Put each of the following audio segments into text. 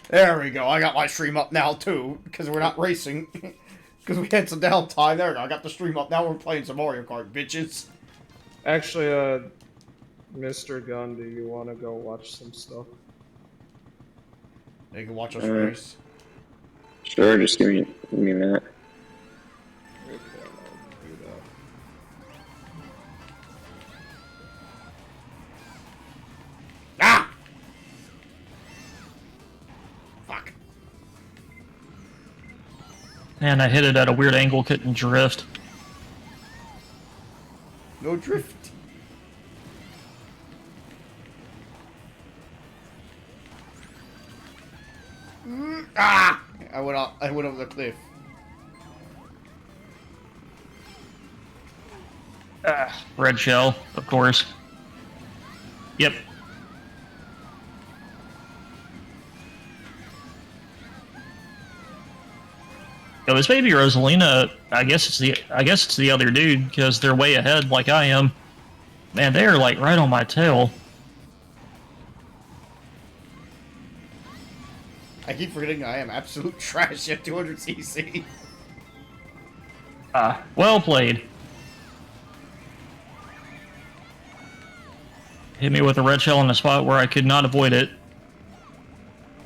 There we go. I got my stream up now, too, because we're not racing. Because we had some downtime. There we go. I got the stream up. Now we're playing some Mario Kart, bitches. Actually, Mr. Gunn, do you want to go watch some stuff? You can watch us race. Sure, just give me a minute. Okay, I'll do that. Ah! Fuck. Man, I hit it at a weird angle, couldn't drift. No drift. Ah! I went over the cliff. Red shell, of course. Yep. Yo, this baby Rosalina, I guess it's the other dude, because they're way ahead like I am. Man, they're like right on my tail. I keep forgetting I am absolute trash at 200cc. Well played. Hit me with a red shell in a spot where I could not avoid it.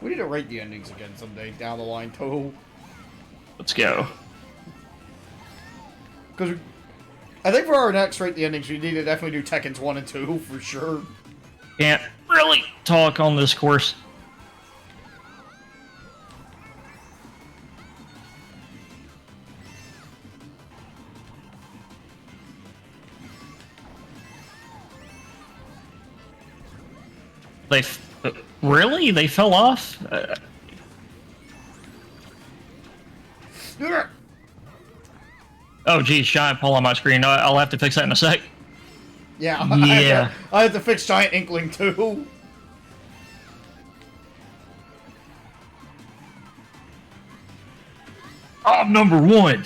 We need to rate the endings again someday down the line, too. Let's go. Because I think for our next rate the endings, we need to definitely do Tekken's 1 and 2 for sure. Can't really talk on this course. Really? They fell off? Oh, geez, giant pull on my screen. I'll have to fix that in a sec. Yeah, Yeah. I had to fix Giant Inkling too. I'm number one.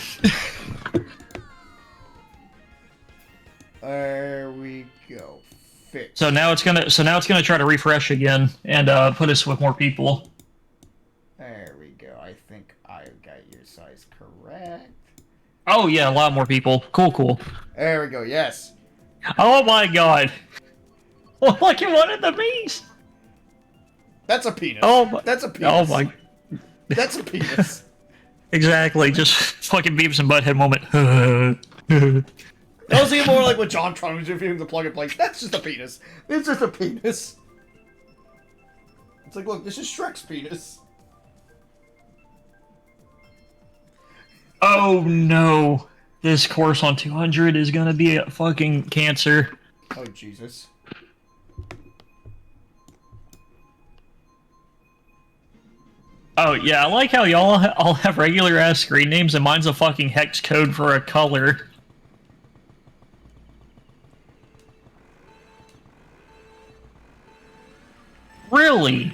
There we go. Fix. So now it's gonna try to refresh again and put us with more people. There we go. I think I got your size correct. Oh yeah, a lot more people. Cool. There we go. Yes. Oh my god. Well, look at one of the bees. That's a penis. Oh my. That's a penis. Oh my. That's a penis. Exactly. Just fucking Beavis and Butthead moment. That was even more like what John Tron was reviewing the plug and play. That's just a penis. It's just a penis. It's like, look, this is Shrek's penis. Oh no. This course on 200 is gonna be a fucking cancer. Oh, Jesus. Oh yeah, I like how y'all all have regular ass screen names and mine's a fucking hex code for a color. Really?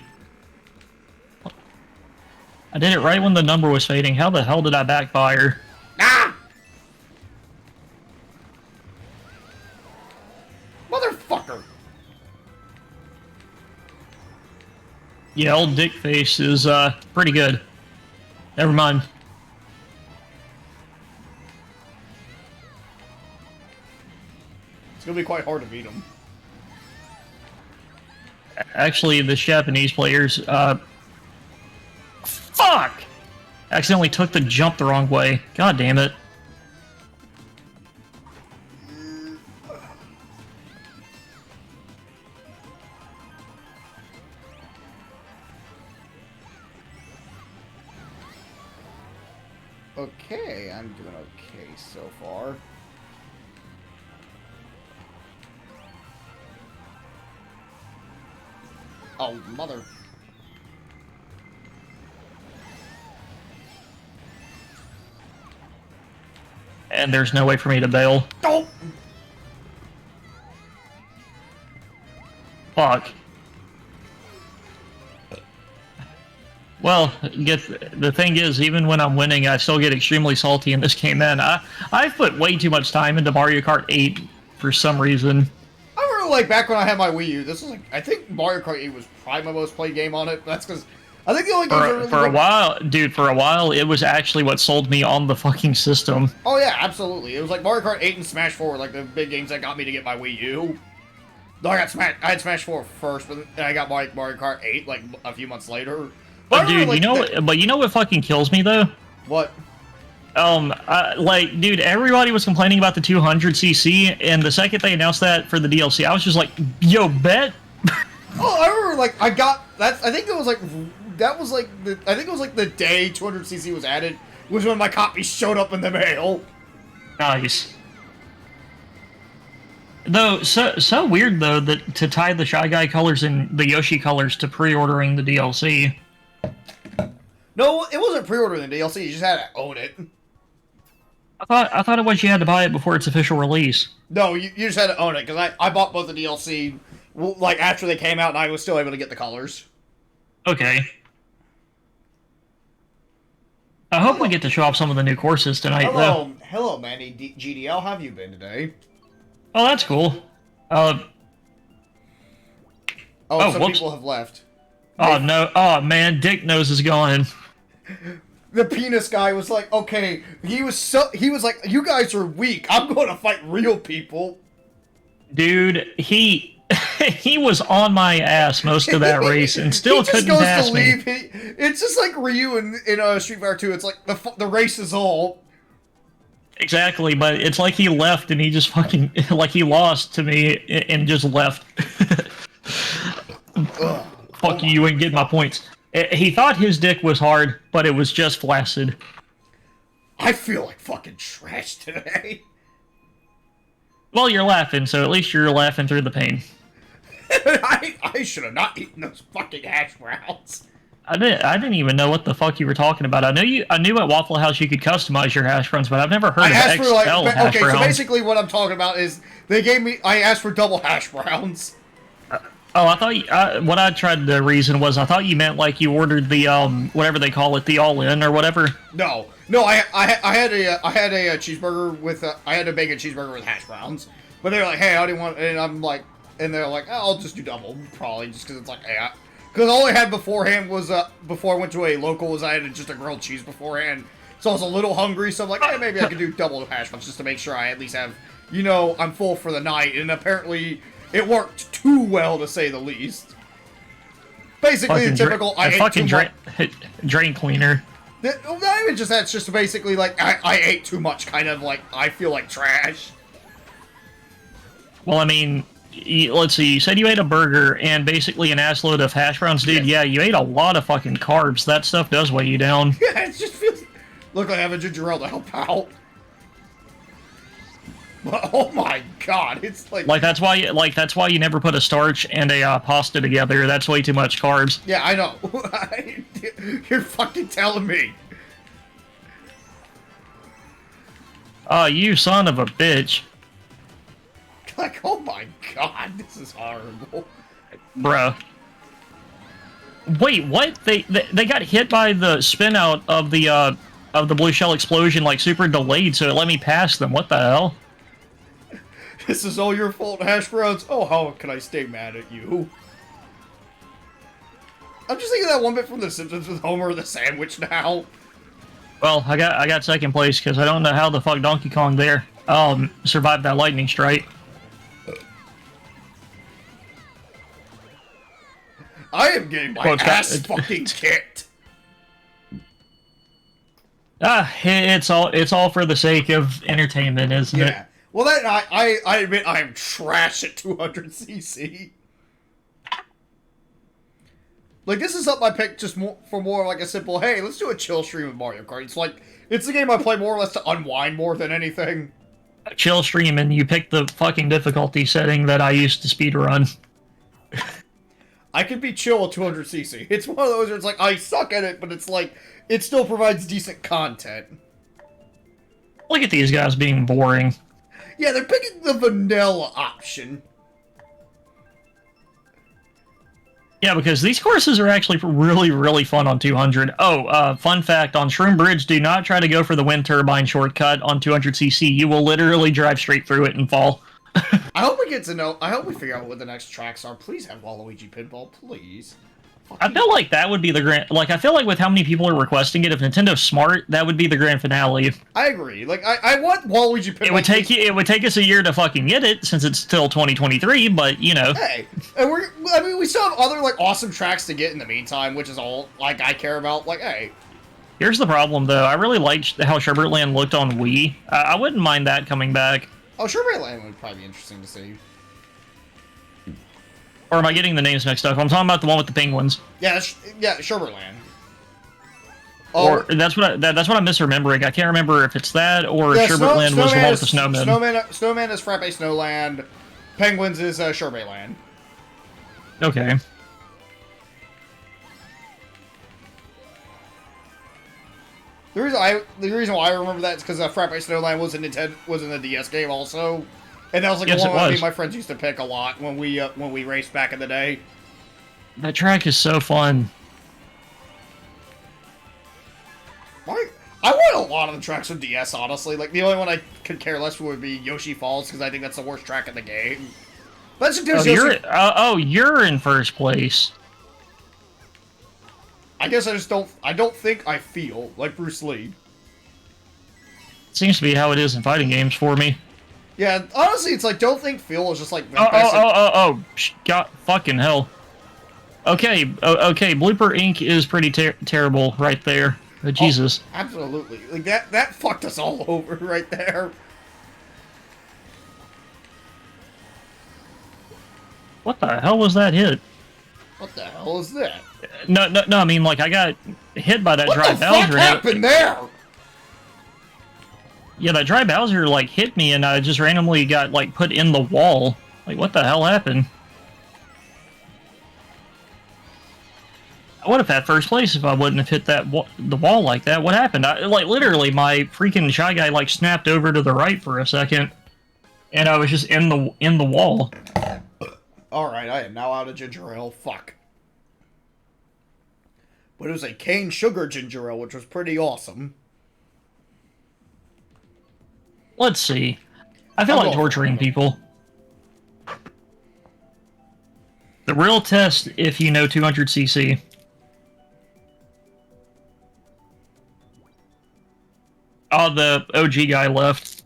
I did it right when the number was fading. How the hell did I backfire? Ah! Motherfucker! Yeah, old dick face is pretty good. Never mind. It's gonna be quite hard to beat him. Actually, the Japanese players, fuck! Accidentally took the jump the wrong way. God damn it. Okay, I'm doing okay so far. Oh, mother. And there's no way for me to bail. Oh! Fuck. Well, the thing is, even when I'm winning, I still get extremely salty in this game, man. I've put way too much time into Mario Kart 8 for some reason. I remember, like, back when I had my Wii U, this was, like, I think Mario Kart 8 was probably my most played game on it. That's because I think the only games that really For a while, dude, for a while, it was actually what sold me on the fucking system. Oh yeah, absolutely. It was like Mario Kart 8 and Smash 4 were like the big games that got me to get my Wii U. No, I had Smash 4 first, but then I got Mario Kart 8 like a few months later. But dude, you know what fucking kills me though? What? Like, dude, everybody was complaining about the 200cc, and the second they announced that for the DLC, I was just like, yo, bet. Oh, I remember, like, I got that. I think it was like the day 200cc was added was when my copy showed up in the mail. Nice. Though, so weird though that to tie the Shy Guy colors and the Yoshi colors to pre-ordering the DLC. No, it wasn't pre-ordering the DLC. You just had to own it. I thought it was you had to buy it before its official release. No, you just had to own it because I bought both the DLC like after they came out, and I was still able to get the colors. Okay. I hope we get to show off some of the new courses tonight, though. Hello, Manny GDL. How have you been today? Oh, that's cool. Some whoops. people have left. Oh no! Oh man, Dick Nose is gone. The penis guy was like, okay, he was like, you guys are weak. I'm going to fight real people. Dude, he was on my ass most of that race and still couldn't pass me. It's just like Ryu in Street Fighter 2. It's like the race is all. Exactly, but it's like he left and he just fucking like he lost to me and just left. Fuck you ain't getting my points. He thought his dick was hard, but it was just flaccid. I feel like fucking trash today. Well, you're laughing, so at least you're laughing through the pain. I should have not eaten those fucking hash browns. I didn't even know what the fuck you were talking about. I knew at Waffle House you could customize your hash browns, but I've never heard of XL hash browns. So basically what I'm talking about is I asked for double hash browns. Oh, I thought what I tried to reason was I thought you meant like you ordered the whatever they call it, the all-in or whatever. No, I had a cheeseburger with I had a bacon cheeseburger with hash browns, but they were like, hey, I didn't want, and I'm like, and they're like, oh, I'll just do double, probably just because it's like, hey, because all I had beforehand was before I went to a local was I had just a grilled cheese beforehand, so I was a little hungry, so I'm like, hey, maybe I could do double hash browns just to make sure I at least have, I'm full for the night, and apparently. It worked too well, to say the least. Basically, the typical I ate too much. Drain cleaner. Not even just that, it's just basically like, I ate too much, kind of like, I feel like trash. Well, I mean, let's see, you said you ate a burger and basically an assload of hash browns, dude. Yeah, you ate a lot of fucking carbs. That stuff does weigh you down. Yeah, it just feels... Look, I have a ginger ale to help out. But, oh my god, it's like that's why you never put a starch and a pasta together. That's way too much carbs. Yeah, I know. You're fucking telling me. Oh, you son of a bitch. Like, oh my god, this is horrible. Bruh. Wait, what? They got hit by the spin out of the blue shell explosion like super delayed, so it let me pass them. What the hell? This is all your fault, hash browns. Oh, how can I stay mad at you? I'm just thinking of that one bit from The Simpsons with Homer the sandwich now. Well, I got second place because I don't know how the fuck Donkey Kong there survived that lightning strike. I am getting my ass fucking kicked. It's all for the sake of entertainment, isn't it? Yeah. Well, then I admit I am trash at 200cc. Like, this is something I picked just for more like a simple, hey, let's do a chill stream of Mario Kart. It's like, it's the game I play more or less to unwind more than anything. Chill stream, and you picked the fucking difficulty setting that I used to speedrun. I could be chill at 200cc. It's one of those where it's like, I suck at it, but it's like, it still provides decent content. Look at these guys being boring. Yeah, they're picking the vanilla option. Yeah, because these courses are actually really, really fun on 200. Oh, fun fact, on Shroom Bridge, do not try to go for the wind turbine shortcut on 200cc. You will literally drive straight through it and fall. I hope we figure out what the next tracks are. Please have Waluigi Pinball, please. I feel like that would be the grand. Like, I feel like with how many people are requesting it, if Nintendo's smart, that would be the grand finale. I agree. Like, I want Waluigi Pit. It would take you. It would take us a year to fucking get it, since it's still 2023. But you know, Hey, and I mean, we still have other like awesome tracks to get in the meantime, which is all like I care about. Like, hey, here's the problem though. I really liked how Sherbert Land looked on Wii. I wouldn't mind that coming back. oh, Sherbet Land would probably be interesting to see. Or am I getting the names mixed up? I'm talking about the one with the penguins. Yeah, yeah, Sherbet Land. Oh, Or that's what that's what I'm misremembering. I can't remember if it's that or yeah, Sherbert Land was the one with the snowmen. Snowman is Frappe Snowland. Penguins is Sherbet Land. Okay. The reason why I remember that is because Frappe Snowland was in the DS game also, and that was like Yes, the one it that me was. and my friends used to pick a lot when we raced back in the day. That track is so fun. I want a lot of the tracks from DS, honestly. Like, the only one I could care less for would be Yoshi Falls, because I think that's the worst track in the game. But that's because You're in first place. I guess I don't think I feel like Bruce Lee. Seems to be how it is in fighting games for me. Yeah, honestly, it's like, don't think feel is just like... God, fucking hell. Okay, okay, Blooper Inc. is pretty terrible right there. Jesus. Oh, absolutely. Like, that fucked us all over right there. What the hell was that hit? What the hell is that? No, I mean, like, I got hit by that dry What the Bowser. fuck happened there? Yeah, that dry Bowser, like, hit me, and I just randomly got, like, put in the wall. Like, what the hell happened? I would have had first place if I wouldn't have hit the wall like that. What happened? Like, literally, my freaking Shy Guy, like, snapped over to the right for a second, and I was just in the wall. Alright, I am now out of ginger ale. Fuck. But it was a cane sugar ginger ale, which was pretty awesome. Let's see. I feel like torturing people. The real test, if you know 200cc. Oh, the OG guy left.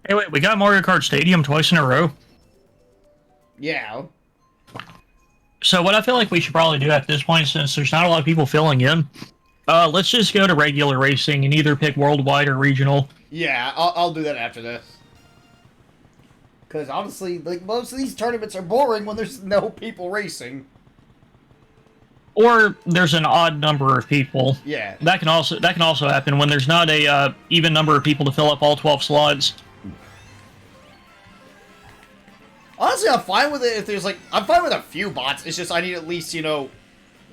Hey, wait, we got Mario Kart Stadium twice in a row. Yeah. So what I feel like we should probably do at this point, since there's not a lot of people filling in, let's just go to regular racing and either pick worldwide or regional. Yeah, I'll do that after this. Because honestly, like, most of these tournaments are boring when there's no people racing. Or there's an odd number of people. Yeah. That can also happen when there's not a even number of people to fill up all 12 slots. Honestly, I'm fine with it if there's, like... I'm fine with a few bots. It's just I need at least,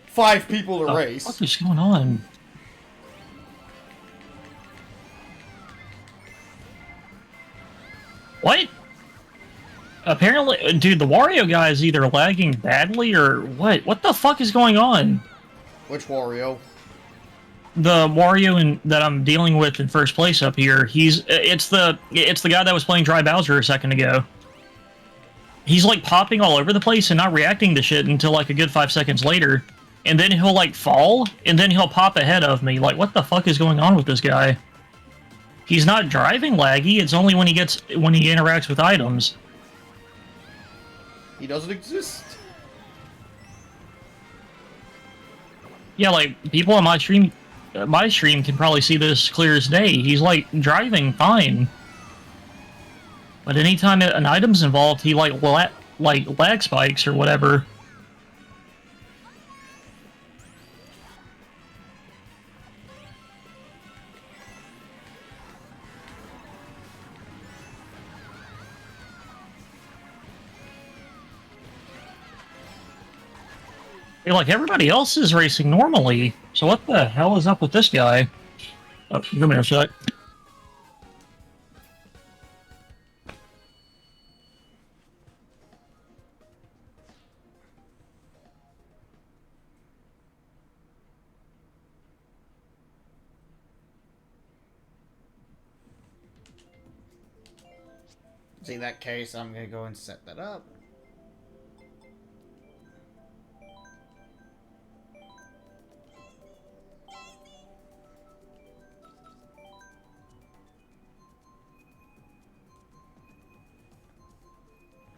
5 people to race. What is going on? What? Apparently, dude, the Wario guy is either lagging badly or what? What the fuck is going on? Which Wario? The Wario that I'm dealing with in first place up here, it's the guy that was playing Dry Bowser a second ago. He's like popping all over the place and not reacting to shit until like a good 5 seconds later. And then he'll like fall, and then he'll pop ahead of me. Like, what the fuck is going on with this guy? He's not driving laggy, it's only when he interacts with items. He doesn't exist. Yeah, like, people on my stream can probably see this clear as day. He's like driving fine. But anytime an item's involved, he like lag spikes or whatever. Hey, like, everybody else is racing normally, so what the hell is up with this guy? Oh, give me a sec. See, in that case, I'm gonna go and set that up.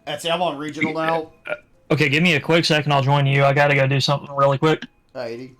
That's it, I'm on regional now. Okay, give me a quick second, I'll join you. I gotta go do something really quick. 80.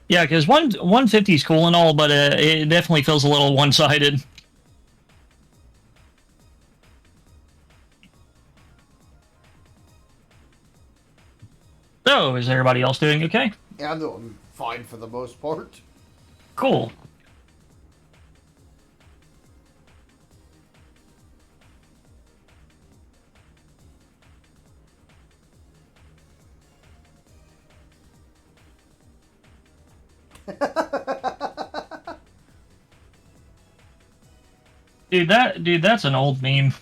Yeah, because 150 is cool and all, but it definitely feels a little one-sided. So, is everybody else doing okay? Yeah, I'm doing fine for the most part. Cool. Dude, that's an old meme.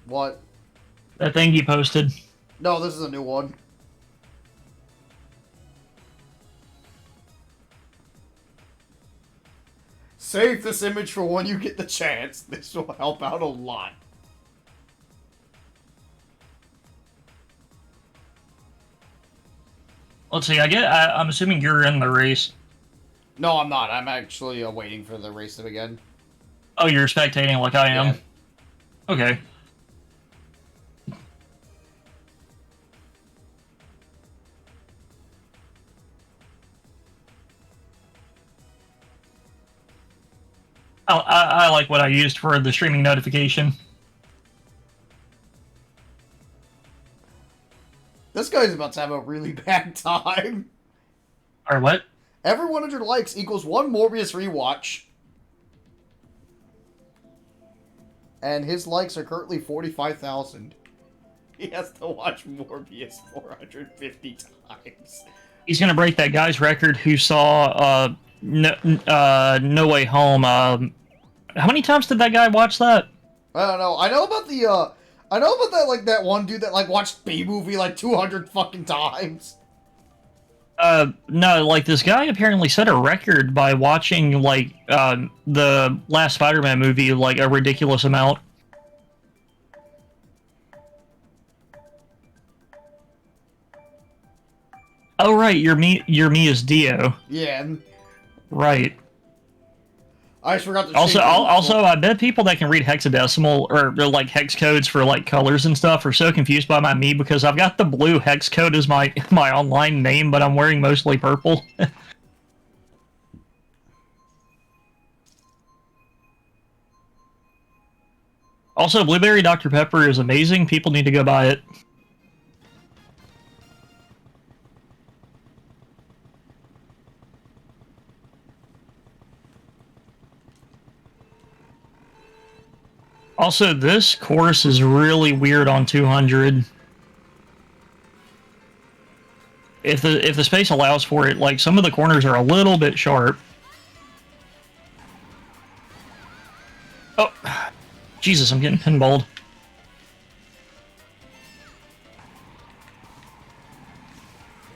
What? That thing you posted. No, this is a new one. Save this image for when you get the chance. This will help out a lot. Let's see, I'm assuming you're in the race. No, I'm not. I'm actually waiting for the race to begin. Oh, you're spectating like I am? Yeah. Okay. I like what I used for the streaming notification. This guy's about to have a really bad time. Or what? Every 100 likes equals one Morbius rewatch. And his likes are currently 45,000. He has to watch Morbius 450 times. He's gonna break that guy's record who saw No Way Home. How many times did that guy watch that? I don't know. I know about that, like, that one dude that, like, watched B-Movie, like, 200 fucking times. No, like, this guy apparently set a record by watching, like, the last Spider-Man movie, like, a ridiculous amount. Oh, right, your me is Dio. Yeah. Right. I just forgot to Also, I bet people that can read hexadecimal or like hex codes for like colors and stuff are so confused by my me because I've got the blue hex code as my online name, but I'm wearing mostly purple. Also, Blueberry Dr. Pepper is amazing. People need to go buy it. Also, this course is really weird on 200. if the space allows for it, like some of the corners are a little bit sharp. Oh, Jesus! I'm getting pinballed.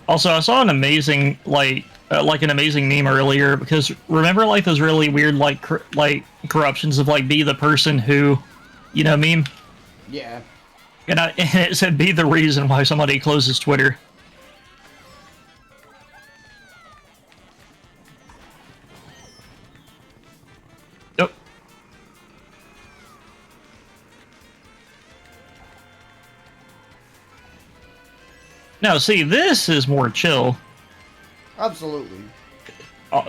Also, I saw an amazing like an amazing meme earlier because remember like those really weird like corruptions of like be the person who, you know, meme. Yeah. And it said be the reason why somebody closes Twitter. Yep. Now, see, this is more chill. Absolutely.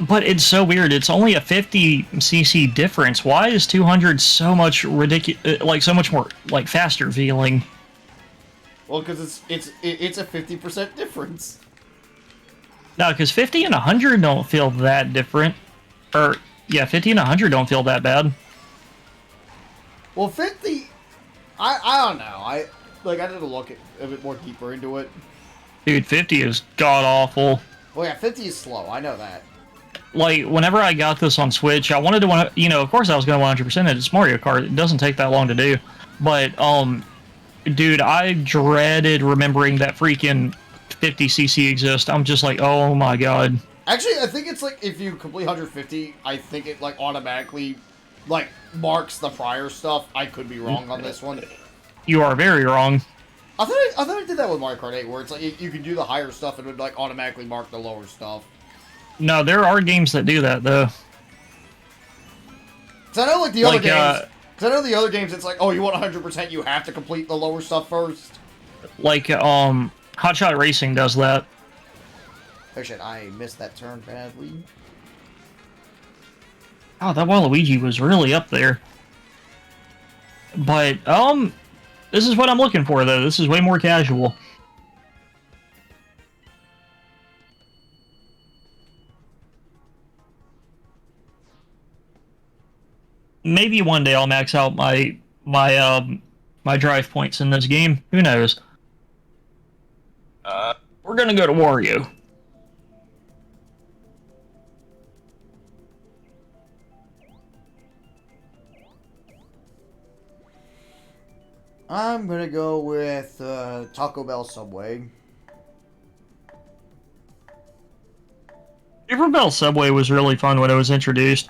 But it's so weird. It's only a 50cc difference. Why is 200 so much ridiculous? Like so much more like faster feeling? Well, because it's a 50% difference. No, because 50 and 100 don't feel that different. Or yeah, 50 and 100 don't feel that bad. Well, 50, I don't know. I did a look a bit more deeper into it. Dude, 50 is god awful. Well, yeah, 50 is slow. I know that. Like, whenever I got this on Switch, I wanted to, you know, of course I was going to 100% it. It's Mario Kart. It doesn't take that long to do. But, dude, I dreaded remembering that freaking 50cc exists. I'm just like, oh my god. Actually, I think it's like, if you complete 150, I think it, like, automatically, like, marks the prior stuff. I could be wrong on this one. You are very wrong. I thought I did that with Mario Kart 8, where it's like, you can do the higher stuff and it would, like, automatically mark the lower stuff. No, there are games that do that, though. Because I know, like, the other games... Because I know the other games, it's like, oh, you want 100%, you have to complete the lower stuff first. Like, Hot Shot Racing does that. Oh shit, I missed that turn badly. Oh, that Waluigi was really up there. But, this is what I'm looking for, though. This is way more casual. Maybe one day I'll max out my drive points in this game. Who knows? We're gonna go to Wario. I'm gonna go with Taco Bell Subway. River Bell Subway was really fun when it was introduced.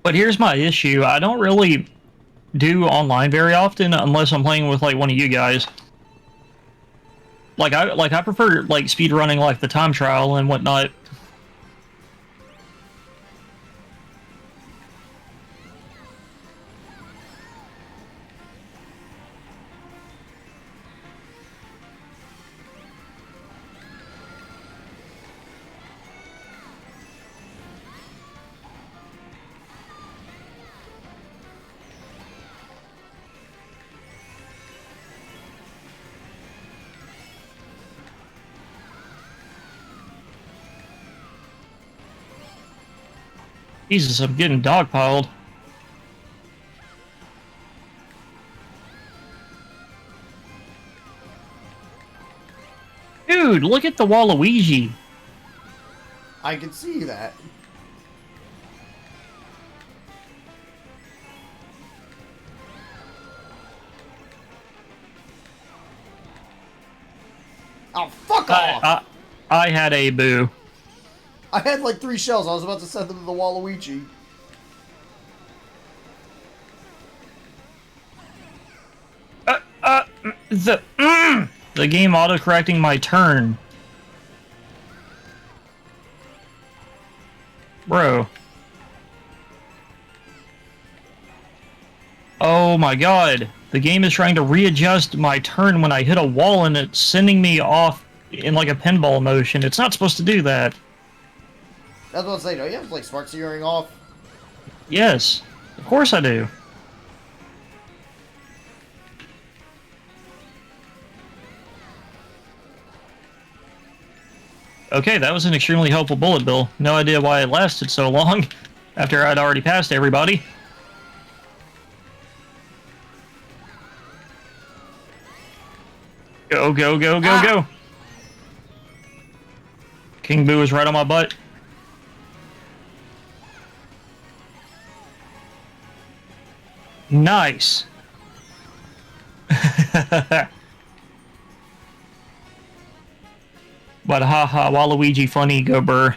But here's my issue. I don't really do online very often unless I'm playing with like one of you guys. Like I prefer like speed running like the time trial and whatnot. Jesus, I'm getting dogpiled. Dude, look at the Waluigi. I can see that. Oh, fuck off! I had a boo. I had like 3 shells. I was about to send them to the Waluigi. The game auto-correcting my turn. Bro. Oh my god. The game is trying to readjust my turn when I hit a wall and it's sending me off in like a pinball motion. It's not supposed to do that. That's what I'm saying. Don't you have like smart steering off? Yes, of course I do. Okay, that was an extremely helpful bullet bill. No idea why it lasted so long after I'd already passed everybody. Go, go, go, go, go. King Boo is right on my butt. Nice. But haha, Waluigi funny, go burr.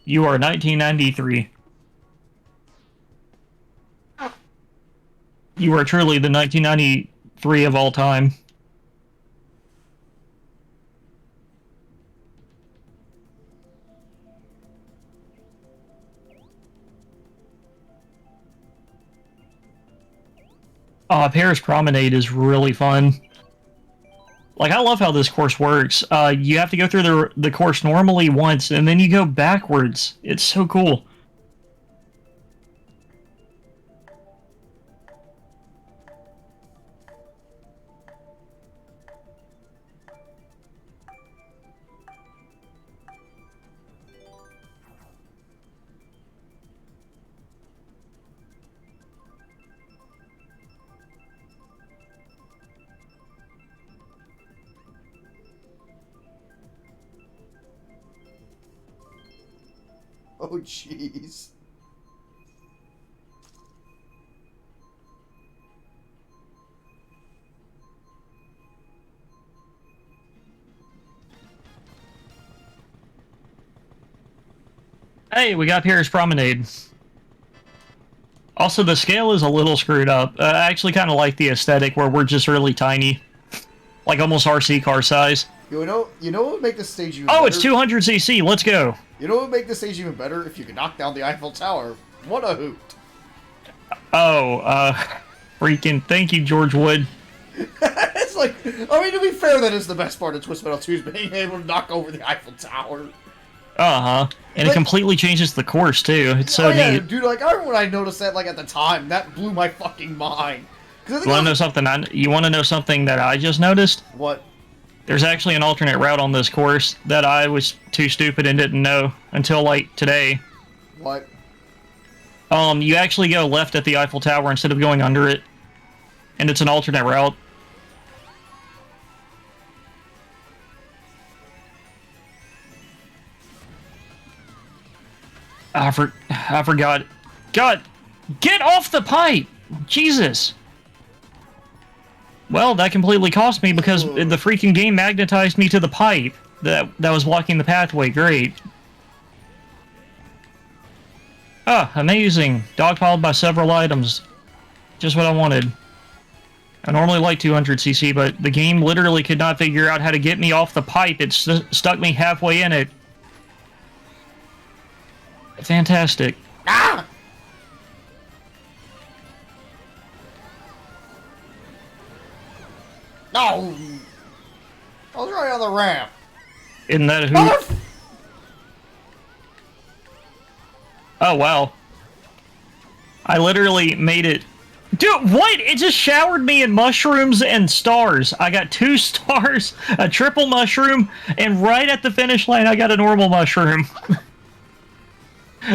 You are 1993. You are truly the 1993 of all time. Paris Promenade is really fun. Like, I love how this course works. You have to go through the course normally once, and then you go backwards. It's so cool. Oh, jeez. Hey, we got Paris Promenade. Also, the scale is a little screwed up. I actually kind of like the aesthetic where we're just really tiny. Like almost RC car size. You know what would make this stage even Oh, better? it's 200cc. Let's go. You know what would make this stage even better? If you could knock down the Eiffel Tower. What a hoot. Oh, freaking thank you, George Wood. It's like, I mean, to be fair, that is the best part of Twist Metal 2 is being able to knock over the Eiffel Tower. Uh-huh. And it completely changes the course, too. It's so neat. Dude, like, I remember when I noticed that, like, at the time. That blew my fucking mind. You want to know something? You want to know something that I just noticed? What? There's actually an alternate route on this course that I was too stupid and didn't know until, like, today. What? You actually go left at the Eiffel Tower instead of going under it. And it's an alternate route. I forgot. God, get off the pipe! Jesus! Well, that completely cost me because the freaking game magnetized me to the pipe that was blocking the pathway. Great. Ah, amazing. Dogpiled by several items. Just what I wanted. I normally like 200cc, but the game literally could not figure out how to get me off the pipe. It stuck me halfway in it. Fantastic. Ah! No! I was right on the ramp. Isn't that a hoot? Oh, wow. I literally made it... Dude, what? It just showered me in mushrooms and stars. I got 2 stars, a triple mushroom, and right at the finish line, I got a normal mushroom.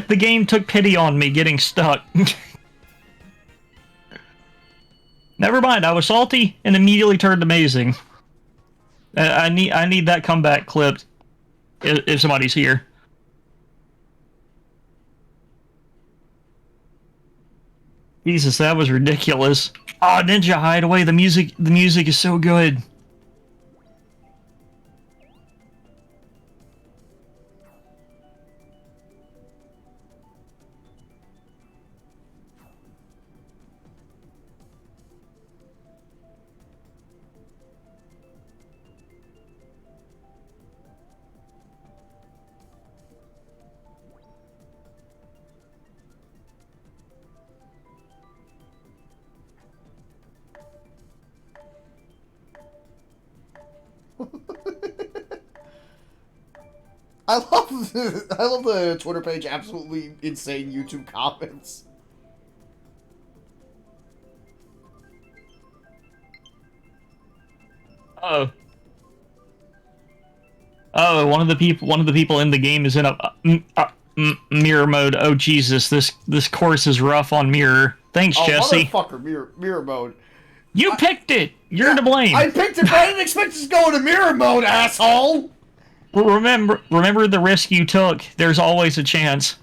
The game took pity on me getting stuck. Never mind, I was salty and immediately turned amazing. I need that comeback clipped if somebody's here. Jesus, that was ridiculous. Oh, Ninja Hideaway, the music is so good. I love the Twitter page. Absolutely insane YouTube comments. Oh. Oh, one of the people in the game is in a mirror mode. Oh Jesus, this course is rough on mirror. Thanks, Oh, Jesse. motherfucker, mirror mode. You picked it. You're to blame. I picked it, but I didn't expect it to go into mirror mode, asshole. Remember the risk you took. There's always a chance.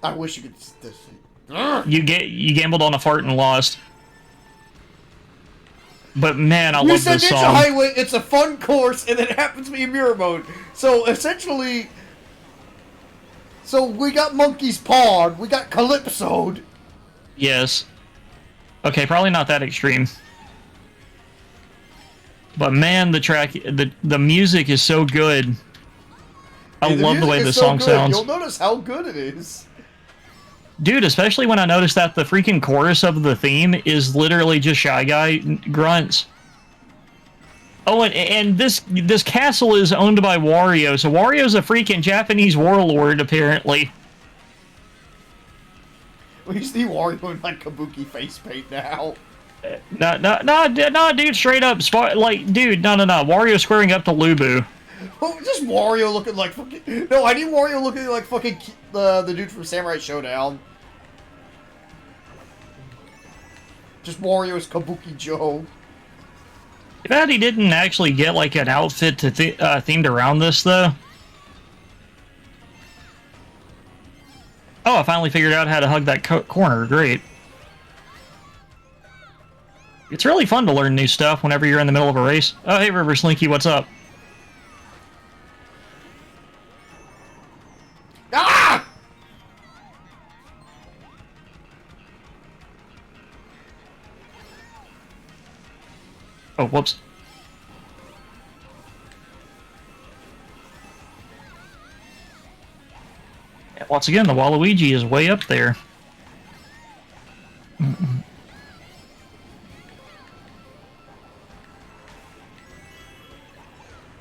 I wish you could. You gambled on a fart and lost. But man, I love We said this Ninja song. Highway, it's a fun course, and then it happens to be in mirror mode. So essentially, we got Monkey's Pond, we got Calypso'd. Yes. Okay, probably not that extreme. But man, the music is so good. I love the way the song sounds. You'll notice how good it is. Dude, especially when I noticed that the freaking chorus of the theme is literally just Shy Guy grunts. Oh, and this castle is owned by Wario, so Wario's a freaking Japanese warlord, apparently. We see Wario in like kabuki face paint now. No, dude, straight up, like, dude, no, Wario squaring up to Lubu. Oh, just Wario looking like fucking. No, I need Wario looking like fucking the dude from Samurai Showdown. Just Wario's Kabuki Joe. Too bad he didn't actually get like an outfit to themed around this though. Oh, I finally figured out how to hug that corner. Great. It's really fun to learn new stuff whenever you're in the middle of a race. Oh, hey, River Slinky, what's up? Ah! Oh, whoops. Yeah, once again, the Waluigi is way up there.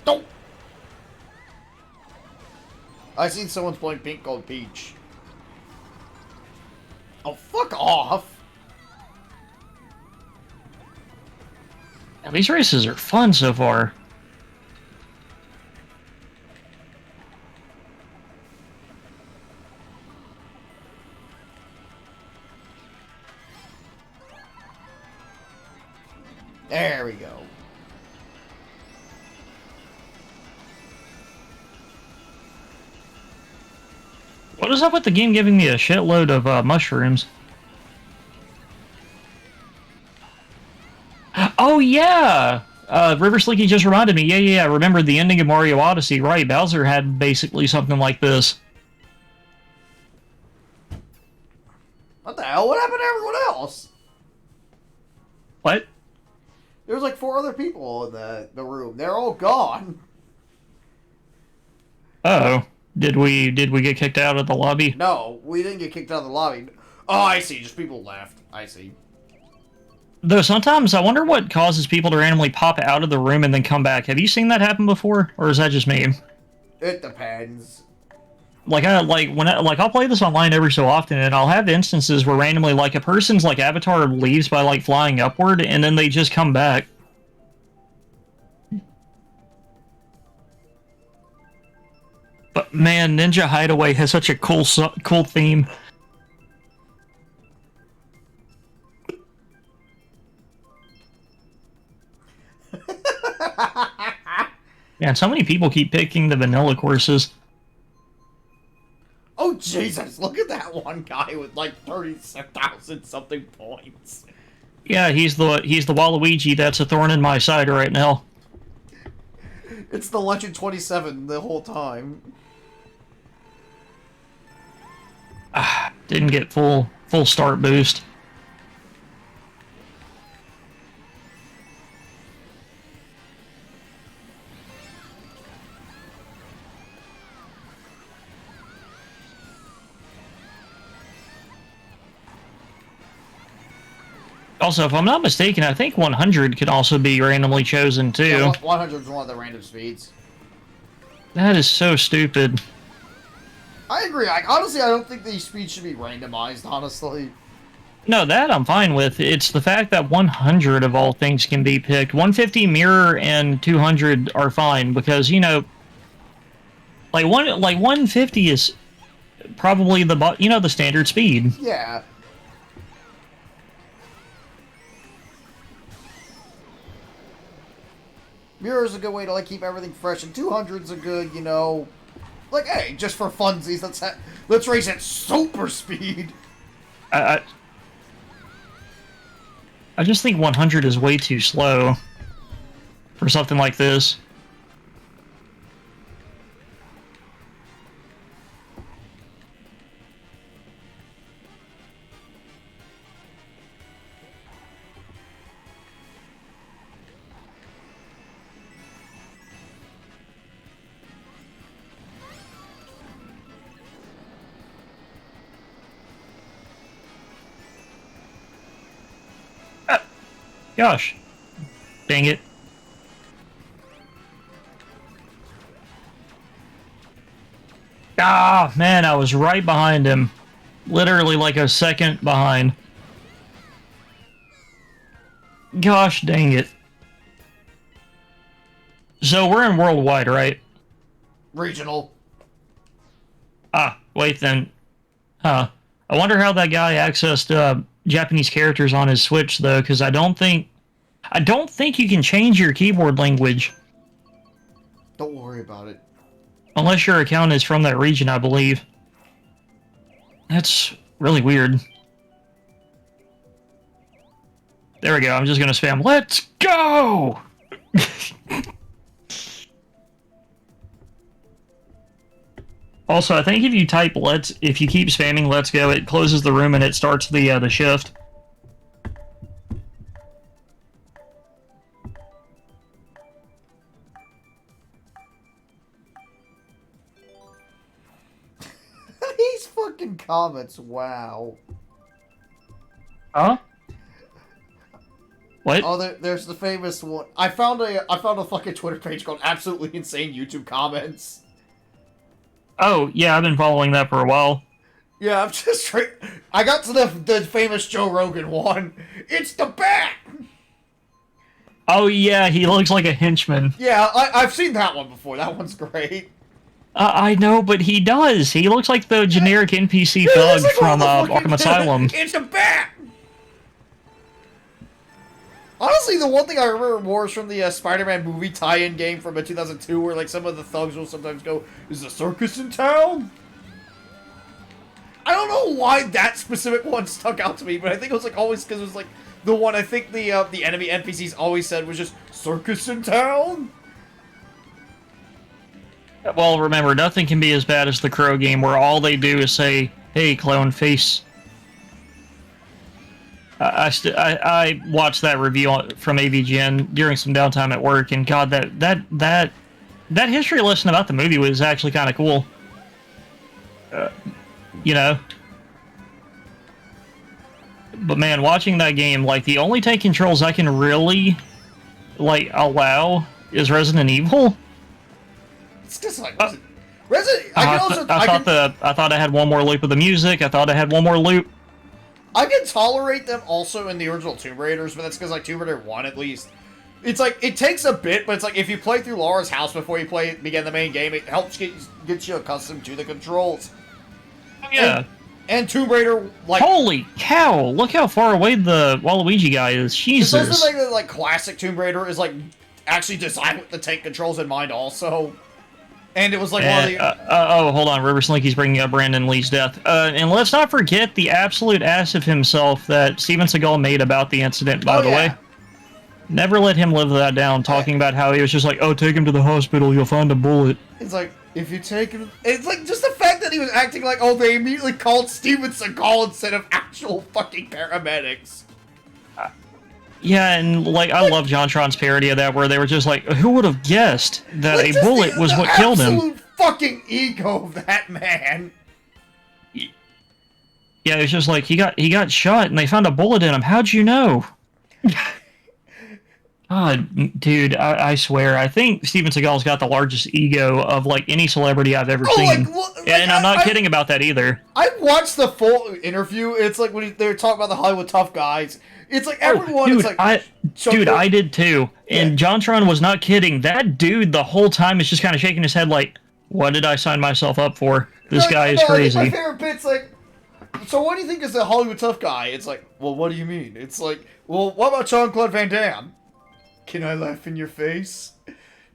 Don't. I seen someone's playing Pink Gold Peach. Oh, fuck off! Now, these races are fun so far. There we go. What is up with the game giving me a shitload of mushrooms? Oh, yeah! River Slinky just reminded me. Yeah. I remember the ending of Mario Odyssey. Right, Bowser had basically something like this. What the hell? What happened to everyone else? What? There was like 4 other people in the room. They're all gone. Uh-oh. Did we get kicked out of the lobby? No, we didn't get kicked out of the lobby. Oh, I see. Just people left. I see. Though sometimes I wonder what causes people to randomly pop out of the room and then come back. Have you seen that happen before, or is that just me? It depends. I'll play this online every so often, and I'll have instances where randomly like a person's like avatar leaves by like flying upward, and then they just come back. But man, Ninja Hideaway has such a cool theme. Yeah, and so many people keep picking the vanilla courses. Oh, Jesus. Look at that one guy with like 30,000 something points. Yeah, he's the Waluigi that's a thorn in my side right now. It's the Legend 27 the whole time. Didn't get full start boost. Also, if I'm not mistaken, I think 100 could also be randomly chosen too. Yeah, 100 is one of the random speeds. That is so stupid. I agree. Like, honestly, I don't think the speed should be randomized, honestly. No, that I'm fine with. It's the fact that 100 of all things can be picked. 150 mirror and 200 are fine because, you know, like 150 is probably the standard speed. Yeah. Mirror's a good way to, like, keep everything fresh, and 200's a good, you know... Like, hey, just for funsies, let's race at super speed. I just think 100 is way too slow for something like this. Gosh. Dang it. Ah, man, I was right behind him. Literally like a second behind. Gosh dang it. So we're in worldwide, right? Regional. Ah, wait then. Huh. I wonder how that guy accessed Japanese characters on his Switch though, because I don't think you can change your keyboard language. Don't worry about it. Unless your account is from that region, I believe. That's really weird. There we go. I'm just gonna spam. Let's go! Also, I think if you type if you keep spamming "Let's go," it closes the room and it starts the shift. These fucking comments, wow. Huh? What? Oh, there's the famous one. I found a fucking Twitter page called Absolutely Insane YouTube Comments. Oh, yeah, I've been following that for a while. Yeah, I'm just I got to the famous Joe Rogan one. It's the bat! Oh, yeah, he looks like a henchman. Yeah, I've seen that one before. That one's great. I know, but he does. He looks like the generic NPC thug like from all the Arkham Asylum. It's a bat! Honestly, the one thing I remember more is from the Spider-Man movie tie-in game from 2002, where like some of the thugs will sometimes go, "Is a circus in town?" I don't know why that specific one stuck out to me, but I think it was like always because it was like the one I think the enemy NPCs always said was just "Circus in town." Well, remember, nothing can be as bad as the Crow game, where all they do is say, "Hey, clown face." I watched that review from AVGN during some downtime at work, and God, that history lesson about the movie was actually kind of cool. You know. But man, watching that game, like the only tank controls I can really like allow is Resident Evil. It's just like Resident. I thought I had one more loop of the music. I thought I had one more loop. I can tolerate them also in the original Tomb Raiders, but that's because, like, Tomb Raider 1, at least, it's like, it takes a bit, but it's like, if you play through Laura's house before you begin the main game, it helps get you accustomed to the controls. Yeah. And Tomb Raider, like... Holy cow! Look how far away the Waluigi guy is. Jesus. It's also like that, like, classic Tomb Raider is, like, actually designed with the tank controls in mind also. And it was like one of the... oh, hold on. River Slinky's bringing up Brandon Lee's death. And let's not forget the absolute ass of himself that Steven Seagal made about the incident, by the way. Never let him live that down, talking about how he was just like, "Oh, take him to the hospital, you'll find a bullet." It's like, if you take him... It's like, just the fact that he was acting like, oh, they immediately called Steven Seagal instead of actual fucking paramedics. Yeah, and, like, I love JonTron's parody of that, where they were just like, who would have guessed that like, a bullet was what killed him? The absolute fucking ego of that man. Yeah, it's just like, he got shot, and they found a bullet in him. How'd you know? Dude, I swear, I think Steven Seagal's got the largest ego of like any celebrity I've ever seen. Like, And I'm not kidding about that either. I watched the full interview. It's like when they're talking about the Hollywood tough guys. It's like everyone. Dude, it's like, I did too. And Yeah. JonTron was not kidding. That dude, the whole time, is just kind of shaking his head like, "What did I sign myself up for? This guy is crazy." My favorite bit's like, so what do you think is a Hollywood tough guy? It's like, well, what do you mean? It's like, well, what about Jean-Claude Van Damme? Can I laugh in your face?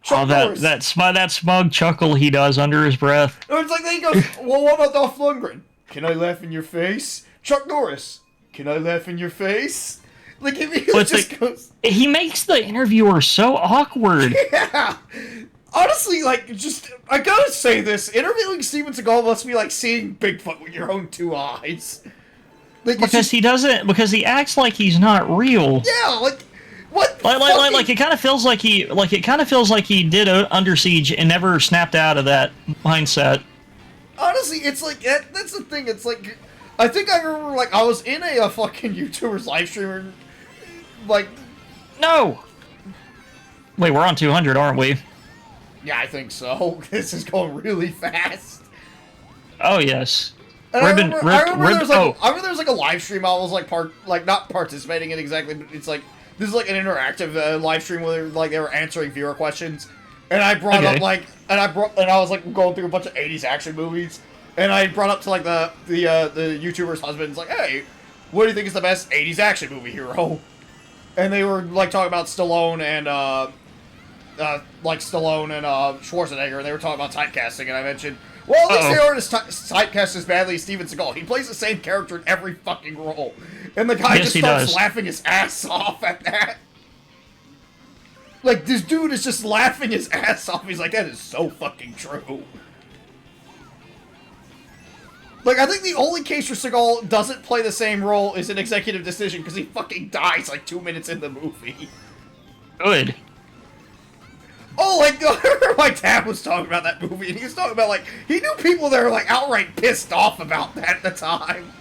Chuck Norris. that smug chuckle he does under his breath. Or it's like, then he goes, well, what about Dolph Lundgren? Can I laugh in your face? Chuck Norris. Can I laugh in your face? Like, if he just goes... He makes the interviewer so awkward. Yeah. Honestly, like, just, I gotta say this, interviewing Steven Seagal must be like seeing Bigfoot with your own two eyes. Like, Because he acts like he's not real. Yeah, like, what? Like it kind of feels like he did Under Siege and never snapped out of that mindset. Honestly, it's like, that's the thing, it's like, I think I remember, like, I was in a fucking YouTuber's live stream, like... No! Wait, we're on 200, aren't we? Yeah, I think so. This is going really fast. Oh, yes. And I remember there was like a live stream I was like not participating in exactly, but it's like this is like an interactive live stream where they were answering viewer questions, and I brought up I was like going through a bunch of 80s action movies, and I brought up to like the YouTuber's husband's like, hey, what do you think is the best 80s action movie hero? And they were like talking about Stallone and Schwarzenegger, and they were talking about typecasting, and I mentioned, well, at least they aren't typecast as badly as Steven Seagal. He plays the same character in every fucking role. And the guy just starts laughing his ass off at that. Like, this dude is just laughing his ass off. He's like, that is so fucking true. Like, I think the only case where Seagal doesn't play the same role is an executive decision, because he fucking dies like 2 minutes in the movie. Good. Oh, like, I remember my dad was talking about that movie, and he was talking about, like, he knew people that were, like, outright pissed off about that at the time.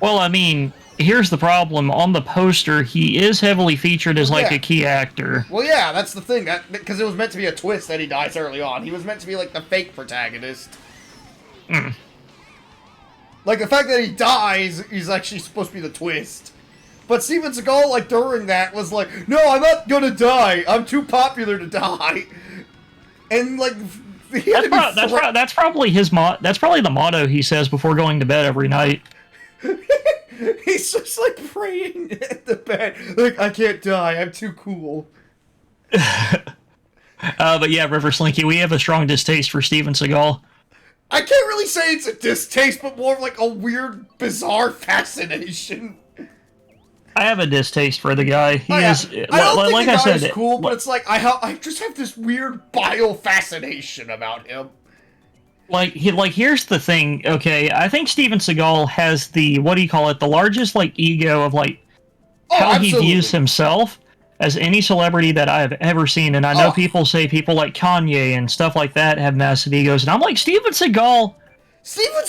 Well, I mean, here's the problem. On the poster, he is heavily featured as, like, a key actor. Well, yeah, that's the thing, because it was meant to be a twist that he dies early on. He was meant to be, like, the fake protagonist. Like, the fact that he dies is actually supposed to be the twist. But Steven Seagal, like, during that, was like, no, I'm not gonna die. I'm too popular to die. And, like, that's probably that's probably the motto he says before going to bed every night. He's just, like, praying at the bed. Like, I can't die. I'm too cool. But yeah, River Slinky, we have a strong distaste for Steven Seagal. I can't really say it's a distaste, but more of, like, a weird, bizarre fascination. I have a distaste for the guy. He is, I don't think like the I guy said, is cool, but it's like I just have this weird bio fascination about him. Here's the thing. Okay, I think Steven Seagal has the the largest like ego of like how he views himself as any celebrity that I have ever seen. And I know people say people like Kanye and stuff like that have massive egos, and I'm like Steven Seagal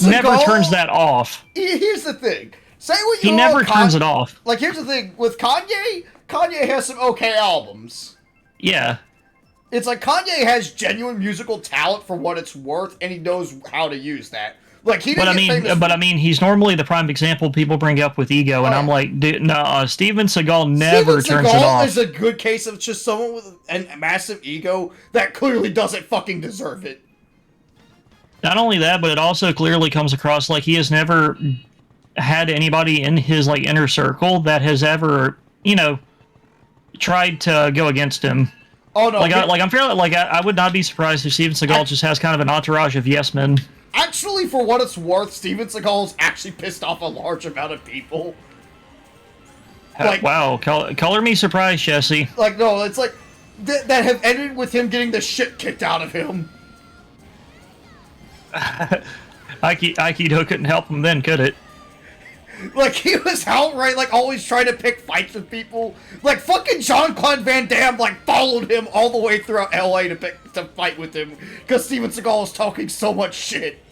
never turns that off. Here's the thing. Say what you He never turns it off. Like, here's the thing. With Kanye has some okay albums. Yeah. It's like Kanye has genuine musical talent for what it's worth, and he knows how to use that. Like, he didn't But I mean, he's normally the prime example people bring up with ego, and I'm like, dude, no, Steven Seagal never turns it off. Steven Seagal is a good case of just someone with a massive ego that clearly doesn't fucking deserve it. Not only that, but it also clearly comes across like he has never had anybody in his like inner circle that has ever, tried to go against him. Oh no! I would not be surprised if Steven Seagal just has kind of an entourage of yes men. Actually, for what it's worth, Steven Seagal's actually pissed off a large amount of people. Like, wow, color me surprised, Jesse. Like, no, it's like that have ended with him getting the shit kicked out of him. Aikido couldn't help him then, could it? Like, he was outright, like, always trying to pick fights with people. Like, fucking Jean-Claude Van Damme, like, followed him all the way throughout LA to fight with him. Because Steven Seagal was talking so much shit.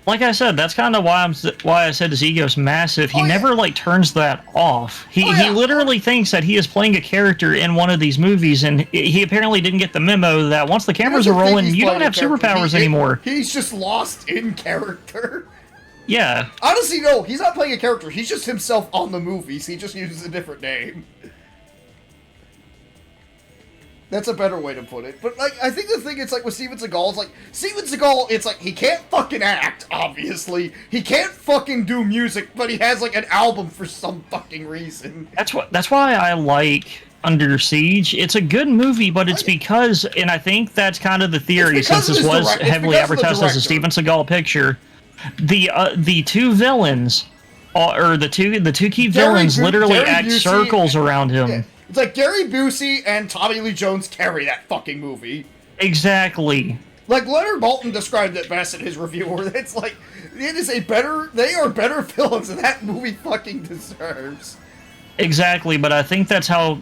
like I said, that's kind of why I said his ego's massive. He never like turns that off. He literally thinks that he is playing a character in one of these movies, and he apparently didn't get the memo that once the cameras are rolling, you don't have superpowers anymore. He's just lost in character. Yeah. Honestly, no, he's not playing a character. He's just himself on the movies. He just uses a different name. That's a better way to put it. But, like, I think the thing it's like with Steven Seagal is, like, Steven Seagal, it's like, he can't fucking act, obviously. He can't fucking do music, but he has, like, an album for some fucking reason. That's why I like Under Siege. It's a good movie, but it's because, and I think that's kind of the theory, since this was heavily advertised as a Steven Seagal picture, the two villains, or the two key villains literally act circles around him. Yeah. It's like Gary Busey and Tommy Lee Jones carry that fucking movie. Exactly. Like Leonard Maltin described it best in his review, where it's like, they are better villains than that movie fucking deserves. Exactly, but I think that's how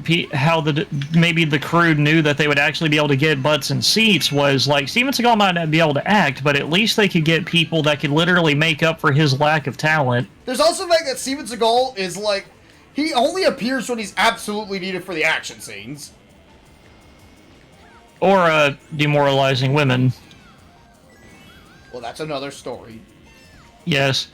maybe the crew knew that they would actually be able to get butts and seats, was like, Steven Seagal might not be able to act, but at least they could get people that could literally make up for his lack of talent. There's also the fact that Steven Seagal is like, he only appears when he's absolutely needed for the action scenes. Or, demoralizing women. Well, that's another story. Yes.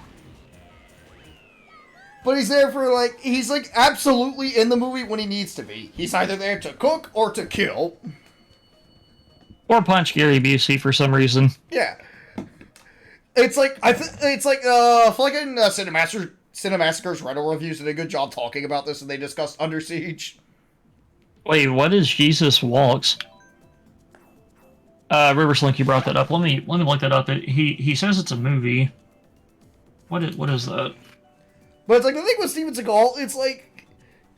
But he's there for, like, he's, like, absolutely in the movie when he needs to be. He's either there to cook or to kill. Or punch Gary Busey for some reason. Yeah. It's like, fucking Cinemassacre's Rental Reviews did a good job talking about this, and they discussed Under Siege. Wait, what is Jesus Walks? Riverslink, you brought that up. Let me look that up. He says it's a movie. What is that? But it's like, the thing with Steven Seagal, it's like,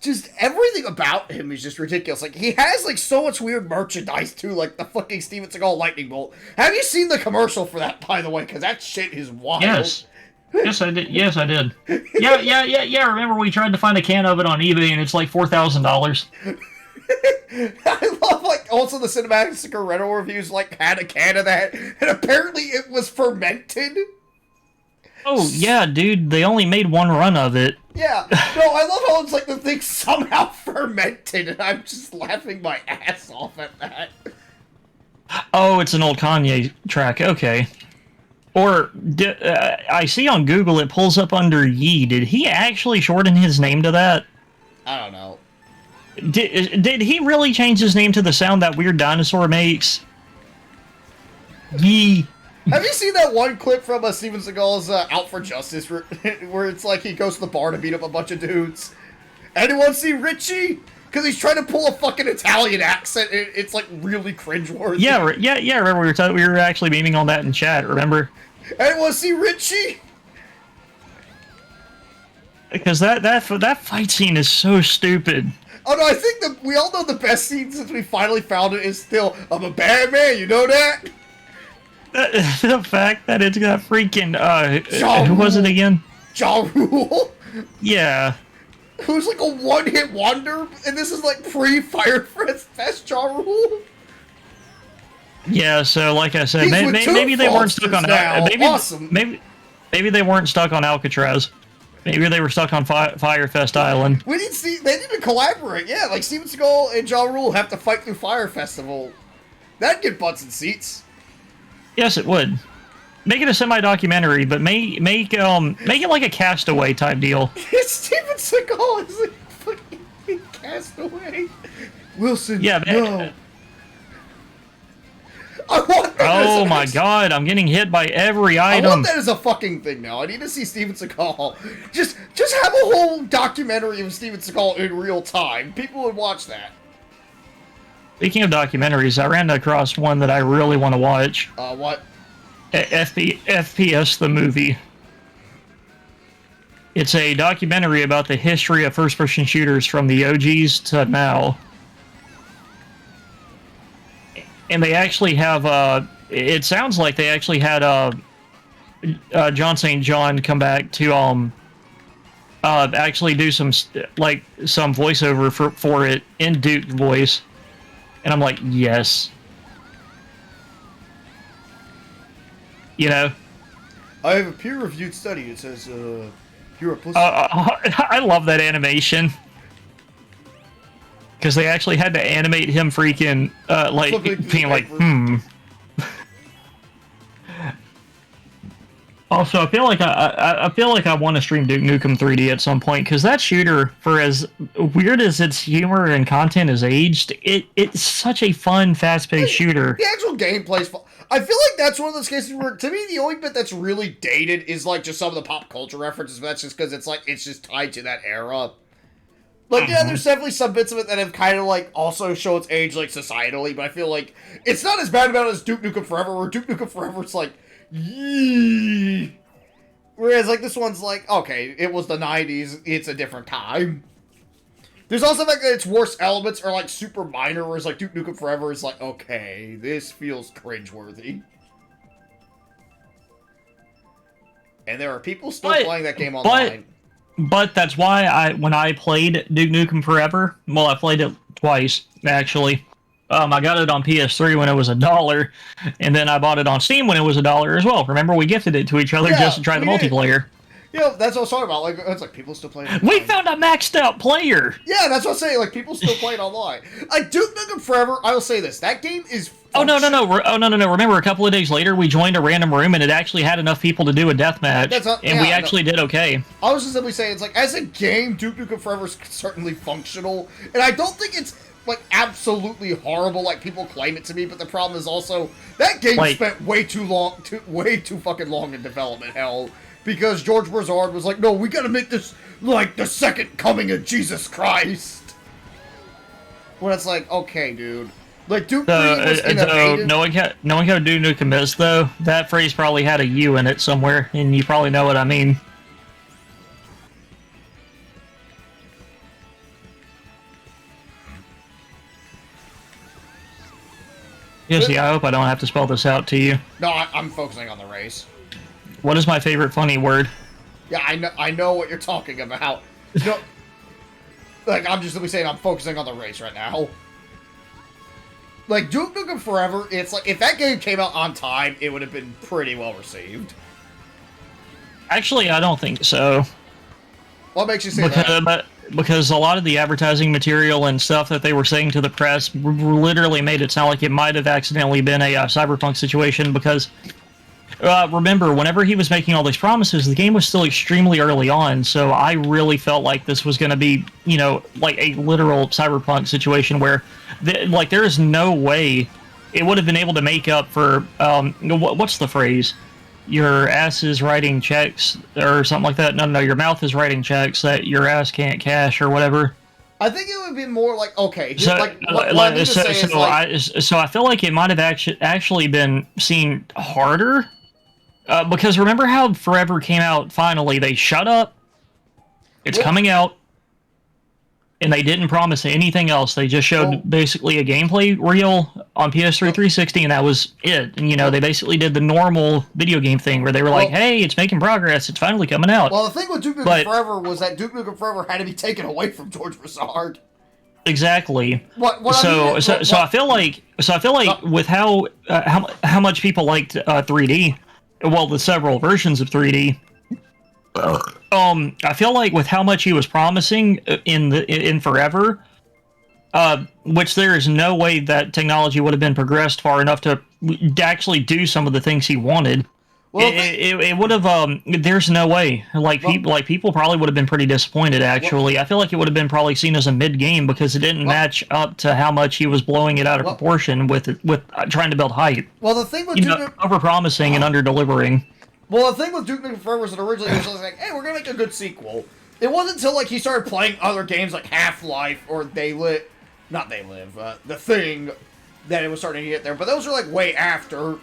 just everything about him is just ridiculous. Like, he has, like, so much weird merchandise, too, like the fucking Steven Seagal lightning bolt. Have you seen the commercial for that, by the way? Because that shit is wild. Yes. Yes, I did. Yes, I did. Yeah. Remember, we tried to find a can of it on eBay, and it's like $4,000. I love, like, also the Cinemassacre Rental Reviews, like, had a can of that, and apparently it was fermented. Oh, yeah, dude, they only made one run of it. Yeah. No, I love how it's like the thing somehow fermented, and I'm just laughing my ass off at that. Oh, it's an old Kanye track. Okay. Or, I see on Google it pulls up under Yee. Did he actually shorten his name to that? I don't know. Did he really change his name to the sound that weird dinosaur makes? Yee. Have you seen that one clip from Steven Seagal's Out for Justice, where it's like he goes to the bar to beat up a bunch of dudes? Anyone see Richie? Because he's trying to pull a fucking Italian accent. It's like really cringeworthy. Yeah. Remember we were actually beaming on that in chat. Remember? Anyone see Richie? Because that fight scene is so stupid. Oh no, I think that we all know the best scene since we finally found it is still, I'm a bad man, you know that? The fact that it's got freaking, who was it again? Ja Rule? Yeah. Who's like a one-hit wonder, and this is like pre-Fire Fest Ja Rule? Yeah, so like I said, maybe they weren't stuck on maybe they weren't stuck on Alcatraz. Maybe they were stuck on Firefest Island. They need to collaborate, yeah, like Steven Seagal and Ja Rule have to fight through Fire Festival. That'd get butts and seats. Yes, it would. Make it a semi-documentary, but make it like a Castaway type deal. Steven Seagal is like fucking Castaway. Wilson, yeah, no. I want that. Oh my god, I'm getting hit by every item. I want that as a fucking thing now. I need to see Steven Seagal. Just have a whole documentary of Steven Seagal in real time. People would watch that. Speaking of documentaries, I ran across one that I really want to watch. What? FPS the movie. It's a documentary about the history of first-person shooters from the OGs to now. And they actually have, it sounds like they actually had John St. John come back to actually do some voiceover for it in Duke voice. And I'm like, yes. You know? I have a peer-reviewed study. It says, you're a pussy. I love that animation. Because they actually had to animate him freaking, like, being like, Also, I feel like I want to stream Duke Nukem 3D at some point, because that shooter, for as weird as its humor and content is aged, it's such a fun, fast-paced shooter. The actual gameplay's fun. I feel like that's one of those cases where, to me, the only bit that's really dated is, like, just some of the pop culture references, but that's just because it's, like, it's just tied to that era. Like, yeah, there's definitely some bits of it that have kind of, like, also show its age, like, societally, but I feel like it's not as bad about it as Duke Nukem Forever, where Duke Nukem Forever, it's like, yee. Whereas, like, this one's like, okay, it was the 90s, it's a different time. There's also, like, its worst elements are, like, super minor, whereas, like, Duke Nukem Forever is like, okay, this feels cringeworthy. And there are people still playing that game online. But that's why when I played Duke Nukem Forever, well, I played it twice, actually. I got it on PS3 when it was $1, and then I bought it on Steam when it was $1 as well. Remember, we gifted it to each other just to try the multiplayer. Yeah, that's what I was talking about. Like, it's like people still playing. We found a maxed out player. Yeah, that's what I'm saying. Like, people still playing online. Like, Duke Nukem Forever. I will say this: that game is. Oh no! Remember, a couple of days later, we joined a random room, and it actually had enough people to do a deathmatch, and we actually did okay. I was just simply saying, it's like, as a game, Duke Nukem Forever is certainly functional, and I don't think it's like absolutely horrible like people claim it to be. But the problem is also that game spent way too fucking long in development hell. Because George Broussard was like, no, we gotta make this like the second coming of Jesus Christ. When it's like, okay, dude. Like, Duke 3 was innovative. Knowing how Duke Nukem is, though, that phrase probably had a U in it somewhere, and you probably know what I mean. Yes, yeah, I hope I don't have to spell this out to you. No, I'm focusing on the race. What is my favorite funny word? Yeah, I know what you're talking about. No, like, I'm just saying I'm focusing on the race right now. Like, Duke Nukem Forever, it's like, if that game came out on time, it would have been pretty well received. Actually, I don't think so. What makes you say that? Because a lot of the advertising material and stuff that they were saying to the press literally made it sound like it might have accidentally been a cyberpunk situation, because remember, whenever he was making all these promises, the game was still extremely early on, so I really felt like this was going to be, you know, like a literal cyberpunk situation where, like, there is no way it would have been able to make up for, what's the phrase? Your ass is writing checks, or something like that. No, your mouth is writing checks that your ass can't cash, or whatever. I think it would be more like, okay, so I feel like it might have actually been seen harder. Because remember how Forever came out finally? They shut up. It's coming out. And they didn't promise anything else. They just showed basically a gameplay reel on PS3 360, and that was it. And, you know, they basically did the normal video game thing where they were like, hey, it's making progress. It's finally coming out. Well, the thing with Duke Nukem Forever was that Duke Nukem Forever had to be taken away from George Broussard. Exactly. I feel like with how much people liked 3D, well, the several versions of 3D. I feel like with how much he was promising in Forever, which there is no way that technology would have been progressed far enough to actually do some of the things he wanted. Well, it would have. There's no way. People probably would have been pretty disappointed. Actually, I feel like it would have been probably seen as a mid game because it didn't match up to how much he was blowing it out of proportion with trying to build hype. Well, the thing with over promising and under delivering. Well, the thing with Duke Nukem Forever was that originally it was like, hey, we're gonna make a good sequel. It wasn't until like he started playing other games like Half-Life or The Thing, that it was starting to get there. But those are like way after.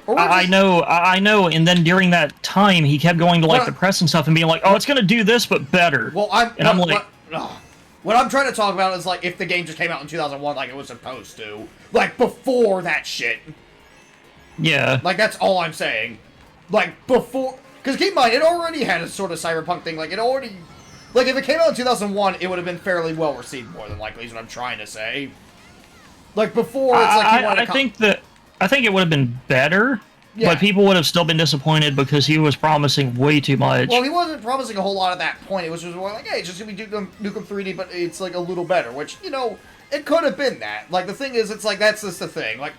I know, and then during that time, he kept going to like the press and stuff and being like, "Oh, it's gonna do this, but better." Well, what I'm trying to talk about is like if the game just came out in 2001, like it was supposed to, like before that shit. Yeah. Like that's all I'm saying. Like before, because keep in mind, it already had a sort of cyberpunk thing. Like it already, like if it came out in 2001, it would have been fairly well received, more than likely. Is what I'm trying to say. Like before, it's like he wanted I think it would have been better, Yeah. But people would have still been disappointed because he was promising way too much. Well, he wasn't promising a whole lot at that point. It was just more like, hey, it's just gonna be Duke Nukem 3D, but it's like a little better. Which, you know, it could have been that. Like, the thing is, it's like, that's just the thing. Like,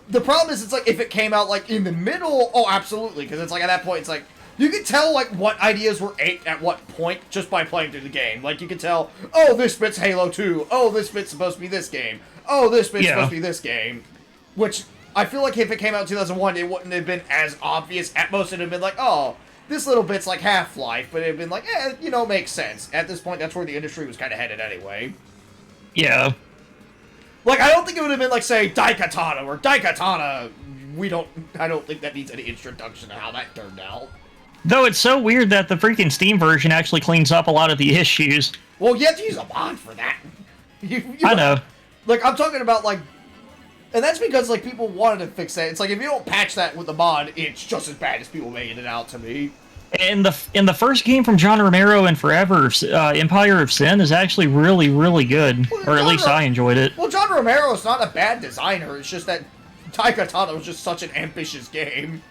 the problem is, it's like, if it came out, like, in the middle, oh, absolutely. Because it's like, at that point, it's like, you can tell, like, what ideas were aped at what point just by playing through the game. Like, you can tell, oh, this bit's Halo 2. Oh, this bit's supposed to be this game. Oh, this bit's supposed to be this game. Which, I feel like if it came out in 2001, it wouldn't have been as obvious. At most, it'd have been like, oh, this little bit's like Half-Life. But it'd have been like, you know, makes sense. At this point, that's where the industry was kind of headed anyway. Yeah. Like, I don't think it would have been like, say, Daikatana, or Daikatana, I don't think that needs any introduction to how that turned out. Though it's so weird that the freaking Steam version actually cleans up a lot of the issues. Well, you have to use a mod for that. I know. Like, I'm talking about, like, and that's because, like, people wanted to fix that. It's like, if you don't patch that with the mod, it's just as bad as people making it out to be. In the first game from John Romero and Forever, Empire of Sin is actually really, really good. Well, or at least I enjoyed it. Well, John Romero's not a bad designer. It's just that Daikatana was just such an ambitious game.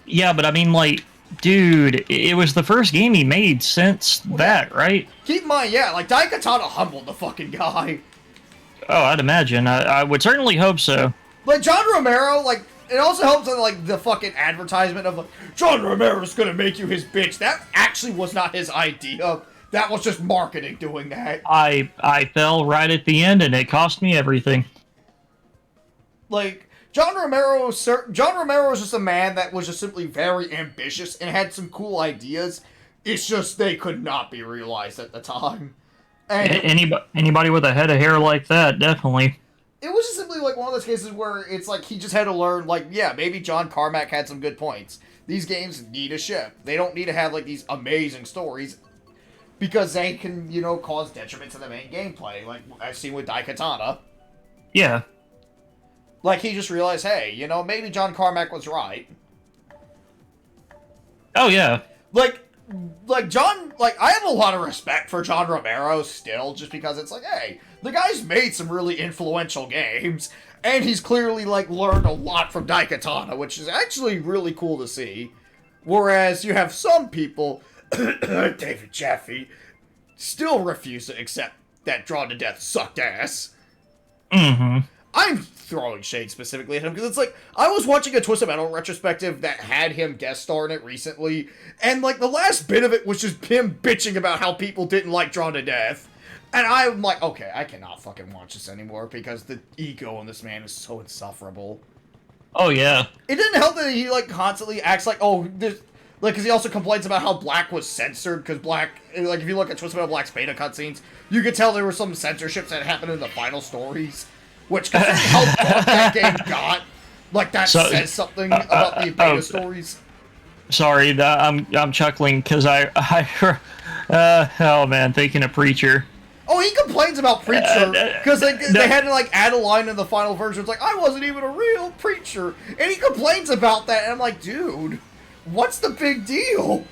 Yeah, but I mean, like, dude, it was the first game he made since that, right? Keep in mind, yeah, like, Daikatana humbled the fucking guy. Oh, I'd imagine. I would certainly hope so. Like, John Romero, like, it also helps that, like, the fucking advertisement of, like, John Romero's gonna make you his bitch. That actually was not his idea. That was just marketing doing that. I fell right at the end, and it cost me everything. Like, John Romero was just a man that was just simply very ambitious and had some cool ideas. It's just they could not be realized at the time. And Anybody with a head of hair like that, definitely. it was just simply like one of those cases where it's like he just had to learn, like, yeah, maybe John Carmack had some good points. These games need a ship. They don't need to have, like, these amazing stories because they can, you know, cause detriment to the main gameplay, like I've seen with Daikatana. Yeah. Like, he just realized, hey, you know, maybe John Carmack was right. Oh, yeah. Like, I have a lot of respect for John Romero still, just because it's like, hey, the guy's made some really influential games, and he's clearly, like, learned a lot from Daikatana, which is actually really cool to see. Whereas you have some people, David Jaffe, still refuse to accept that Drawn to Death sucked ass. Mm-hmm. I'm throwing shade specifically at him because it's like, I was watching a Twisted Metal retrospective that had him guest star in it recently, and like the last bit of it was just him bitching about how people didn't like Drawn to Death. And I'm like, okay, I cannot fucking watch this anymore because the ego in this man is so insufferable. Oh, yeah. It didn't help that he like constantly acts like, oh, this, like, because he also complains about how Black was censored, because Black, like, if you look at Twisted Metal Black's beta cutscenes, you could tell there were some censorships that happened in the final stories. Which, considering how dark that game got, like, that says something about the beta stories. Sorry, I'm chuckling because oh man, thinking of Preacher. Oh, he complains about Preacher because they had to, like, add a line in the final version. It's like, I wasn't even a real preacher. And he complains about that, and I'm like, dude, what's the big deal?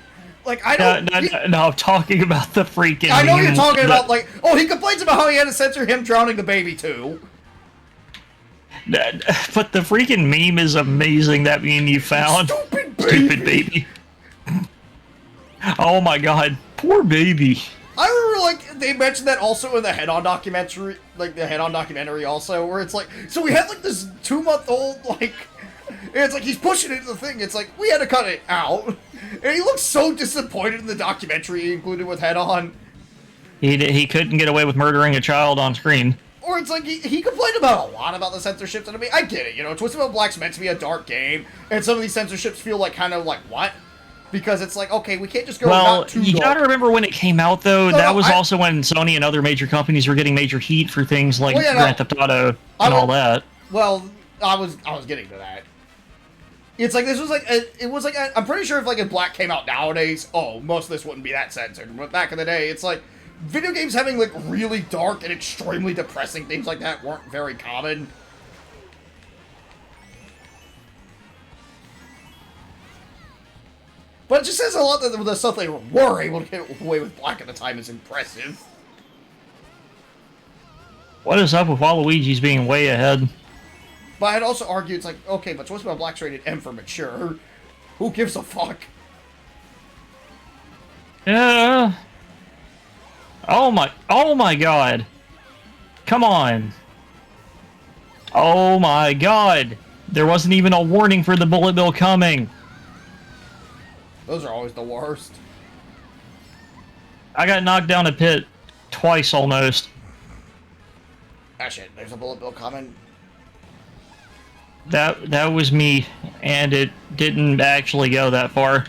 Like, I don't... No, I'm talking about the freaking... I know you're talking about, like... Oh, he complains about how he had to censor him drowning the baby, too. But the freaking meme is amazing, that meme you found. Stupid baby. Oh my god, poor baby. I remember, like, they mentioned that also in the Head-On documentary, like, the Head-On documentary also, where it's like, so we had, like, this 2-month-old, like, and it's like, he's pushing it into the thing, it's like, we had to cut it out. And he looks so disappointed in the documentary he included with Head-On. He couldn't get away with murdering a child on screen. Or it's like, he complained about a lot about the censorships, and I mean, I get it, you know, Twisted Metal Black's meant to be a dark game, and some of these censorships feel like, kind of like, what? Because it's like, okay, we can't just go not too you dark. gotta remember when it came out, though, that was also when Sony and other major companies were getting major heat for things like Grand Theft Auto and all that. Well, I was getting to that. It's like, this was like, it was like, I'm pretty sure if Black came out nowadays, oh, most of this wouldn't be that censored, but back in the day, it's like, video games having, like, really dark and extremely depressing things like that weren't very common. But it just says a lot that the stuff they were able to get away with Black at the time is impressive. What is up with Waluigi's being way ahead? But I'd also argue it's like, okay, but Twisted Metal Black's rated M for mature. Who gives a fuck? Yeah. Oh my god. Come on. Oh my god. There wasn't even a warning for the bullet bill coming. Those are always the worst. I got knocked down a pit twice almost. Ah shit, there's a bullet bill coming. That was me, and it didn't actually go that far.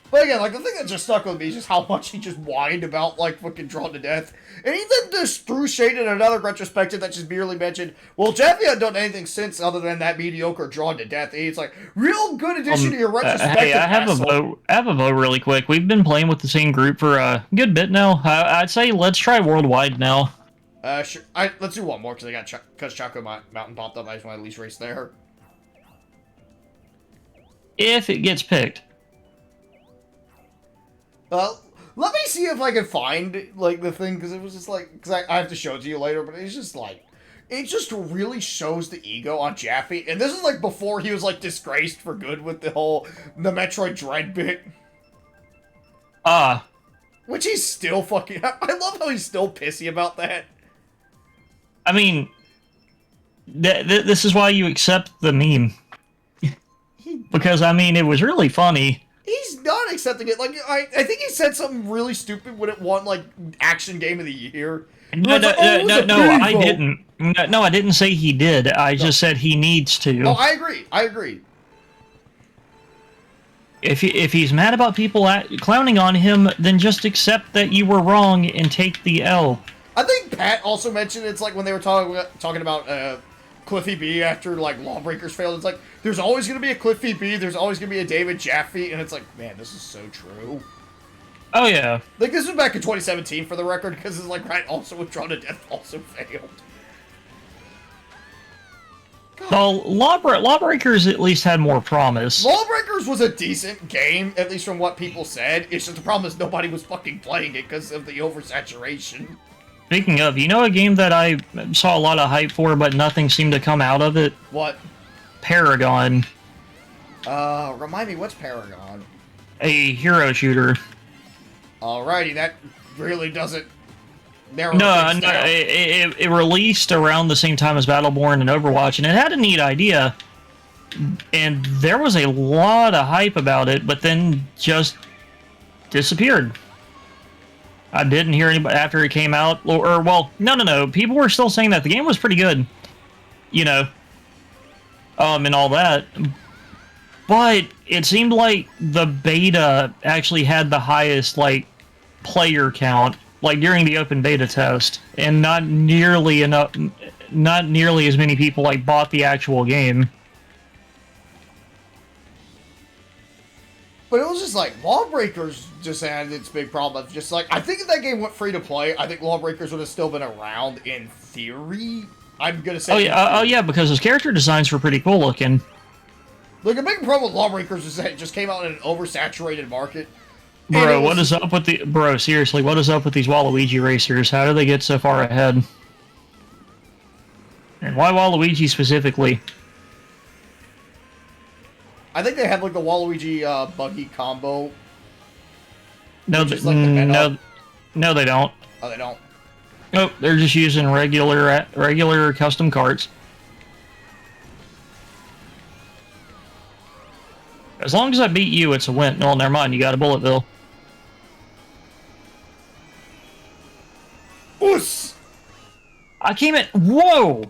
But again, like, the thing that just stuck with me is just how much he just whined about, like, fucking Drawn to Death. And he then just threw shade in another retrospective that just merely mentioned, well, Jeffy hadn't done anything since other than that mediocre Drawn to Death. And it's like, real good addition to your retrospective. Hey, I have a vote really quick. We've been playing with the same group for a good bit now. I'd say let's try worldwide now. Sure. Let's do one more, because I got because Choco Mountain popped up. I just want to at least race there. If it gets picked. Let me see if I can find, like, the thing, because it was just, like, because I have to show it to you later, but it's just, like, it just really shows the ego on Jaffe, and this is, like, before he was, like, disgraced for good with the Metroid Dread bit. Which he's still fucking, I love how he's still pissy about that. I mean, this is why you accept the meme. Because, I mean, it was really funny. He's not accepting it. Like, I think he said something really stupid when it won, like, Action Game of the Year. No, I didn't. No, I didn't say he did. I just said he needs to. Oh, I agree. If he's mad about people clowning on him, then just accept that you were wrong and take the L. I think Pat also mentioned it's like when they were talking about Cliffy B after, like, Lawbreakers failed. It's like, there's always going to be a Cliffy B, there's always going to be a David Jaffe, and it's like, man, this is so true. Oh, yeah. Like, this was back in 2017, for the record, because it's like, right, also with Drawn to Death also failed. Well, Lawbreakers at least had more promise. Lawbreakers was a decent game, at least from what people said. It's just the problem is nobody was fucking playing it because of the oversaturation. Speaking of, you know a game that I saw a lot of hype for, but nothing seemed to come out of it? What? Paragon. Remind me, what's Paragon? A hero shooter. Alrighty, that really doesn't narrow No, things down. it released around the same time as Battleborn and Overwatch, and it had a neat idea. And there was a lot of hype about it, but then just disappeared. I didn't hear anybody after it came out, or well, no. People were still saying that the game was pretty good, you know, and all that. But it seemed like the beta actually had the highest, like, player count, like during the open beta test, and not nearly as many people like bought the actual game. But it was just like, Lawbreakers just had its big problem of just like, I think if that game went free to play, I think Lawbreakers would have still been around in theory. I'm gonna say. Oh yeah, because his character designs were pretty cool looking. Like, a big problem with Lawbreakers is that it just came out in an oversaturated market. Bro, what is up with the... Bro, seriously, what is up with these Waluigi racers? How do they get so far ahead? And why Waluigi specifically? I think they had, like, the Waluigi buggy combo. No, which is like the meta. No, they don't. Oh, they don't? Nope, they're just using regular custom carts. As long as I beat you, it's a win. No, never mind, you got a bullet bill. Oos! I came in... Whoa!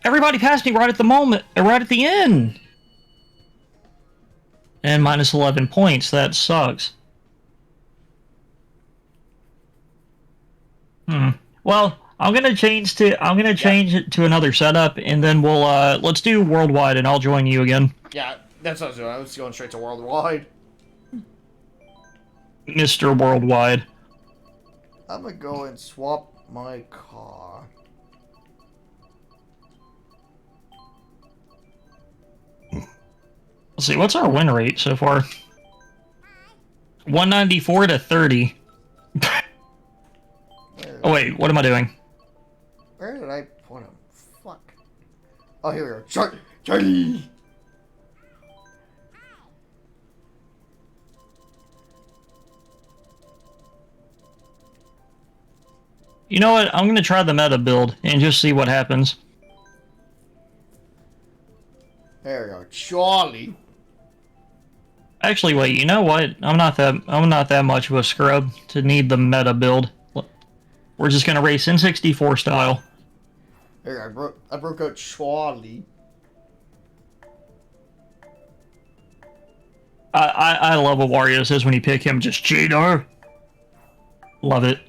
Everybody passed me right at the moment, right at the end! And minus 11 points, that sucks. Well, I'm gonna change it to another setup, and then we'll let's do worldwide, and I'll join you again. Yeah, that's what I was doing. I was going straight to worldwide. Mr. Worldwide. I'm gonna go and swap my car. Let's see, what's our win rate so far? 194 to 30. wait, what am I doing? Where did I put him? Fuck. Oh, here we go. Charlie! You know what? I'm gonna try the meta build and just see what happens. There we go. Charlie. Actually, wait. You know what? I'm not that much of a scrub to need the meta build. We're just gonna race N64 style. There we go. I broke out Charlie. I love what Wario says when you pick him. Just cheater. Love it.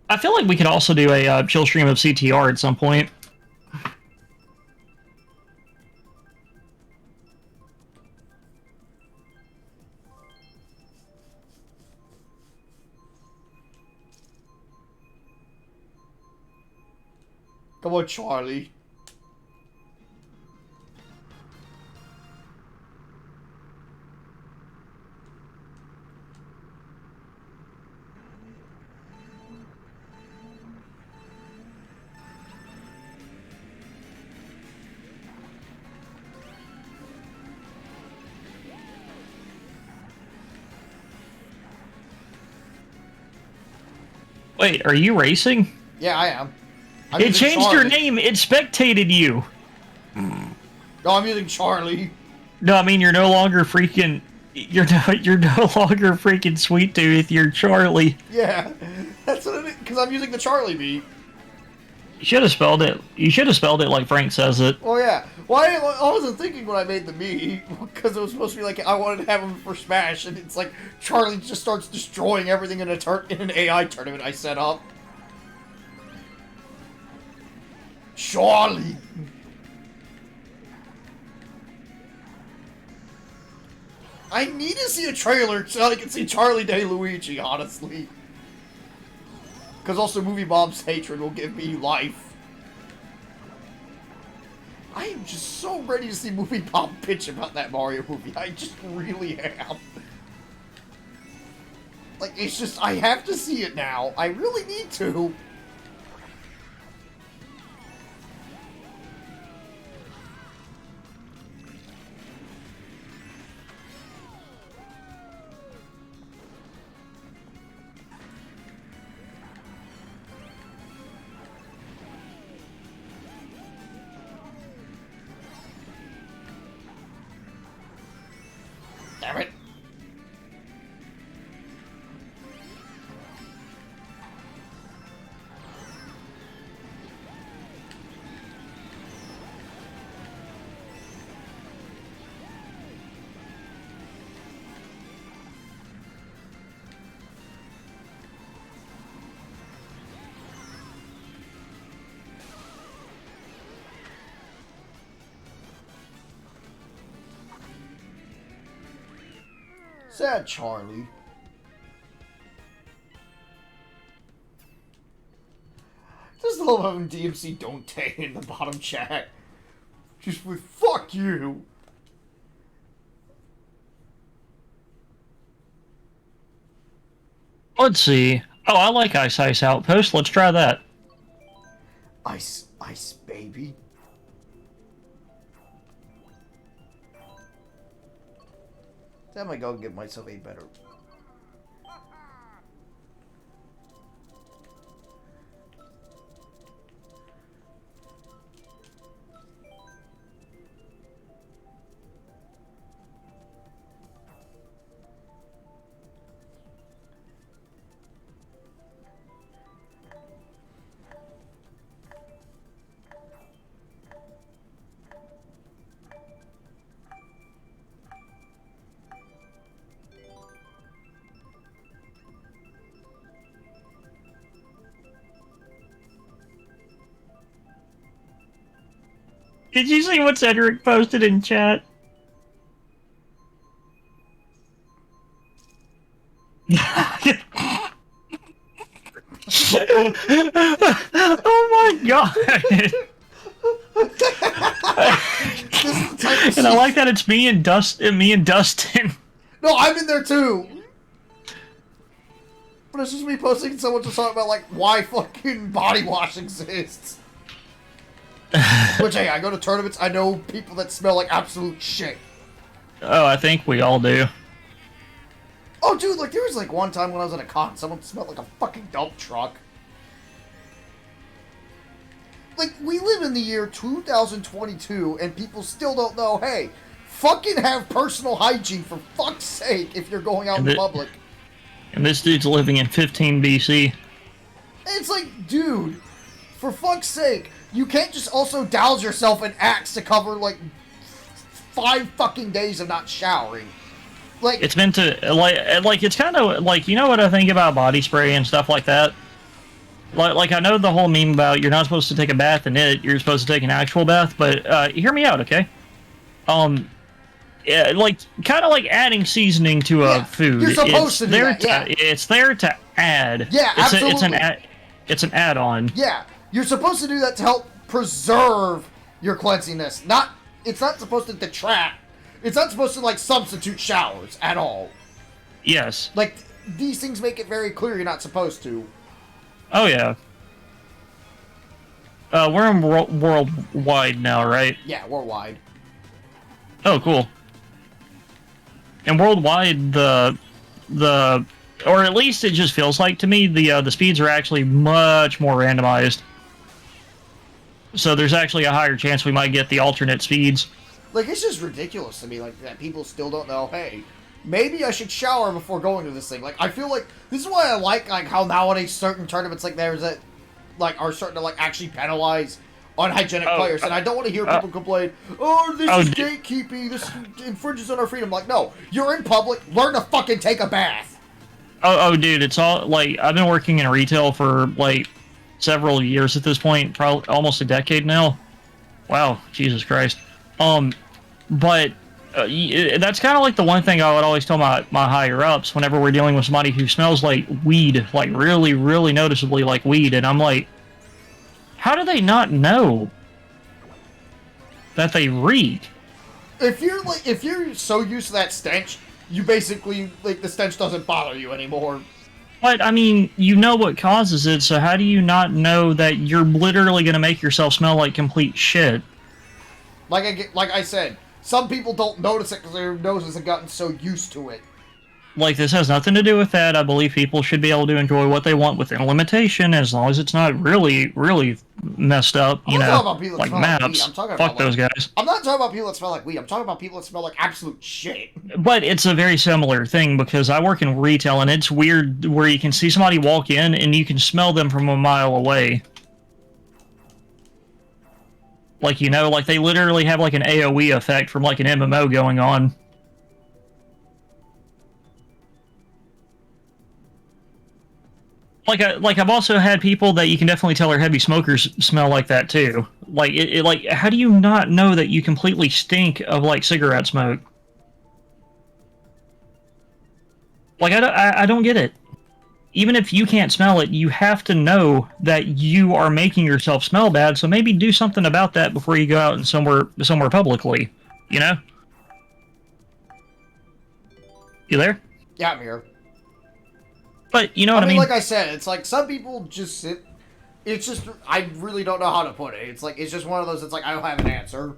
I feel like we could also do a chill stream of CTR at some point. Come on, Charlie. Wait, are you racing? Yeah, I am. It changed your name. It spectated you. No, I'm using Charlie. No, I mean you're no longer freaking. You're no longer freaking Sweet Tooth. You're Charlie. Yeah, that's what it is. Because I'm using the Charlie beat. You should have spelled it. You should have spelled it like Frank says it. Oh yeah. Well, I wasn't thinking when I made the Mii, because it was supposed to be like I wanted to have him for Smash, and it's like Charlie just starts destroying everything in an AI tournament I set up. Charlie. I need to see a trailer so I can see Charlie Day Luigi, honestly. Because also Movie Mom's hatred will give me life. I am just so ready to see Movie Mom bitch about that Mario movie. I just really am. Like, it's just, I have to see it now. I really need to. Damn it. Sad Charlie. Just love having DMC don't take in the bottom chat. Just with fuck you. Let's see. Oh, I like Ice Ice Outpost. Let's try that. Ice, ice, baby. I'm gonna go get myself a better. Did you see what Cedric posted in chat? Oh my god! And I like that it's me and Dustin. No, I'm in there too. But it's just me posting and someone just talking about, like, why fucking body wash exists. Which, hey, I go to tournaments, I know people that smell like absolute shit. Oh, I think we all do. Oh, dude, like, there was, like, one time when I was at a con, someone smelled like a fucking dump truck. Like, we live in the year 2022, and people still don't know, hey, fucking have personal hygiene, for fuck's sake, if you're going out in public. And this dude's living in 15 BC. And it's like, dude, for fuck's sake, you can't just also douse yourself in Axe to cover, like, 5 fucking days of not showering. Like, it's meant to, like it's kind of, like, you know what I think about body spray and stuff like that? Like, I know the whole meme about you're not supposed to take a bath in it, you're supposed to take an actual bath, but, hear me out, okay? Yeah, like, kind of like adding seasoning to a food. You're supposed to do that, yeah. It's there to add. Yeah, absolutely. It's an add-on. Yeah, you're supposed to do that to help preserve your cleanliness. It's not supposed to detract. It's not supposed to, like, substitute showers at all. Yes. Like, these things make it very clear you're not supposed to. Oh, yeah. We're in worldwide now, right? Yeah, worldwide. Oh, cool. And worldwide, or at least it just feels like to me, the speeds are actually much more randomized. So there's actually a higher chance we might get the alternate speeds. Like, it's just ridiculous to me, like, that people still don't know, hey, maybe I should shower before going to this thing. Like, I feel like, this is why I like how nowadays certain tournaments, like, there's that, like, are starting to, like, actually penalize unhygienic players. And I don't want to hear people complain, oh, this is gatekeeping, this infringes on our freedom. Like, no, you're in public, learn to fucking take a bath. Oh, dude, it's all, like, I've been working in retail for, like, several years at this point, probably almost a decade now. Wow, Jesus Christ. But that's kind of like the one thing I would always tell my higher-ups whenever we're dealing with somebody who smells like weed, like really, really noticeably like weed, and I'm like, how do they not know that they reek? If you're so used to that stench, you basically, like, the stench doesn't bother you anymore. But, I mean, you know what causes it, so how do you not know that you're literally going to make yourself smell like complete shit? Like I said, some people don't notice it because their noses have gotten so used to it. Like, this has nothing to do with that. I believe people should be able to enjoy what they want within limitation, as long as it's not really, really messed up, you know, like maps. Fuck those guys. I'm not talking about people that smell like weed. I'm talking about people that smell like absolute shit. But it's a very similar thing, because I work in retail, and it's weird where you can see somebody walk in, and you can smell them from a mile away. Like, you know, like they literally have like an AoE effect from like an MMO going on. Like I've also had people that you can definitely tell are heavy smokers smell like that too. Like like, how do you not know that you completely stink of like cigarette smoke? Like, I don't get it. Even if you can't smell it, you have to know that you are making yourself smell bad, so maybe do something about that before you go out and somewhere publicly, you know? You there? Yeah, I'm here. But, you know what I mean? Like I said, it's like, some people just sit... It's just, I really don't know how to put it. It's like, it's just one of those, it's like, I don't have an answer.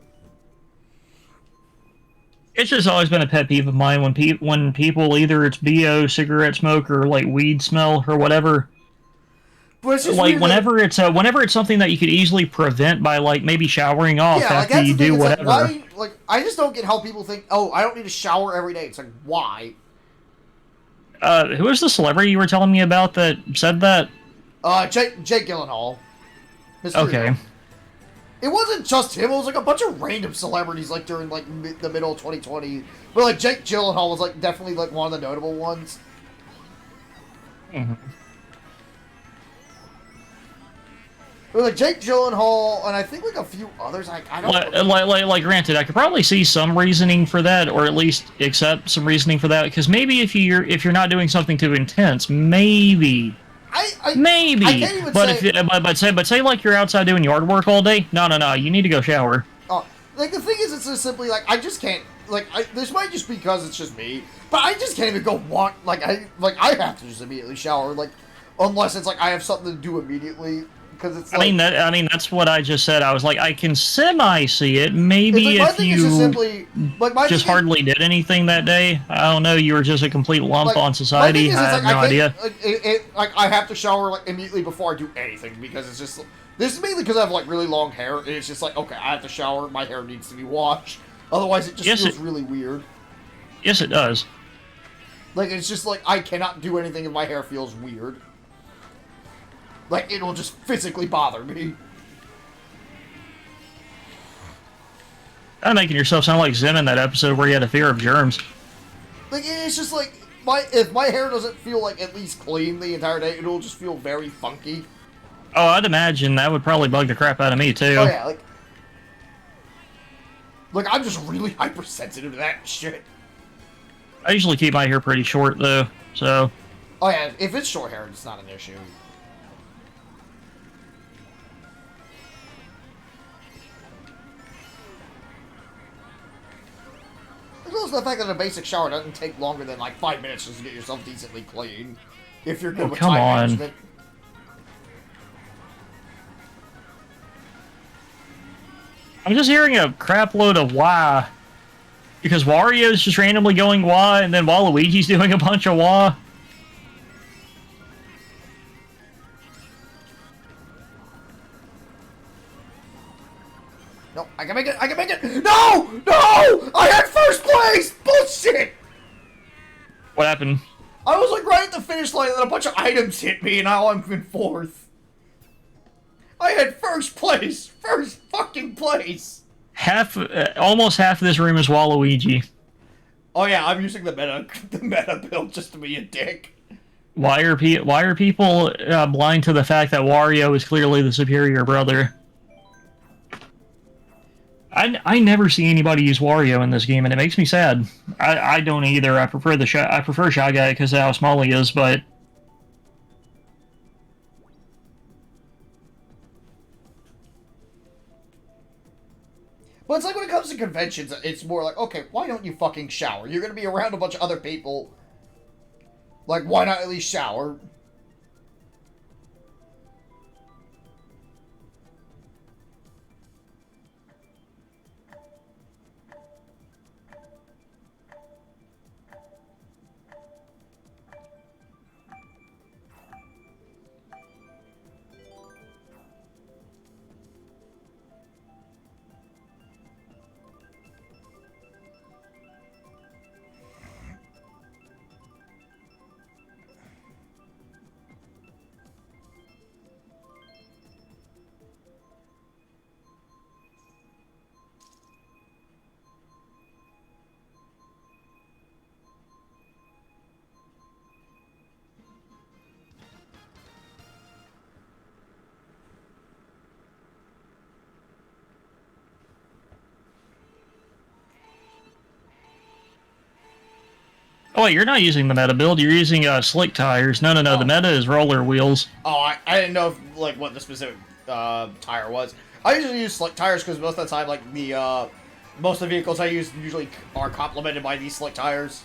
It's just always been a pet peeve of mine when people, either it's BO, cigarette smoke, or like weed smell or whatever. But it's just like whenever it's something that you could easily prevent by like maybe showering off after you do whatever. Like, I just don't get how people think, oh, I don't need to shower every day. It's like, why? Who was the celebrity you were telling me about that said that? Jake Gyllenhaal. Okay. It wasn't just him, it was like a bunch of random celebrities, like, during, like, the middle of 2020. But, like, Jake Gyllenhaal was, like, definitely, like, one of the notable ones. Mm-hmm. It was, like, Jake Gyllenhaal, and I think, like, a few others. I don't know. Like, granted, I could probably see some reasoning for that, or at least accept some reasoning for that, because maybe if you're not doing something too intense, maybe... Maybe, I can't even but say like you're outside doing yard work all day. No, you need to go shower. Oh, like, the thing is, it's just simply like, I just can't this might just be because it's just me, but I just can't even go walk. I have to just immediately shower. Unless it's I have something to do immediately. Because it's that's what I just said. I was like, I can semi-see it. Maybe if if you just hardly did anything that day. I don't know. You were just a complete lump on society. I have no idea. I have to shower immediately before I do anything because it's just this is mainly because I have really long hair and it's just okay, I have to shower. My hair needs to be washed. Otherwise, it just feels really weird. Yes, it does. It's just I cannot do anything if my hair feels weird. It'll just physically bother me. Kind of making yourself sound like Zim in that episode where he had a fear of germs. It's just if my hair doesn't feel at least clean the entire day, it'll just feel very funky. Oh, I'd imagine that would probably bug the crap out of me, too. Oh, yeah, I'm just really hypersensitive to that shit. I usually keep my hair pretty short, though, so... Oh, yeah, if it's short hair, it's not an issue. Also the fact that a basic shower doesn't take longer than 5 minutes just to get yourself decently clean. If you're good with time management. I'm just hearing a crap load of wah. Because Wario's just randomly going wah, and then Waluigi's doing a bunch of wah. No, I can make it! I can make it! No! No! I had first place! Bullshit! What happened? I was right at the finish line and then a bunch of items hit me and now I'm in fourth. I had first place! First fucking place! Almost half of this room is Waluigi. Oh yeah, I'm using the meta build just to be a dick. Why are people blind to the fact that Wario is clearly the superior brother? I never see anybody use Wario in this game, and it makes me sad. I don't either. I prefer Shy Guy because of how small he is, but Well, it's when it comes to conventions, it's more okay, why don't you fucking shower? You're gonna be around a bunch of other people. Why not at least shower? oh wait, you're not using the meta build. You're using slick tires. No. Oh. The meta is roller wheels. Oh, I didn't know if, what the specific tire was. I usually use slick tires because most of the time, most of the vehicles I use usually are complemented by these slick tires.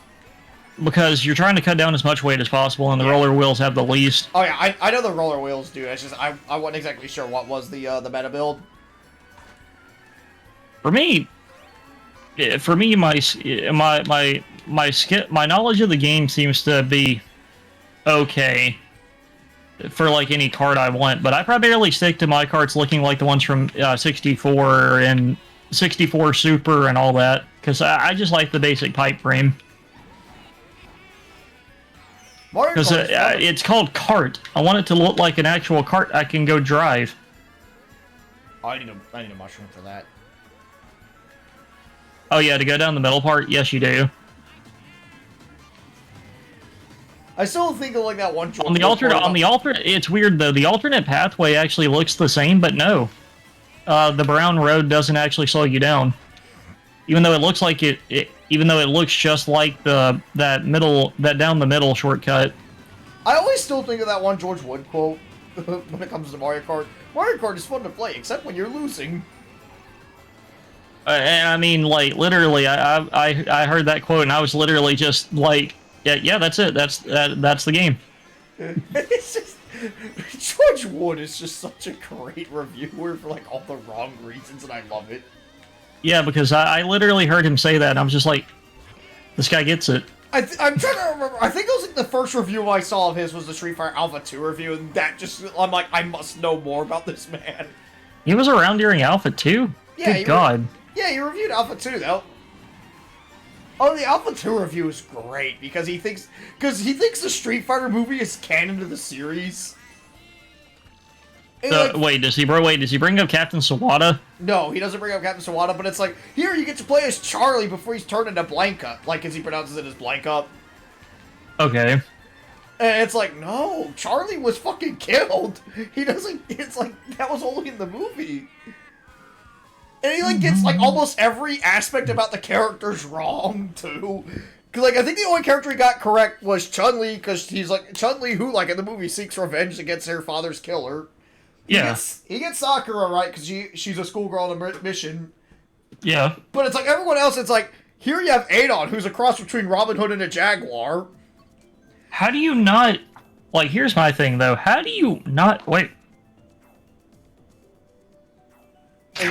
Because you're trying to cut down as much weight as possible, and the roller wheels have the least. Oh yeah, I know the roller wheels do. It's just I wasn't exactly sure what was the meta build. For me, my knowledge of the game seems to be okay for any card I want, but I primarily stick to my cards looking like the ones from 64 and 64 Super and all that, because I just like the basic pipe frame. Because it's called Kart. I want it to look like an actual cart I can go drive. Oh, I need a mushroom for that. Oh yeah, to go down the middle part? Yes, you do. I still think of that one. On the alternate, it's weird though. The alternate pathway actually looks the same, but no, the brown road doesn't actually slow you down. Even though it looks like even though it looks just like that down the middle shortcut. I always still think of that one George Wood quote when it comes to Mario Kart. Mario Kart is fun to play, except when you're losing. And I mean, like, literally, I heard that quote, and I was literally just like, yeah, that's it. That's the game. It's just George Wood is just such a great reviewer for like all the wrong reasons, and I love it. Yeah, because I literally heard him say that, and I was just like, this guy gets it. I'm trying to remember. I think it was like the first review I saw of his was the Street Fighter Alpha 2 review, and that just, I'm like, I must know more about this man. He was around during Alpha 2? Yeah, Good God. Yeah, he reviewed Alpha 2 though. Oh, the Alpha 2 review is great because he thinks the Street Fighter movie is canon to the series. And Wait, does he bring up Captain Sawada? No, he doesn't bring up Captain Sawada, but it's like, here you get to play as Charlie before he's turned into Blanca, like as he pronounces it as Blanca. Okay. And it's like, no, Charlie was fucking killed. He doesn't, it's like, that was only in the movie. And he, like, gets, like, almost every aspect about the characters wrong, too. Because, like, I think the only character he got correct was Chun-Li, because he's, like, Chun-Li, who, like, in the movie seeks revenge against her father's killer. Yeah. He gets Sakura right, because she's a schoolgirl on a mission. Yeah. But it's like, everyone else, it's like, here you have Adon, who's a cross between Robin Hood and a Jaguar. How do you not... Like, here's my thing, though. How do you not... Wait.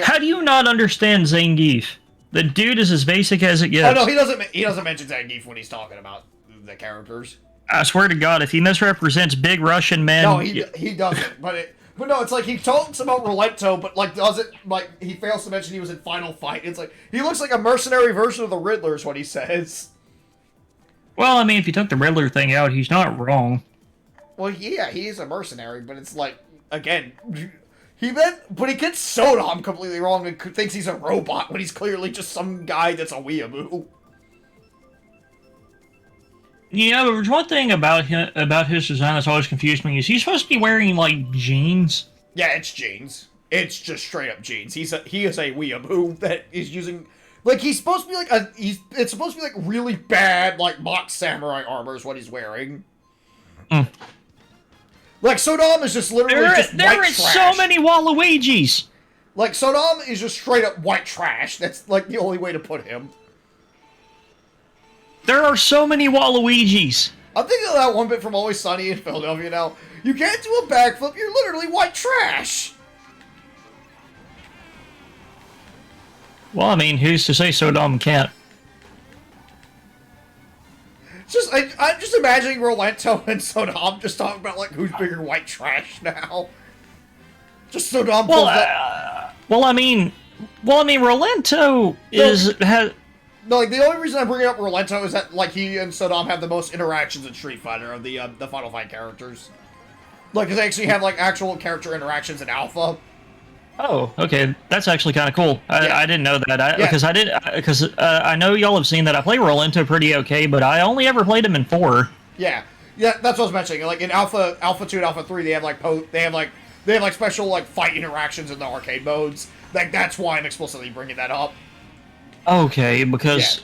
How do you not understand Zangief? The dude is as basic as it gets. Oh, no, he doesn't mention Zangief when he's talking about the characters. I swear to God, if he misrepresents big Russian men... No, he doesn't, but no, it's like he talks about Rolento, but like doesn't, like, he fails to mention he was in Final Fight. It's like, he looks like a mercenary version of the Riddler is what he says. Well, I mean, if you took the Riddler thing out, he's not wrong. Well, yeah, he is a mercenary, but it's like, again, but he gets Sodom completely wrong and thinks he's a robot when he's clearly just some guy that's a weeaboo. Yeah, but there's one thing about his design that's always confused me is he's supposed to be wearing, like, jeans. Yeah, it's jeans. It's just straight up jeans. He is a weeaboo that is using, like, he's supposed to be like it's supposed to be like really bad, like, mock samurai armor is what he's wearing. Mm. Like, Sodom is just literally just white trash. There are so many Waluigis! Like, Sodom is just straight up white trash. That's, like, the only way to put him. There are so many Waluigis! I'm thinking of that one bit from Always Sunny in Philadelphia now. You can't do a backflip, you're literally white trash! Well, I mean, who's to say Sodom can't? Just, I'm just imagining Rolento and Sodom just talking about, like, who's bigger white trash now. Just Sodom pulls that. Well, I mean, Rolento has... No, like, the only reason I bring up Rolento is that, like, he and Sodom have the most interactions in Street Fighter of the Final Fight characters. Like, 'cause they actually have, like, actual character interactions in Alpha. Oh, okay, that's actually kind of cool. I didn't know that. Because I know y'all have seen that. I play Rolento pretty okay, but I only ever played him in 4. Yeah, that's what I was mentioning. Like in Alpha 2 and Alpha 3, they have special like fight interactions in the arcade modes. Like that's why I'm explicitly bringing that up. Okay, because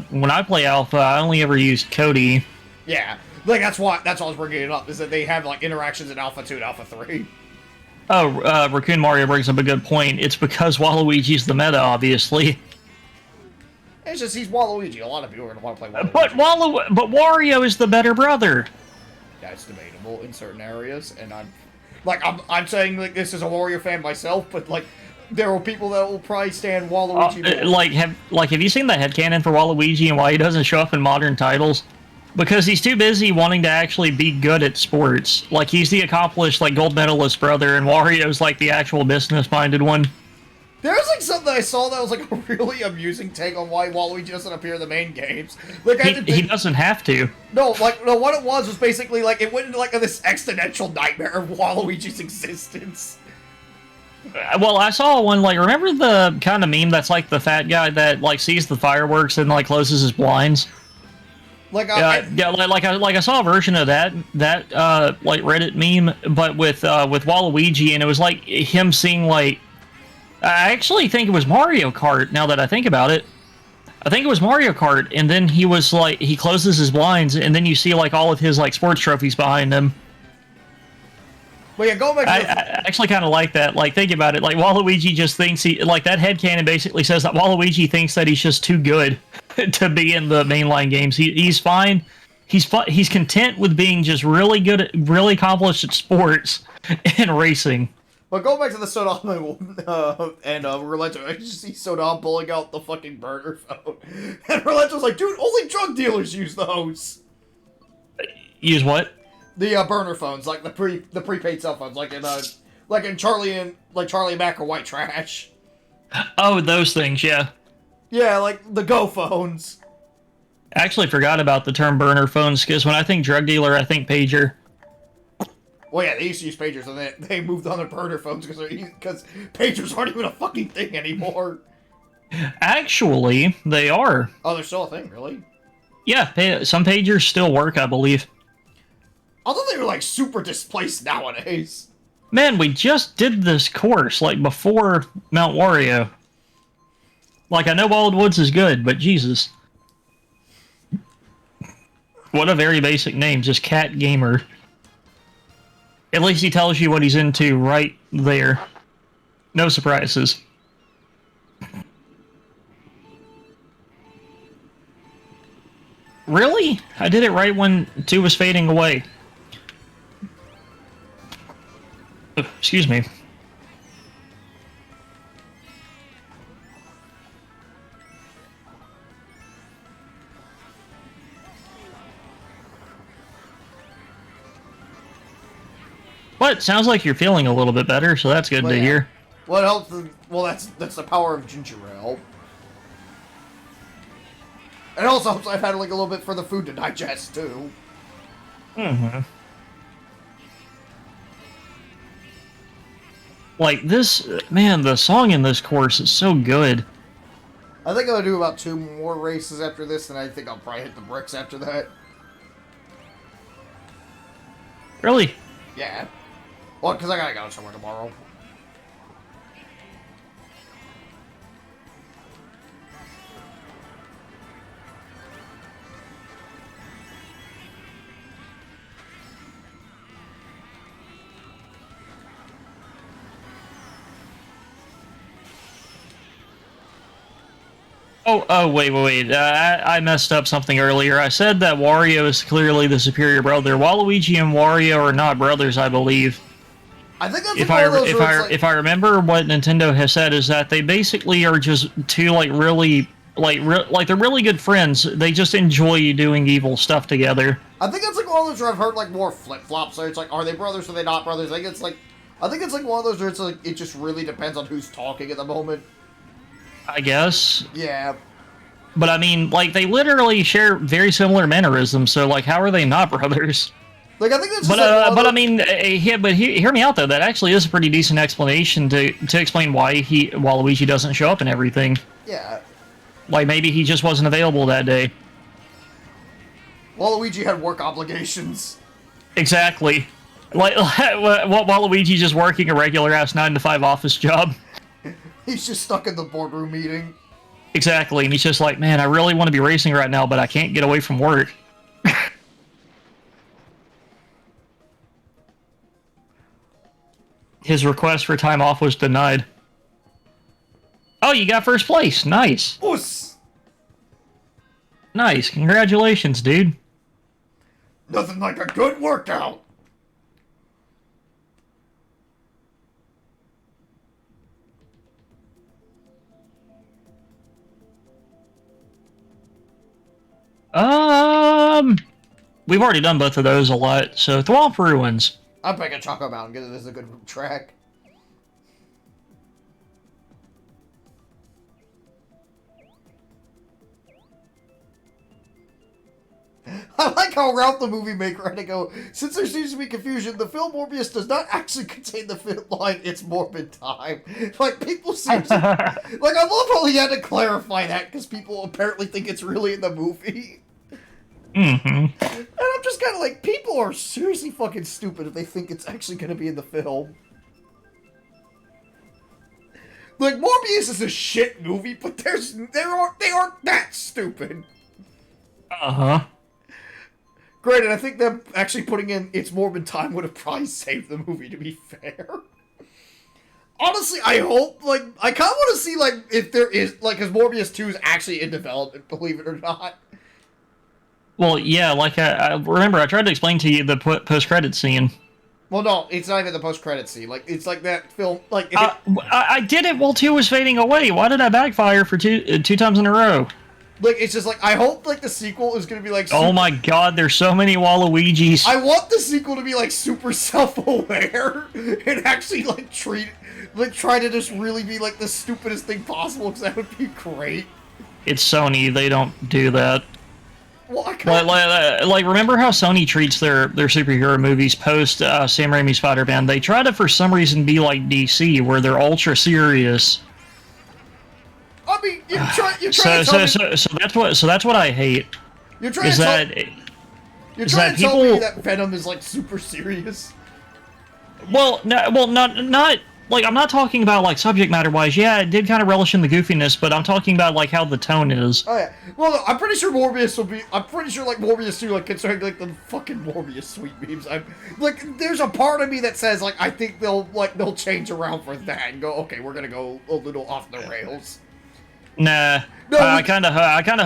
when I play Alpha, I only ever use Cody. Yeah, like that's why I was bringing it up. Is that they have like interactions in Alpha 2 and Alpha 3. Oh, Raccoon Mario brings up a good point. It's because Waluigi's the meta, obviously. It's just he's Waluigi. A lot of people are gonna want to play Waluigi. But Wario is the better brother. That's debatable in certain areas, and I'm saying like this as a Wario fan myself, but like there are people that will probably stand Waluigi. Have you seen the headcanon for Waluigi and why he doesn't show up in modern titles? Because he's too busy wanting to actually be good at sports. Like, he's the accomplished, like, gold medalist brother, and Wario's, like, the actual business-minded one. There's, like, something I saw that was, like, a really amusing take on why Waluigi doesn't appear in the main games. Like, he doesn't have to. No, what it was basically, like, it went into, like, this existential nightmare of Waluigi's existence. Well, I saw one, like, remember the kind of meme that's, like, the fat guy that, like, sees the fireworks and, like, closes his blinds? Like I saw a version of that like Reddit meme, but with Waluigi, and it was like him seeing like I actually think it was Mario Kart. Now that I think about it, I think it was Mario Kart, and then he was like he closes his blinds, and then you see like all of his like sports trophies behind him. But yeah, going back I to the... actually kind of like that. Like, think about it. Like, Waluigi just thinks like, that headcanon basically says that Waluigi thinks that he's just too good to be in the mainline games. He's fine. He's content with being just really good really accomplished at sports and racing. But going back to the Sodom and Rolento, I just see Sodom pulling out the fucking burner phone. And Rolento's like, dude, only drug dealers use those. Use what? The burner phones, like the prepaid cell phones, like in Charlie and Mac or White Trash. Oh, those things, yeah. Yeah, like the Go phones. I actually forgot about the term burner phones, because when I think drug dealer, I think pager. Well, yeah, they used to use pagers, and they moved on to burner phones because pagers aren't even a fucking thing anymore. Actually, they are. Oh, they're still a thing, really? Yeah, some pagers still work, I believe. I thought they were, like, super displaced nowadays. Man, we just did this course, like, before Mount Wario. Like, I know Wild Woods is good, but Jesus. What a very basic name, just Cat Gamer. At least he tells you what he's into right there. No surprises. Really? I did it right when 2 was fading away. Excuse me. What? Sounds like you're feeling a little bit better, so that's good Well, to yeah. hear. What helps? Well, that's the power of ginger ale. It also helps I've had like a little bit for the food to digest too. Mm-hmm. Like this, man, the song in this course is so good. I think I'm gonna do about 2 more races after this, and I think I'll probably hit the bricks after that. Really? Yeah. Well, because I gotta go somewhere tomorrow. Oh, wait. I messed up something earlier. I said that Wario is clearly the superior brother. Waluigi and Wario are not brothers, I believe. I think that's If like I one of those if where I it's like, if I remember what Nintendo has said is that they basically are just two like really like they're really good friends. They just enjoy doing evil stuff together. I think it's like one of those where I've heard like more flip flops. So it's like, are they brothers? Are they not brothers? I think it's like one of those where it's like it just really depends on who's talking at the moment. I guess. Yeah. But I mean, like, they literally share very similar mannerisms, so, like, how are they not brothers? Like, I think that's But, just I mean, hear me out, though. That actually is a pretty decent explanation to explain why Waluigi doesn't show up and everything. Yeah. Like, maybe he just wasn't available that day. Waluigi had work obligations. Exactly. Like, Waluigi just working a regular-ass 9-to-5 office job. He's just stuck in the boardroom meeting. Exactly, and he's just like, man, I really want to be racing right now, but I can't get away from work. His request for time off was denied. Oh, you got first place. Nice. Oos! Nice. Congratulations, dude. Nothing like a good workout. We've already done both of those a lot, so Thwomp Ruins. I'm picking Choco Mountain because it is a good track. I like how Ralph the Movie Maker had to go, since there seems to be confusion, the film Morbius does not actually contain the film line, it's morbid time. Like, people seem to... like, I love how he had to clarify that, because people apparently think it's really in the movie. Mm-hmm. And I'm just kind of like, people are seriously fucking stupid if they think it's actually going to be in the film. Like, Morbius is a shit movie, but they aren't that stupid. Uh-huh. Granted, I think them actually putting in It's Morbid Time would have probably saved the movie, to be fair. Honestly, I hope, like, I kind of want to see, like, if there is, like, because Morbius 2 is actually in development, believe it or not. Well, yeah, like, I remember I tried to explain to you the post-credit scene. Well, no, it's not even the post-credit scene. Like, it's like that film, like... I did it while 2 was fading away. Why did I backfire for two times in a row? Like, it's just like, I hope, like, the sequel is going to be, like... Oh my god, there's so many Waluigis. I want the sequel to be, like, super self-aware and actually, like, try to just really be, like, the stupidest thing possible, because that would be great. It's Sony, they don't do that. Well, like, remember how Sony treats their superhero movies post Sam Raimi's Spider-Man? They try to, for some reason, be like DC, where they're ultra serious. I mean, you're trying to so that's what I hate. You're trying is to that tell, you're is trying that to tell people me that Venom is like super serious. Well, no, not like I'm not talking about like subject matter wise. Yeah, it did kind of relish in the goofiness, but I'm talking about like how the tone is. Oh yeah. Well, no, I'm pretty sure Morbius will be. I'm pretty sure like Morbius 2, like considering like the fucking Morbius sweet memes. I'm like, there's a part of me that says like I think they'll change around for that and go, okay, we're gonna go a little off the rails. Nah. No, I kind of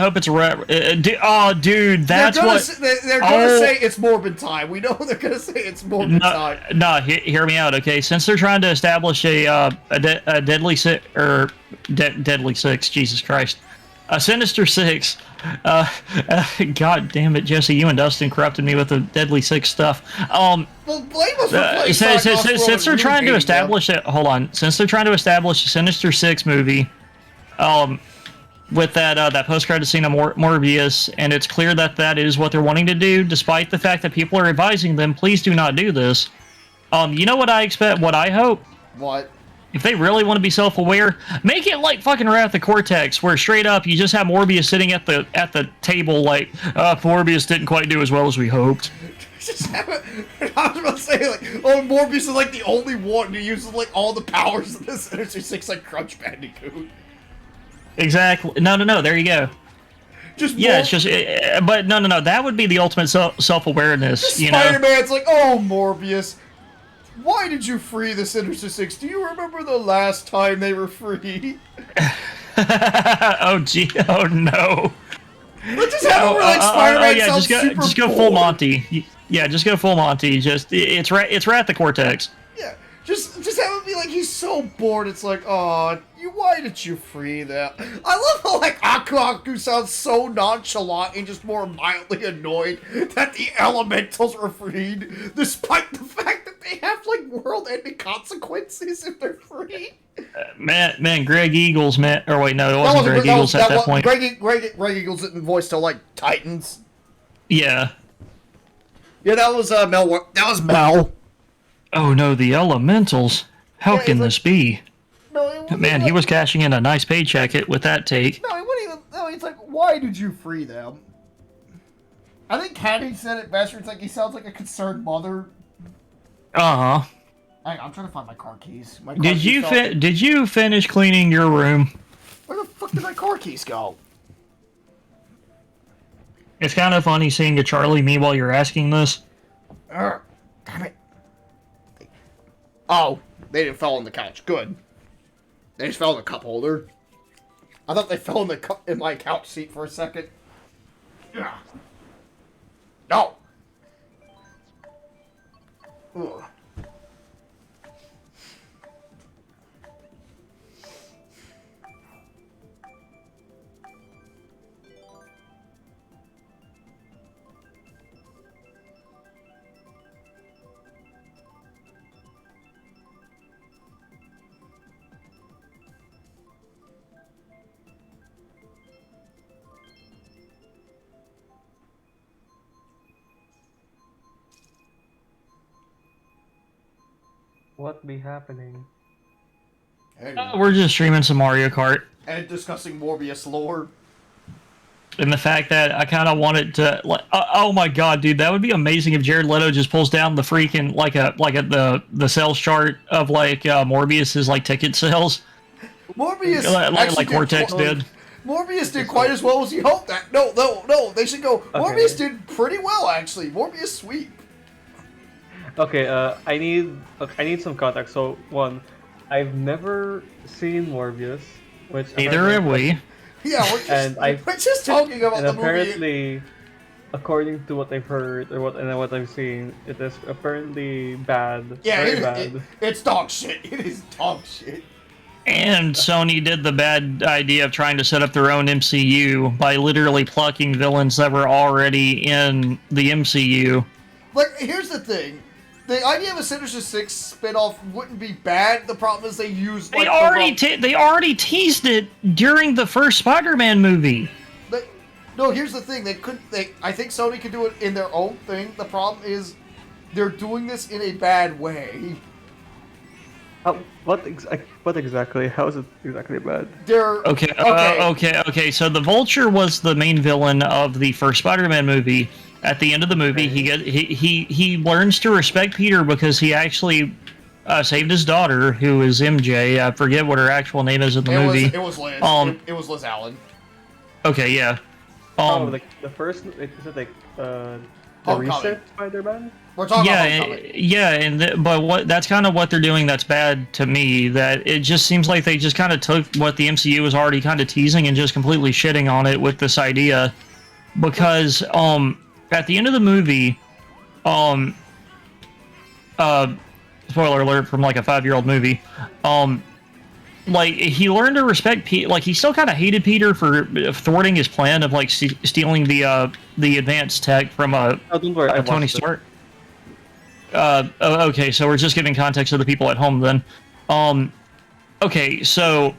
hope it's oh, dude, that's they're gonna say it's Morbid Time. We know they're gonna say it's Morbid Time. No, hear me out, okay? Since they're trying to establish a Deadly Six or Deadly Six, Jesus Christ, a Sinister Six. God damn it, Jesse, you and Dustin corrupted me with the Deadly Six stuff. Well, blame us for since they're trying to establish it, hold on. Since they're trying to establish a Sinister Six movie, with that post-credit scene of Morbius, and it's clear that that is what they're wanting to do, despite the fact that people are advising them, please do not do this. You know what I expect? What I hope? What? If they really want to be self-aware, make it like fucking Wrath of Cortex, where straight up you just have Morbius sitting at the table like, Morbius didn't quite do as well as we hoped. I was about to say, like, oh, Morbius is like the only one who uses like all the powers of this Sinister Six, like Crunch Bandicoot. Exactly. No. There you go. It's just. But no. That would be the ultimate self-awareness. You know. Spider-Man's like, oh, Morbius, why did you free the Sinister Six? Do you remember the last time they were free? Oh gee. Oh no. Let's just have it like Spider-Man just go full Monty. Yeah, just go full Monty. It's Wrath the Cortex. Yeah. Just have it be like he's so bored. It's like, oh, why did you free them? I love how like Aku sounds so nonchalant and just more mildly annoyed that the elementals were freed, despite the fact that they have like world-ending consequences if they're free. Man, Greg Eagles, man. Or wait, no, it wasn't Greg Eagles at that point. Greg Eagles didn't voice till like Titans. Yeah. Yeah, that was Mel. That was Mel. Oh no, the elementals. How can this be? No, man, he was cashing in a nice paycheck with that take. No, he wouldn't even. No, he's like, why did you free them? I think Caddy said it best. It's like he sounds like a concerned mother. Uh huh. I'm trying to find my car keys. Did you finish cleaning your room? Where the fuck did my car keys go? It's kind of funny seeing a Charlie me while you're asking this. Damn it. Oh, they didn't fall on the couch. Good. They just fell in the cup holder. I thought they fell in my couch seat for a second. Yeah. No. Ugh. What be happening? We're just streaming some Mario Kart. And discussing Morbius lore. And the fact that I kind of wanted to, like, oh my god, dude, that would be amazing if Jared Leto just pulls down the freaking the sales chart of like Morbius's like ticket sales. Morbius like Cortex did. Morbius did quite as well as you hoped. That no. They should go. Okay. Morbius did pretty well actually. Morbius sweep. Okay, I need some context. So one, I've never seen Morbius, which Neither have we. Yeah, we're just talking about and the movie. apparently, according to what I've heard or what I've seen, it is apparently bad. Yeah, very bad. it's dog shit. It is dog shit. And Sony did the bad idea of trying to set up their own MCU by literally plucking villains that were already in the MCU. Like, here's the thing. The idea of a Sinister Six spinoff wouldn't be bad. The problem is they used like They already teased it during the first Spider-Man movie. No, here's the thing. I think Sony could do it in their own thing. The problem is they're doing this in a bad way. What exactly? How is it exactly bad? Okay. So the Vulture was the main villain of the first Spider-Man movie. At the end of the movie, he learns to respect Peter because he actually saved his daughter, who is MJ. I forget what her actual name is in the movie. It was Liz. It was Liz Allen. Okay, yeah. Like the first, is it like the recent Spider-Man? We're talking about Homecoming. Yeah, but that's kind of what they're doing that's bad to me. That it just seems like they just kind of took what the MCU was already kind of teasing and just completely shitting on it with this idea, because at the end of the movie, spoiler alert from like a 5-year-old movie, like he learned to respect Pete. Like he still kind of hated Peter for thwarting his plan of like stealing the advanced tech from don't worry, Tony Stark. Okay, so we're just giving context to the people at home then. Okay, so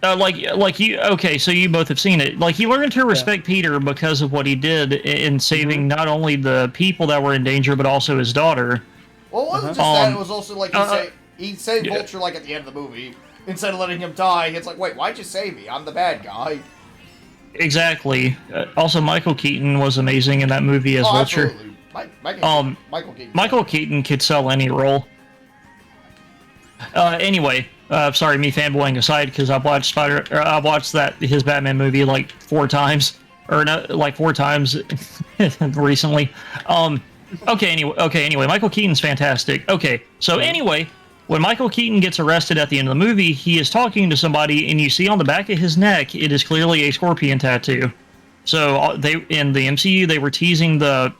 so you both have seen it. Like he learned to respect Peter because of what he did in saving not only the people that were in danger but also his daughter. Well, it wasn't just that. It was also like he saved Vulture like at the end of the movie. Instead of letting him die, it's like, wait, why'd you save me? I'm the bad guy. Exactly. Also, Michael Keaton was amazing in that movie as Vulture. Absolutely. Michael Keaton could sell any role. Anyway, sorry, me fanboying aside, because I've watched his Batman movie like 4 times, or not, like 4 times recently. Anyway, Michael Keaton's fantastic. Okay, so anyway, when Michael Keaton gets arrested at the end of the movie, he is talking to somebody, and you see on the back of his neck, it is clearly a scorpion tattoo. So they in the MCU, they were teasing the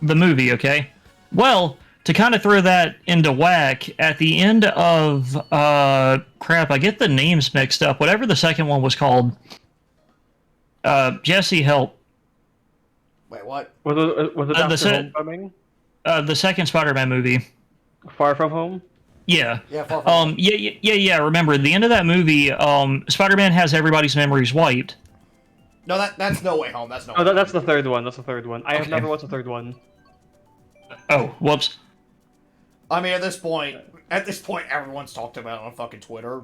movie, okay? Well, to kind of throw that into whack, at the end of, crap, I get the names mixed up. Whatever the second one was called. Jesse, help. Wait, what? Was it after Homecoming? The second Spider-Man movie. Far From Home? Yeah. Yeah, Far From Home. Yeah. Remember, at the end of that movie, Spider-Man has everybody's memories wiped. No, that's No Way Home. That's no. Oh, that's the third one. That's the third one. I have never watched the third one. Oh, whoops. I mean, at this point, everyone's talked about it on fucking Twitter.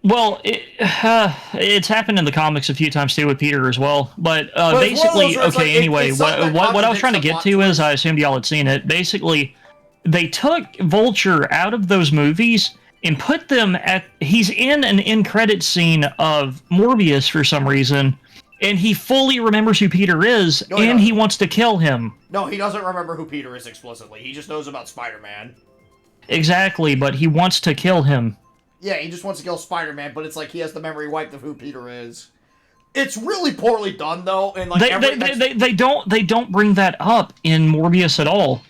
Well, it's happened in the comics a few times too with Peter as well. But basically, okay. Anyway, what I was trying to get to is, I assumed y'all had seen it. Basically, they took Vulture out of those movies and put them at. He's in an end credit scene of Morbius for some reason, and he fully remembers who Peter is, and he wants to kill him. No, he doesn't remember who Peter is explicitly. He just knows about Spider-Man. Exactly, but he wants to kill him. Yeah, he just wants to kill Spider-Man, but it's like he has the memory wiped of who Peter is. It's really poorly done, though, and like they don't bring that up in Morbius at all.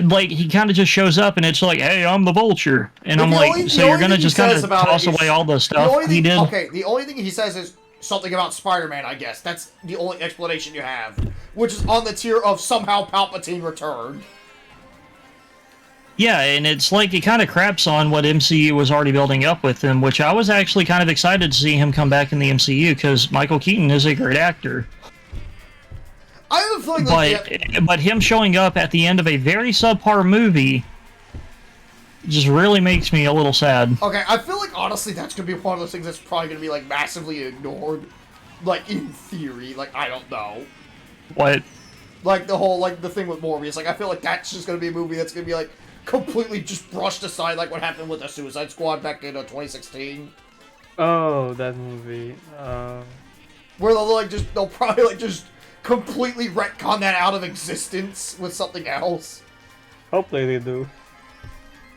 Like he kind of just shows up, and it's like, "Hey, I'm the Vulture," and I'm like, "So you're gonna just kind of toss away all the stuff he did?" Okay, the only thing he says is something about Spider-Man. I guess that's the only explanation you have, which is on the tier of somehow Palpatine returned. Yeah, and it's like it kind of craps on what MCU was already building up with him, which I was actually kind of excited to see him come back in the MCU because Michael Keaton is a great actor. I have a feeling like but him showing up at the end of a very subpar movie just really makes me a little sad. Okay, I feel like honestly that's gonna be one of those things that's probably gonna be like massively ignored, like in theory. Like I don't know. What? Like the whole the thing with Morbius. Like I feel like that's just gonna be a movie that's gonna be like completely just brushed aside, like what happened with the Suicide Squad back in 2016. Oh, that movie. Where they'll probably like just completely retcon that out of existence with something else. Hopefully they do.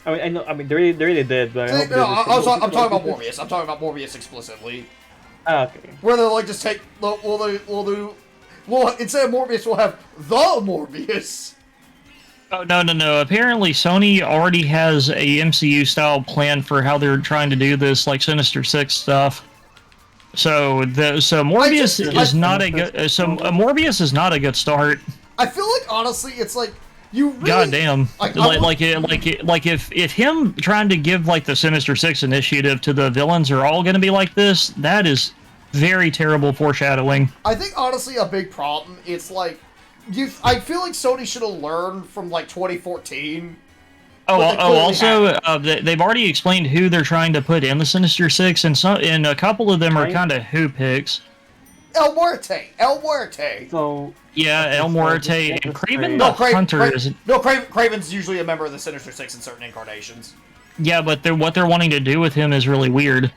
I mean, I know. I mean, they really did, but I hope No, I'm talking about about Morbius. I'm talking about Morbius explicitly. Ah, okay. Where they'll like just take, well, instead of Morbius, we'll have the Morbius. Oh, no. Apparently, Sony already has a MCU style plan for how they're trying to do this, like Sinister Six stuff. So Morbius is not a good. Morbius is not a good start. I feel like honestly, it's like you really. Goddamn! Like if him trying to give like the Sinister Six initiative to the villains are all going to be like this, that is very terrible foreshadowing. I think honestly a big problem. It's like I feel like Sony should have learned from like 2014. Also, they've already explained who they're trying to put in the Sinister Six, and a couple of them are kind of who picks. El Muerte. So yeah, okay, El Muerte and Kraven the Hunter. Craven's usually a member of the Sinister Six in certain incarnations. Yeah, but what they're wanting to do with him is really weird.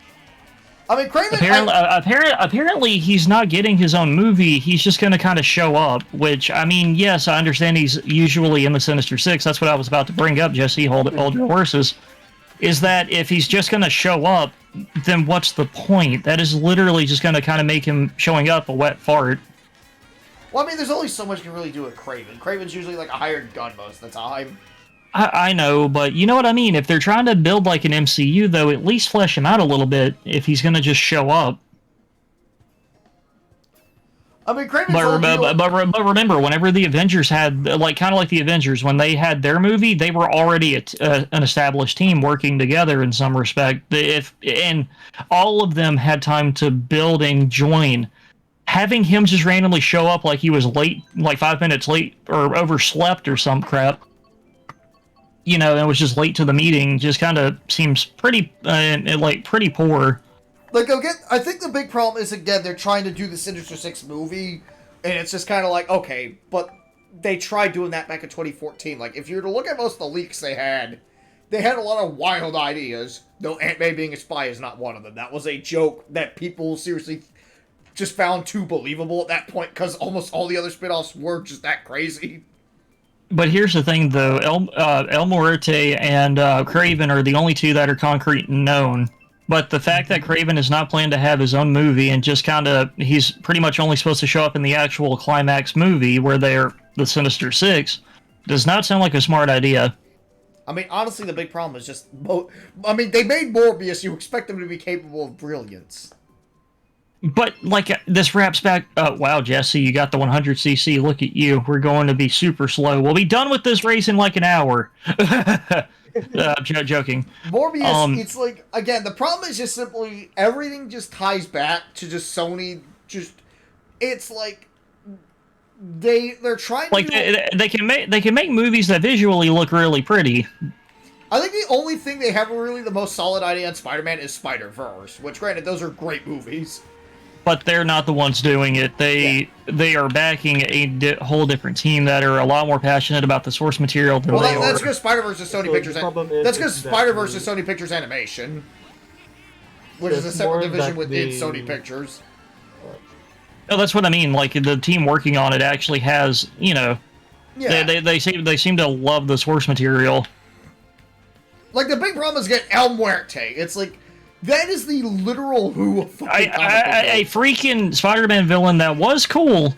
I mean, Kraven. Apparently, he's not getting his own movie. He's just going to kind of show up. Which, I mean, yes, I understand he's usually in the Sinister Six. That's what I was about to bring up, Jesse. Hold your horses. Is that if he's just going to show up, then what's the point? That is literally just going to kind of make him showing up a wet fart. Well, I mean, there's only so much you can really do with Kraven. Kraven's usually like a hired gun most of the time. I know, but you know what I mean? If they're trying to build like an MCU, though, at least flesh him out a little bit if he's going to just show up. I mean, Kraven's but remember, whenever the Avengers had, like, kind of like the Avengers, when they had their movie, they were already an established team working together in some respect. And all of them had time to build and join. Having him just randomly show up like he was late, like 5 minutes late, or overslept or some crap, you know, and was just late to the meeting, just kind of seems pretty, pretty poor. Like, again, I think the big problem is, again, they're trying to do the Sinister Six movie, and it's just kind of like, okay, but they tried doing that back in 2014. Like, if you were to look at most of the leaks they had a lot of wild ideas, though Aunt May being a spy is not one of them. That was a joke that people seriously just found too believable at that point, because almost all the other spin-offs were just that crazy. But here's the thing, though. El Muerte and Kraven are the only two that are concrete and known. But the fact that Kraven is not planned to have his own movie and just kind of, he's pretty much only supposed to show up in the actual climax movie where they're the Sinister Six, does not sound like a smart idea. I mean, honestly, the big problem is just, I mean, they made Morbius, you expect them to be capable of brilliance. But, like, this wraps back... wow, Jesse, you got the 100cc. Look at you. We're going to be super slow. We'll be done with this race in, like, an hour. Joking. Morbius, it's like... Again, the problem is just simply... Everything just ties back to just Sony just... It's like... They're trying to... Like, they can make movies that visually look really pretty. I think the only thing they have really the most solid idea on Spider-Man is Spider-Verse. Which, granted, those are great movies. But they're not the ones doing it. They are backing a whole different team that are a lot more passionate about the source material than they are. That's because Spider-Verse is Sony Pictures. That's because Spider-Verse is Sony Pictures Animation, which is a separate division within Sony Pictures. No, that's what I mean. Like, the team working on it actually has, you know, they seem to love the source material. Like, the big problem is getting El Muerte. It's like, that is the literal who of fucking a freaking Spider-Man villain that was cool.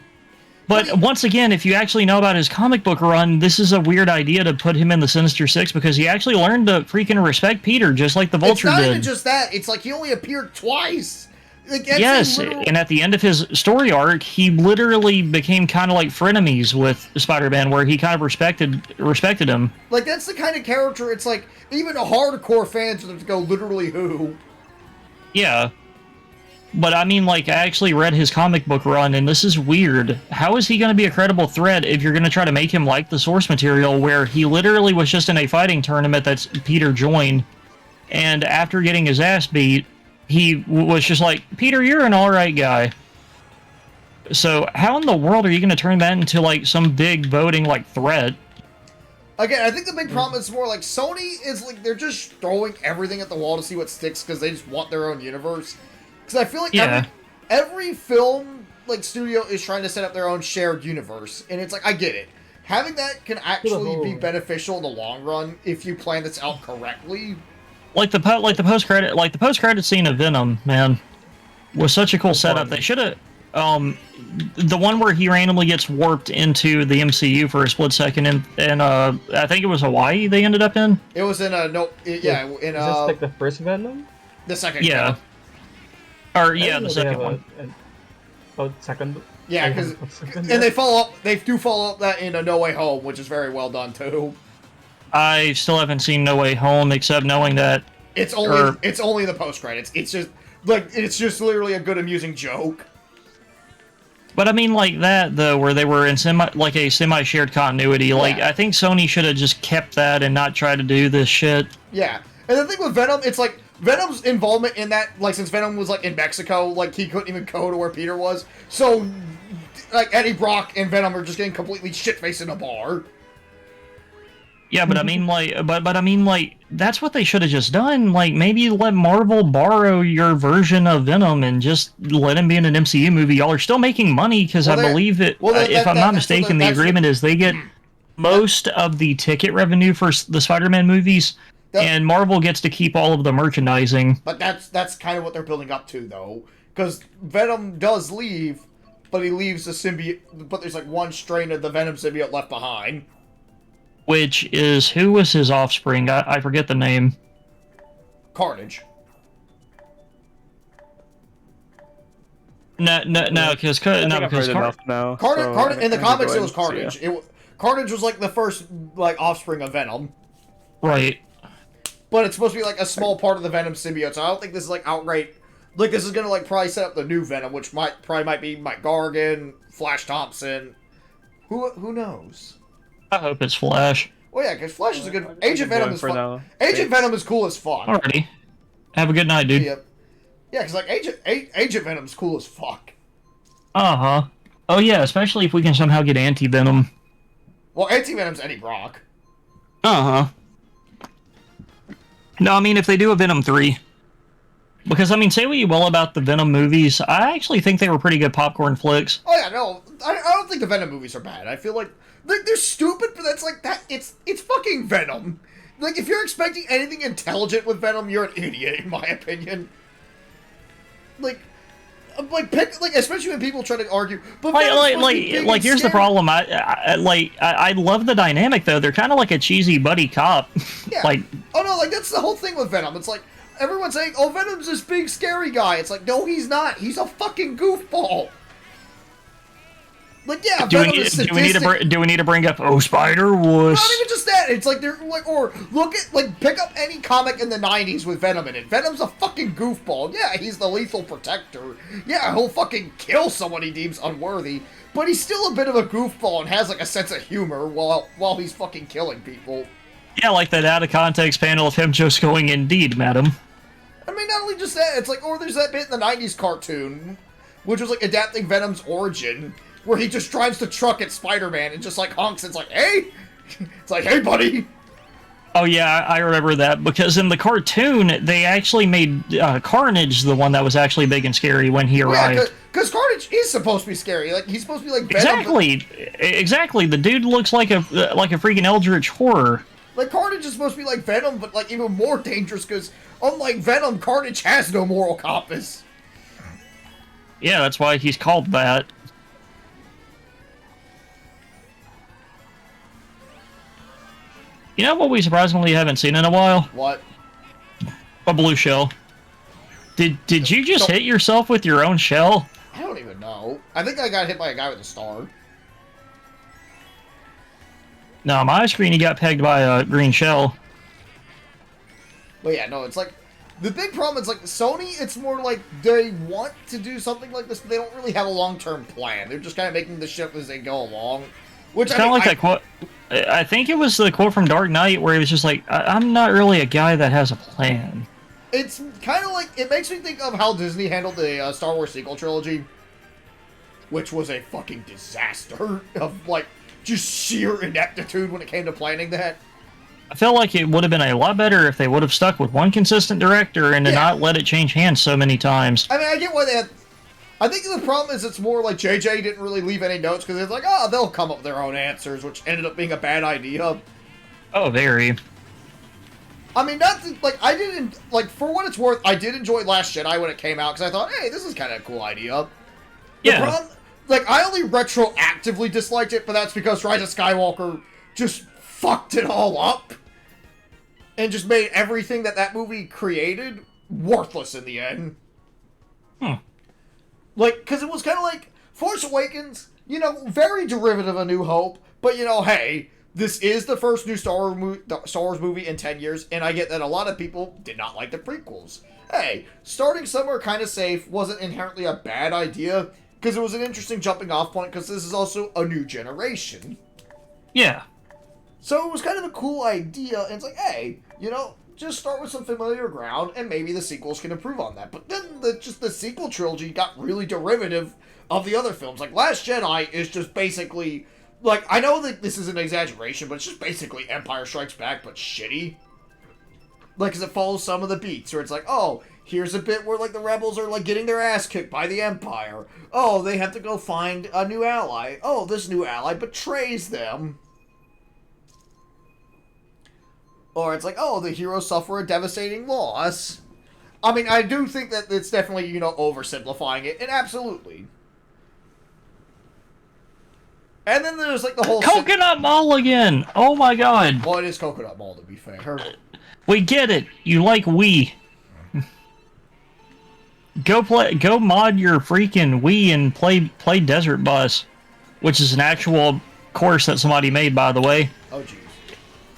But once again, if you actually know about his comic book run, this is a weird idea to put him in the Sinister Six because he actually learned to freaking respect Peter, just like the Vulture did. It's not even just that. It's like he only appeared twice. Like, yes, and at the end of his story arc, he literally became kind of like frenemies with Spider-Man, where he kind of respected him. Like, that's the kind of character, it's like, even hardcore fans would go, literally who? Yeah. But I mean, like, I actually read his comic book run, and this is weird. How is he going to be a credible threat if you're going to try to make him like the source material, where he literally was just in a fighting tournament that Peter joined, and after getting his ass beat, he was just like, Peter, you're an alright guy. So, how in the world are you going to turn that into, like, some big voting, like, threat? Again, I think the big problem is more like Sony is like they're just throwing everything at the wall to see what sticks because they just want their own universe. Because I feel like every film like studio is trying to set up their own shared universe, and it's like I get it. Having that can actually be beneficial in the long run if you plan this out correctly. Like the post credit scene of Venom, man, was such a cool setup. They should have the one where he randomly gets warped into the MCU for a split second, and I think it was Hawaii they ended up in. It was in in Is this like the first Venom? The second. Yeah. Venom. Or yeah, the second one. Second. Yeah, because and they follow up. They do follow up that in No Way Home, which is very well done too. I still haven't seen No Way Home, except knowing that it's only the post credits. It's just literally a good amusing joke. But I mean, like that though, where they were in a semi shared continuity. Yeah. Like I think Sony should have just kept that and not tried to do this shit. Yeah, and the thing with Venom, it's like Venom's involvement in that, like since Venom was like in Mexico, like he couldn't even go to where Peter was. So, like Eddie Brock and Venom are just getting completely shit faced in a bar. Yeah, but I mean, like, that's what they should have just done. Like, maybe let Marvel borrow your version of Venom and just let him be in an MCU movie. Y'all are still making money because I believe that, if I'm not mistaken, the agreement is they get most of the ticket revenue for the Spider-Man movies, and Marvel gets to keep all of the merchandising. But that's kind of what they're building up to, though, because Venom does leave, but he leaves the symbiote. But there's like one strain of the Venom symbiote left behind. Which is, who was his offspring? I forget the name. Carnage. Because Carnage in the comics it was Carnage. Carnage was like the first like offspring of Venom. Right. But it's supposed to be like a small part of the Venom symbiote, so I don't think this is like outright. Like this is gonna like probably set up the new Venom, which might be Mike Gargan, Flash Thompson. Who knows? I hope it's Flash. Well, yeah, because Flash is a good. Agent Venom is fun. Agent Venom is cool as fuck. Alrighty. Have a good night, dude. Yeah, because like Agent Venom's cool as fuck. Uh-huh. Oh yeah, especially if we can somehow get Anti-Venom. Well, Anti-Venom's Eddie Brock. Uh-huh. No, I mean, if they do a Venom 3. Because, I mean, say what you will about the Venom movies, I actually think they were pretty good popcorn flicks. Oh yeah, no, I don't think the Venom movies are bad. I feel like they're stupid, but that's like that. It's fucking Venom. Like if you're expecting anything intelligent with Venom, you're an idiot, in my opinion. Like especially when people try to argue. But here's the problem. I love the dynamic though. They're kind of like a cheesy buddy cop. Yeah. That's the whole thing with Venom. It's like everyone's saying, "Oh, Venom's this big scary guy." It's like, no, he's not. He's a fucking goofball. Like, yeah, do we need to bring up Spider-Wuss? Not even just that. It's like they're like, or look at pick up any comic in the '90s with Venom in it. Venom's a fucking goofball. Yeah, he's the lethal protector. Yeah, he'll fucking kill someone he deems unworthy. But he's still a bit of a goofball and has like a sense of humor while he's fucking killing people. Yeah, like that out of context panel of him just going, "Indeed, madam." I mean, not only just that, it's like, or there's that bit in the '90s cartoon, which was like adapting Venom's origin, where he just drives the truck at Spider-Man and just like honks. It's like, hey, it's like, hey, buddy. Oh yeah, I remember that because in the cartoon they actually made Carnage the one that was actually big and scary when he arrived. Yeah, because Carnage is supposed to be scary. Like he's supposed to be like Venom. Exactly. The dude looks like a freaking eldritch horror. Like Carnage is supposed to be like Venom, but like even more dangerous because unlike Venom, Carnage has no moral compass. Yeah, that's why he's called that. You know what we surprisingly haven't seen in a while? What? A blue shell. Did you just hit yourself with your own shell? I don't even know. I think I got hit by a guy with a star. No, on my screen he got pegged by a green shell. But yeah, no, it's like the big problem is like Sony, it's more like they want to do something like this, but they don't really have a long-term plan. They're just kind of making the shit as they go along. Which it's kind of like that quote. I think it was the quote from Dark Knight where he was just like, "I'm not really a guy that has a plan." It's kind of like, it makes me think of how Disney handled the Star Wars sequel trilogy, which was a fucking disaster of like just sheer ineptitude when it came to planning that. I feel like it would have been a lot better if they would have stuck with one consistent director and to not let it change hands so many times. I mean, I get why they had... I think the problem is it's more like JJ didn't really leave any notes because it's like, oh, they'll come up with their own answers, which ended up being a bad idea. Oh, very. I mean, not to, like, I didn't, like, for what it's worth, I did enjoy Last Jedi when it came out because I thought, hey, this is kind of a cool idea. The problem, like, I only retroactively disliked it, but that's because Rise of Skywalker just fucked it all up. And just made everything that movie created worthless in the end. Like, because it was kind of like Force Awakens, you know, very derivative of A New Hope, but, you know, hey, this is the first new Star Wars movie in 10 years, and I get that a lot of people did not like the prequels. Hey, starting somewhere kind of safe wasn't inherently a bad idea, because it was an interesting jumping off point, because this is also a new generation. Yeah. So it was kind of a cool idea, and it's like, hey, you know, just start with some familiar ground, and maybe the sequels can improve on that. But then the sequel trilogy got really derivative of the other films. Like, Last Jedi is just basically, like, I know that this is an exaggeration, but it's just basically Empire Strikes Back, but shitty. Like, because it follows some of the beats, where it's like, oh, here's a bit where, like, the rebels are, like, getting their ass kicked by the Empire. Oh, they have to go find a new ally. Oh, this new ally betrays them. Or it's like, oh, the heroes suffer a devastating loss. I mean, I do think that it's definitely, you know, oversimplifying it, and absolutely. And then there's, like, the whole... Coconut Mall again! Oh my god. Well, it is Coconut Mall, to be fair. We get it. You like Wii. Go mod your freaking Wii and play Desert Bus, which is an actual course that somebody made, by the way. Oh, jeez.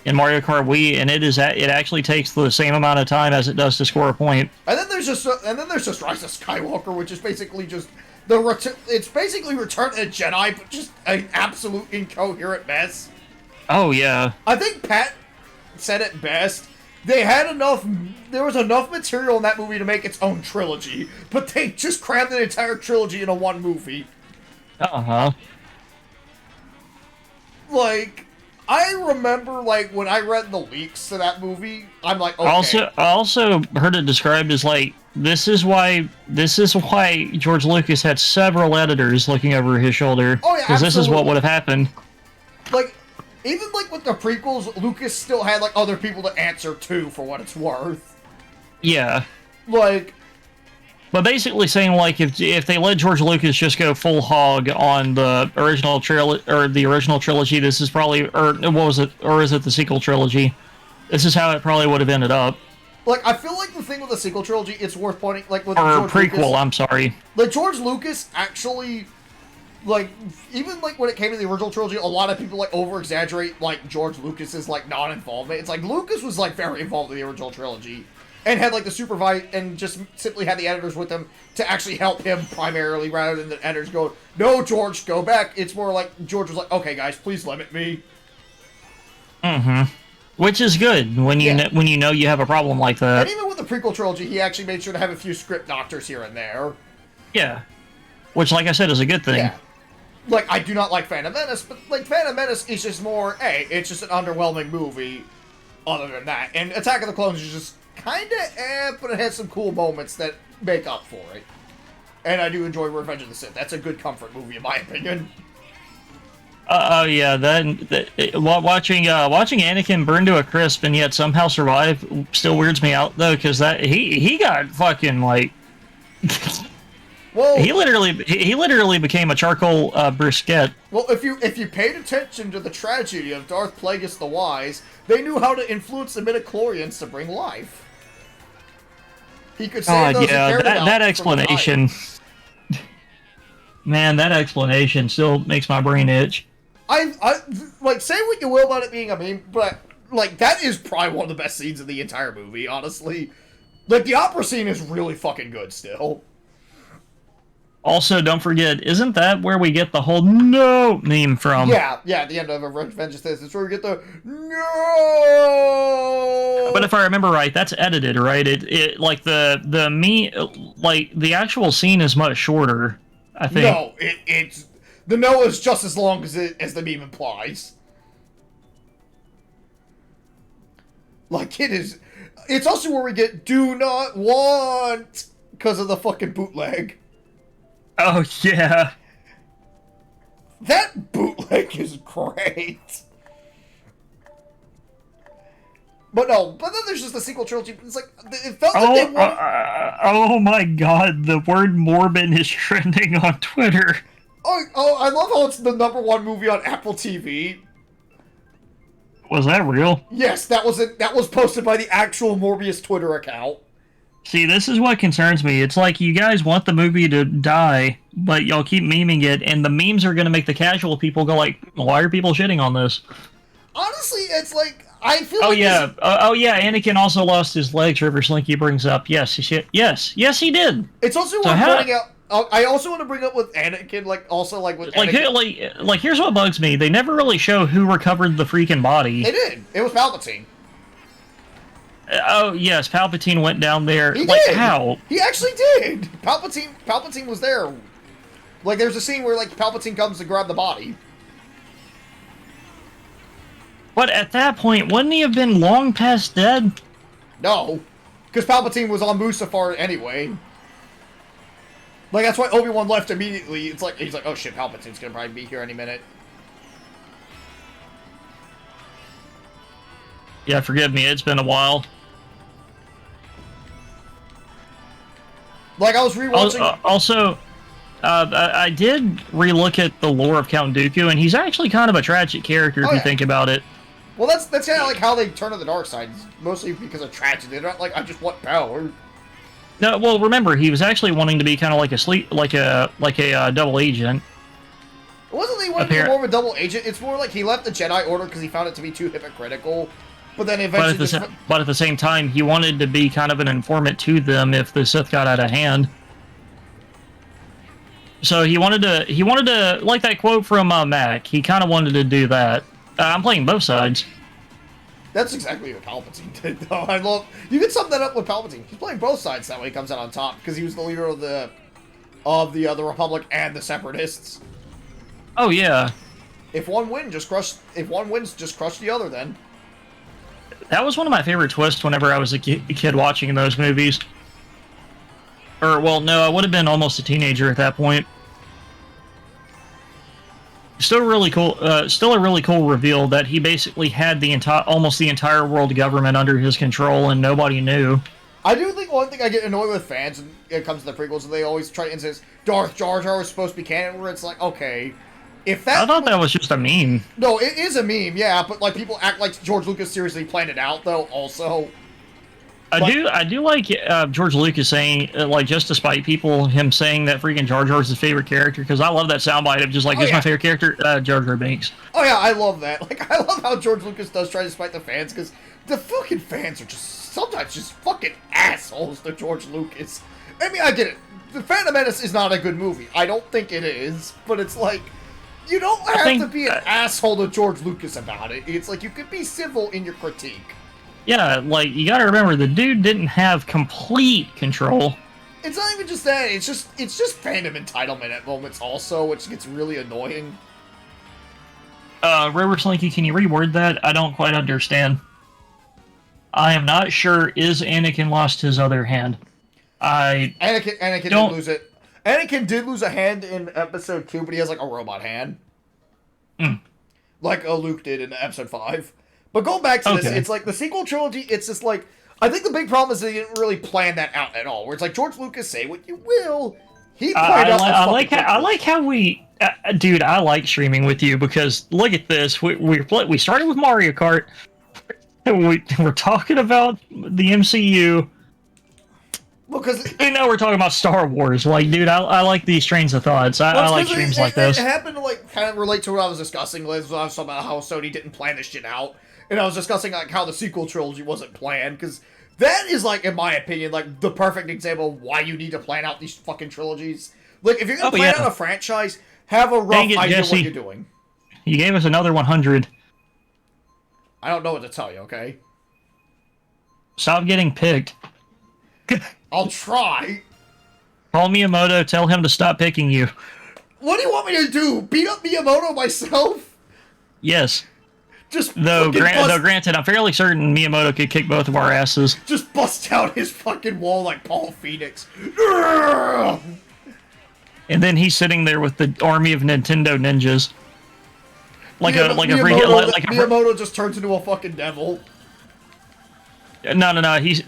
In Mario Kart Wii, and it actually takes the same amount of time as it does to score a point. And then there's just Rise of Skywalker, which is basically just it's basically Return of the Jedi, but just an absolute incoherent mess. Oh yeah. I think Pat said it best. There was enough material in that movie to make its own trilogy, but they just crammed the entire trilogy into one movie. Uh-huh. Like, I remember, like, when I read the leaks to that movie, I'm like, okay. I also heard it described as, like, this is why George Lucas had several editors looking over his shoulder. Oh, yeah, because this is what would have happened. Like, even, like, with the prequels, Lucas still had, like, other people to answer to, for what it's worth. Yeah. Like... But basically saying, like, if they let George Lucas just go full hog on the original trilogy, this is probably, or what was it, or is it the sequel trilogy? This is how it probably would have ended up. Like, I feel like the thing with the sequel trilogy, it's worth pointing, like, with Or George prequel, Lucas, I'm sorry. like, George Lucas actually, like, even, like, when it came to the original trilogy, a lot of people, like, over-exaggerate, like, George Lucas's, like, non-involvement. It's like, Lucas was, like, very involved in the original trilogy. And had, like, the supervise, and just simply had the editors with him to actually help him primarily, rather than the editors go, no, George, go back. It's more like, George was like, okay, guys, please limit me. Mm-hmm. Which is good, when you know you have a problem like that. And even with the prequel trilogy, he actually made sure to have a few script doctors here and there. Yeah. Which, like I said, is a good thing. Yeah. Like, I do not like Phantom Menace, but, like, Phantom Menace is just more, hey, it's just an underwhelming movie, other than that. And Attack of the Clones is just kinda but it has some cool moments that make up for it. And I do enjoy Revenge of the Sith. That's a good comfort movie, in my opinion. Oh yeah, watching Anakin burn to a crisp and yet somehow survive still weirds me out though, because that he got fucking like, well, he literally became a charcoal brisket. Well, if you paid attention to the tragedy of Darth Plagueis the Wise, they knew how to influence the midichlorians to bring life. He could save those that explanation. Man, that explanation still makes my brain itch. I like, say what you will about it being a meme, but like, that is probably one of the best scenes in the entire movie, honestly. Like, the opera scene is really fucking good still. Also, don't forget, isn't that where we get the whole "no" meme from? Yeah, at the end of Revenge of the Sith, it's where we get the "no." But if I remember right, that's edited, right? It like the actual scene is much shorter, I think. No, it's The no is just as long as the meme implies. Like, it is... It's also where we get do not want because of the fucking bootleg. Oh, yeah. That bootleg is great. But no, but then there's just the sequel trilogy. It's like, it felt like they wanted... Oh my god, the word morbid is trending on Twitter. Oh, I love how it's the #1 movie on Apple TV. Was that real? Yes, that was it. That was posted by the actual Morbius Twitter account. See, this is what concerns me. It's like you guys want the movie to die, but y'all keep memeing it, and the memes are going to make the casual people go like, why are people shitting on this? Honestly, it's like, I feel Oh like yeah, oh yeah, Anakin also lost his legs, River Slinky brings up. Yes, yes, he did. It's also worth pointing out, I also want to bring up with Anakin, like, also, like, with Anakin. Like, here's what bugs me. They never really show who recovered the freaking body. They did. It was Palpatine. Oh, yes, Palpatine went down there. He like, did. How? He actually did. Palpatine was there. Like, there's a scene where, like, Palpatine comes to grab the body. But at that point, wouldn't he have been long past dead? No. Because Palpatine was on Mustafar anyway. Like, that's why Obi-Wan left immediately. It's like, he's like, oh shit, Palpatine's gonna probably be here any minute. Yeah, forgive me, it's been a while. Like, I was rewatching... Also, I did relook at the lore of Count Dooku, and he's actually kind of a tragic character if you think about it. Well, that's kind of like how they turn to the dark side. It's mostly because of tragedy. They're not like, I just want power. No, well, remember, he was actually wanting to be kind of like a double agent. It wasn't that he wanted to be more of a double agent. It's more like he left the Jedi Order because he found it to be too hypocritical. But then eventually... But at the same time, he wanted to be kind of an informant to them if the Sith got out of hand. So he wanted to, like that quote from Mac, he kind of wanted to do that. I'm playing both sides. That's exactly what Palpatine did, though. I love... You can sum that up with Palpatine. He's playing both sides that way he comes out on top, because he was the leader of the Republic and the Separatists. Oh, yeah. If one wins, just crush the other, then. That was one of my favorite twists whenever I was a kid watching those movies. Or, well, no, I would have been almost a teenager at that point. Still really cool. Still a really cool reveal that he basically had almost the entire world government under his control, and nobody knew. I do think one thing I get annoyed with fans when it comes to the prequels, and they always try to insist Darth Jar Jar was supposed to be canon, where it's like, okay, if that... I thought that was just a meme. No, it is a meme, yeah, but like people act like George Lucas seriously planned it out, though. Also, I do like George Lucas saying, like, just despite him saying that freaking Jar Jar is his favorite character, because I love that soundbite of just like, this is my favorite character, Jar Jar Binks. Oh yeah, I love that. Like, I love how George Lucas does try to spite the fans, because the fucking fans are just sometimes just fucking assholes to George Lucas. I mean, I get it. The Phantom Menace is not a good movie. I don't think it is, but it's like, you don't have to be an asshole to George Lucas about it. It's like, you could be civil in your critique. Yeah, like, you gotta remember, the dude didn't have complete control. It's not even just that, it's just fandom entitlement at moments also, which gets really annoying. River Slinky, can you reword that? I don't quite understand. I am not sure, is Anakin lost his other hand? Anakin did lose it. Anakin did lose a hand in episode 2, but he has, like, a robot hand. Like Luke did in episode 5. But going back to this, it's like the sequel trilogy, it's just like, I think the big problem is they didn't really plan that out at all. Where it's like, George Lucas, say what you will. He played out I like how we... dude, I like streaming with you because, look at this. We started with Mario Kart. We're talking about the MCU. Well, because... You know we're talking about Star Wars. Like, dude, I like these trains of thoughts. I like streams like this. It happened to, like, kind of relate to what I was discussing, Liz. I was talking about how Sony didn't plan this shit out. And I was discussing, like, how the sequel trilogy wasn't planned, because that is, like, in my opinion, like, the perfect example of why you need to plan out these fucking trilogies. Like, if you're gonna plan out a franchise, have a rough idea what you're doing. You gave us another 100. I don't know what to tell you, okay? Stop getting picked. I'll try. Call Miyamoto, tell him to stop picking you. What do you want me to do? Beat up Miyamoto myself? Yes. Just Though fucking granted, I'm fairly certain Miyamoto could kick both of our asses. just bust out his fucking wall like Paul Phoenix. And then he's sitting there with the army of Nintendo ninjas. Miyamoto just turns into a fucking devil. No. He's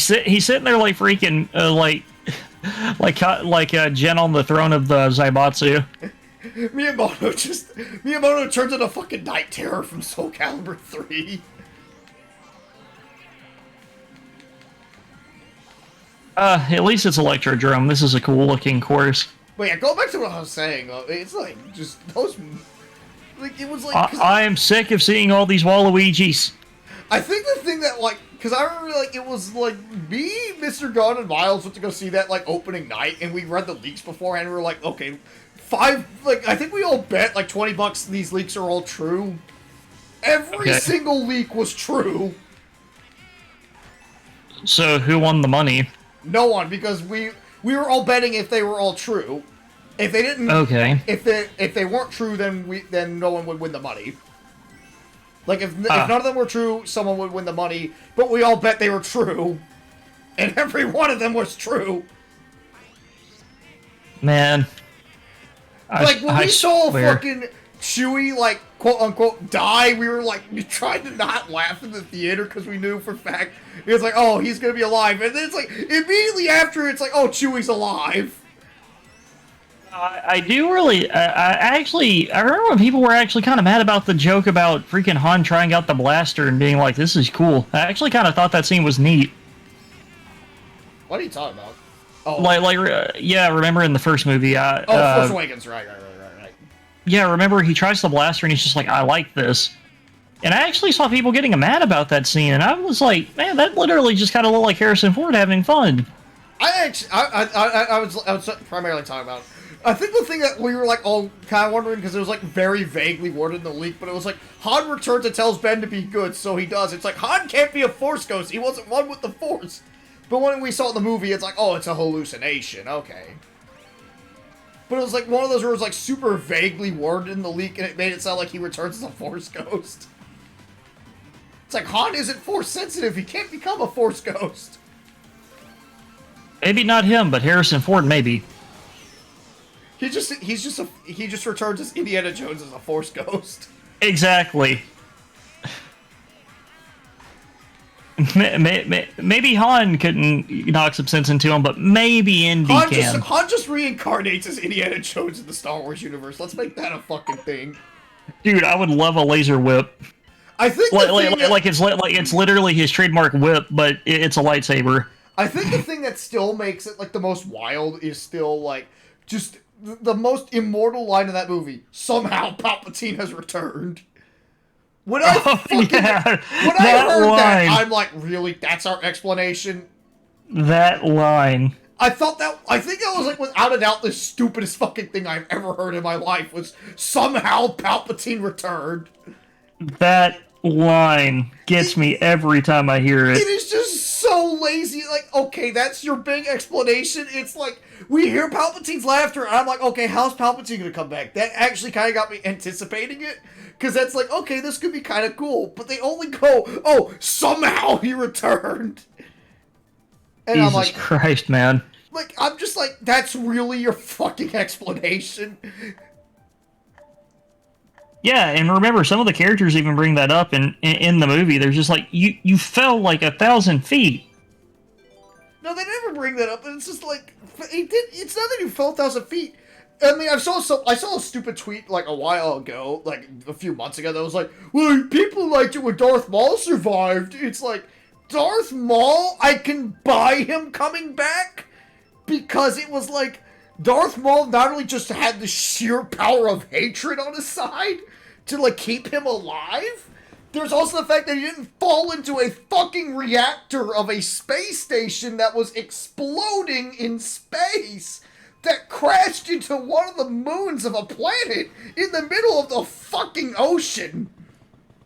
sitting there like freaking like Jen on the throne of the Zaibatsu. Miyamoto turns into fucking Night Terror from Soul Calibur 3. At least it's Electrodrome. This is a cool looking course. But yeah, going back to what I was saying, it's like just those. Like it was like. I am sick of seeing all these Waluigis. I think the thing that like, because I remember like it was like me, Mr. Gunn, and Miles went to go see that like opening night, and we read the leaks beforehand. And we were like, okay, I think we all bet like $20 these leaks are all true. Every single leak was true. So who won the money? No one, because we were all betting if they were all true. If they didn't, if they weren't true, then no one would win the money. Like if none of them were true, someone would win the money. But we all bet they were true, and every one of them was true. Man, when we saw fucking Chewie like quote unquote die, we were like we tried to not laugh in the theater because we knew for a fact it was like, oh, he's gonna be alive, and then it's like immediately after it's like, oh, Chewie's alive. I do really. I remember when people were actually kind of mad about the joke about freaking Han trying out the blaster and being like, "This is cool." I actually kind of thought that scene was neat. What are you talking about? Oh, yeah. Remember in the first movie? Force Awakens, right. Yeah, remember he tries the blaster and he's just like, "I like this," and I actually saw people getting mad about that scene, and I was like, "Man, that literally just kind of looked like Harrison Ford having fun." I was primarily talking about. I think the thing that we were like all kind of wondering because it was like very vaguely worded in the leak, but it was like Han returns and tells Ben to be good, so he does. It's like Han can't be a Force ghost; he wasn't one with the Force. But when we saw it in the movie, it's like, oh, it's a hallucination. Okay. But it was like one of those where it was like super vaguely worded in the leak, and it made it sound like he returns as a Force ghost. It's like Han isn't Force sensitive; he can't become a Force ghost. Maybe not him, but Harrison Ford maybe. He just returns as Indiana Jones as a Force ghost. Exactly. Maybe Han couldn't knock some sense into him, but maybe Indy can. Han just reincarnates as Indiana Jones in the Star Wars universe. Let's make that a fucking thing. Dude, I would love a laser whip. I think it's literally his trademark whip, but it's a lightsaber. I think the thing that still makes it like the most wild is still like just the most immortal line in that movie. Somehow Palpatine has returned. When I heard that, I'm like, really? That's our explanation? That line. I think that was like without a doubt the stupidest fucking thing I've ever heard in my life was somehow Palpatine returned. That line gets me every time I hear it. It is just so lazy. Like, okay, that's your big explanation. It's like, we hear Palpatine's laughter, and I'm like, okay, how's Palpatine gonna come back? That actually kind of got me anticipating it. Because that's like, okay, this could be kind of cool. But they only go, oh, somehow he returned. And Jesus I'm like, Christ, man. Like, I'm just like, that's really your fucking explanation? Yeah, and remember, some of the characters even bring that up in the movie. They're just like, you fell like 1,000 feet. No, they never bring that up. And it's just like, it's not that you fell 1,000 feet. I mean, I saw a stupid tweet like a while ago, like a few months ago, that was like, well, people liked it when Darth Maul survived. It's like, Darth Maul, I can buy him coming back because it was like, Darth Maul not only just had the sheer power of hatred on his side to like keep him alive, there's also the fact that he didn't fall into a fucking reactor of a space station that was exploding in space that crashed into one of the moons of a planet in the middle of the fucking ocean.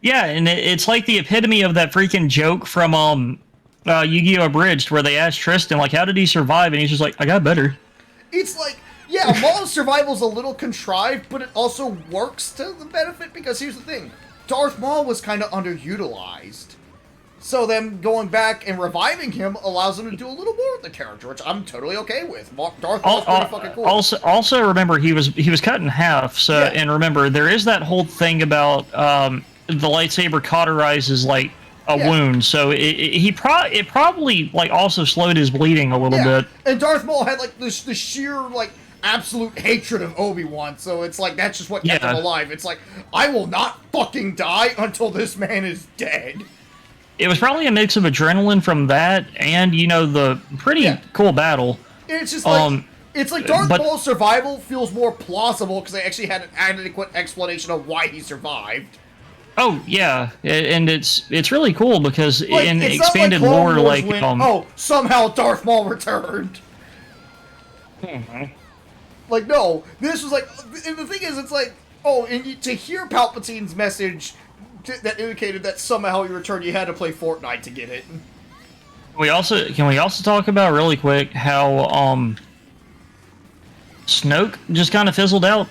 Yeah, and it's like the epitome of that freaking joke from Yu-Gi-Oh! Abridged, where they asked Tristan, like, how did he survive? And he's just like, I got better. It's like, Yeah, Maul's survival's a little contrived, but it also works to the benefit, because here's the thing. Darth Maul was kind of underutilized. So them going back and reviving him allows them to do a little more with the character, which I'm totally okay with. Darth Maul's pretty fucking cool. Also, remember he was cut in half. So Yeah. and remember there is that whole thing about the lightsaber cauterizes like a wound, so it probably like also slowed his bleeding a little bit. And Darth Maul had like the sheer like absolute hatred of Obi-Wan, so it's like that's just what kept him alive. It's like, I will not fucking die until this man is dead. It was probably a mix of adrenaline from that and, you know, the pretty cool battle. It's just like, it's like Darth Maul's survival feels more plausible because they actually had an adequate explanation of why he survived. Oh, yeah, and it's really cool because Like, in it's expanded not like Clone lore, Wars like, when, somehow Darth Maul returned. Like, no, this was like, and the thing is, it's like, and to hear Palpatine's message that indicated that somehow he returned, you had to play Fortnite to get it. Can we also talk about really quick how Snoke just kind of fizzled out?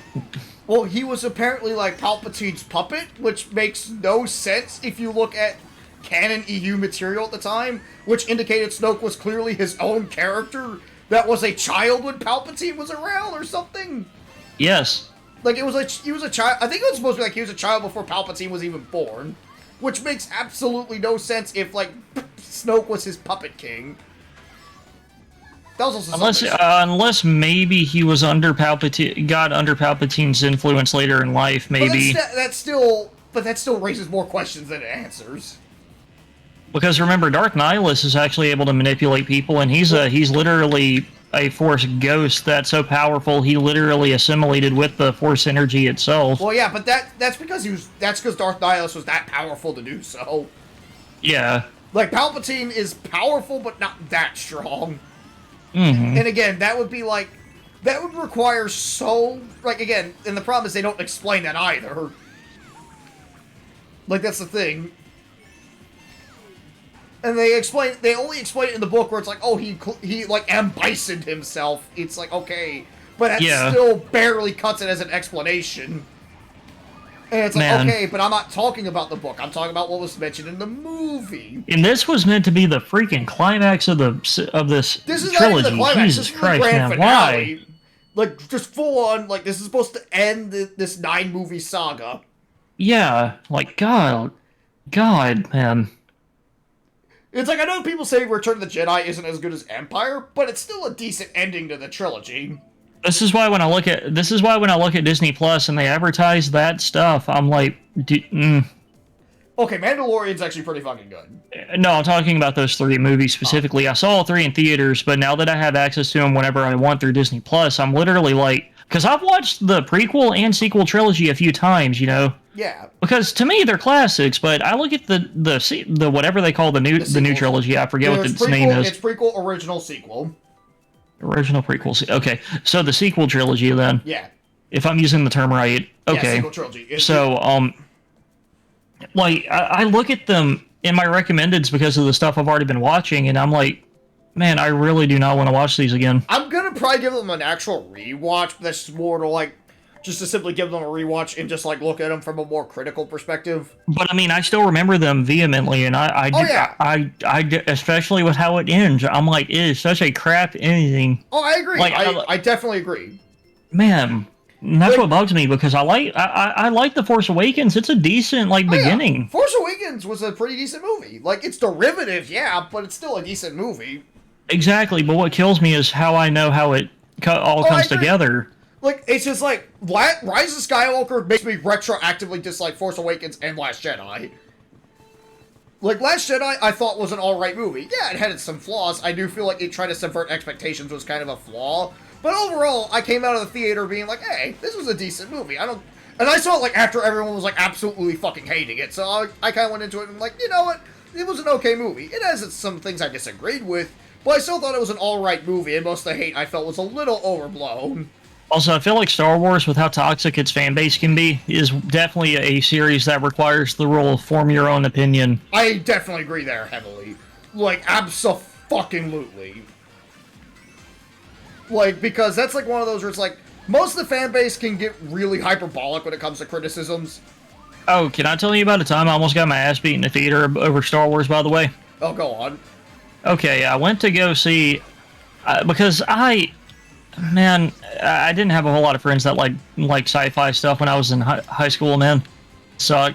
Well, he was apparently like Palpatine's puppet, which makes no sense if you look at canon EU material at the time, which indicated Snoke was clearly his own character that was a child when Palpatine was around or something. Yes. Like, it was like, he was a child. I think it was supposed to be like he was a child before Palpatine was even born. Which makes absolutely no sense if, like, Snoke was his puppet king. That was also unless maybe he was under Palpatine's influence later in life, maybe. But that still raises more questions than it answers. Because remember, Darth Nihilus is actually able to manipulate people, and he's literally a Force ghost that's so powerful he literally assimilated with the Force energy itself. Well, yeah, but that's because Darth Nihilus was that powerful to do so. Yeah. Like, Palpatine is powerful, but not that strong. Mm-hmm. And again, that would require again, and the problem is they don't explain that either. Like, that's the thing. And they only explain it in the book where it's like, he like ambisoned himself. It's like, okay, but that still barely cuts it as an explanation. And it's like, okay, but I'm not talking about the book. I'm talking about what was mentioned in the movie. And this was meant to be the freaking climax of this Is trilogy. not even the climax. Jesus this is Christ, the grand man, finale. why? Like, just full on, like, this is supposed to end this 9-movie saga. Yeah, like, God, man. It's like, I know people say Return of the Jedi isn't as good as Empire, but it's still a decent ending to the trilogy. This is why when I look at Disney Plus and they advertise that stuff, I'm like, Okay, Mandalorian's actually pretty fucking good. No, I'm talking about those 3 movies specifically. I saw all 3 in theaters, but now that I have access to them whenever I want through Disney Plus, I'm literally like, because I've watched the prequel and sequel trilogy a few times, you know. Yeah. Because to me they're classics, but I look at the whatever they call the new trilogy. I forget what its name is. It's prequel, original, sequel. Original prequel. Okay, so the sequel trilogy then. Yeah. If I'm using the term right. Okay. Yeah, sequel trilogy. So like I look at them in my recommendeds because of the stuff I've already been watching, and I'm like, man, I really do not want to watch these again. I'm gonna probably give them an actual rewatch, but that's more to like, just to simply give them a rewatch and just like look at them from a more critical perspective. But I mean, I still remember them vehemently, and I especially with how it ends. I'm like, it is such a crap ending. Oh, I agree. Like, I definitely agree. Man, and that's what bugs me because I like The Force Awakens. It's a decent beginning. Yeah. Force Awakens was a pretty decent movie. Like, it's derivative, yeah, but it's still a decent movie. Exactly, but what kills me is how I know how it all comes together. Like, it's just like, Rise of Skywalker makes me retroactively dislike Force Awakens and Last Jedi. Like, Last Jedi, I thought was an alright movie. Yeah, it had some flaws. I do feel like it tried to subvert expectations was kind of a flaw. But overall, I came out of the theater being like, hey, this was a decent movie. And I saw it, like, after everyone was, like, absolutely fucking hating it. So I kind of went into it and, like, you know what? It was an okay movie. It has some things I disagreed with, but I still thought it was an alright movie, and most of the hate I felt was a little overblown. Also, I feel like Star Wars, with how toxic its fan base can be, is definitely a series that requires the rule of form your own opinion. I definitely agree there heavily. Like, abso-fucking-lutely. Like, because that's like one of those where it's like, most of the fan base can get really hyperbolic when it comes to criticisms. Oh, can I tell you about a time I almost got my ass beat in the theater over Star Wars, by the way? Oh, go on. Okay, I went to go see... because I didn't have a whole lot of friends that like sci-fi stuff when I was in high school, man. So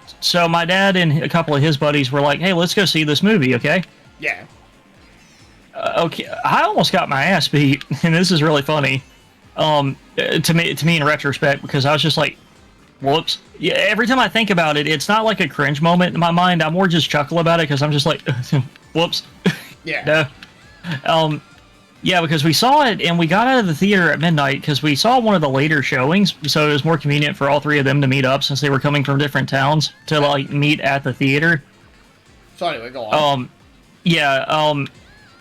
my dad and a couple of his buddies were like, hey, let's go see this movie, okay? Yeah. Okay, I almost got my ass beat, and this is really funny. To me in retrospect, because I was just like, whoops. Yeah, every time I think about it, it's not like a cringe moment in my mind. I more just chuckle about it because I'm just like, whoops. Yeah. No. Yeah, because we saw it and we got out of the theater at midnight because we saw one of the later showings, so it was more convenient for all three of them to meet up since they were coming from different towns to like meet at the theater. So anyway, go on.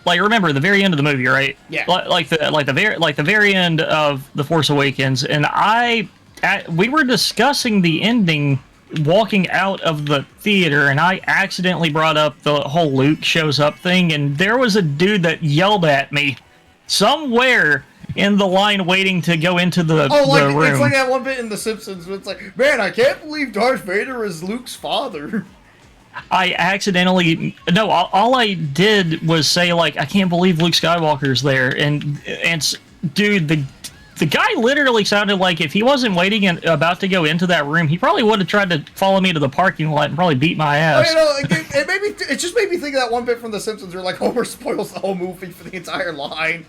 Like remember the very end of the movie, right? Yeah. Like the very end of The Force Awakens, and we were discussing the ending walking out of the theater, and I accidentally brought up the whole Luke shows up thing, and there was a dude that yelled at me somewhere in the line waiting to go into the room. It's like that one bit in The Simpsons where it's like, man, I can't believe Darth Vader is Luke's father. I accidentally... No, all I did was say, like, I can't believe Luke Skywalker's there, and dude, the guy literally sounded like if he wasn't waiting and about to go into that room, he probably would have tried to follow me to the parking lot and probably beat my ass. Oh, it just made me think of that one bit from The Simpsons where like Homer spoils the whole movie for the entire line.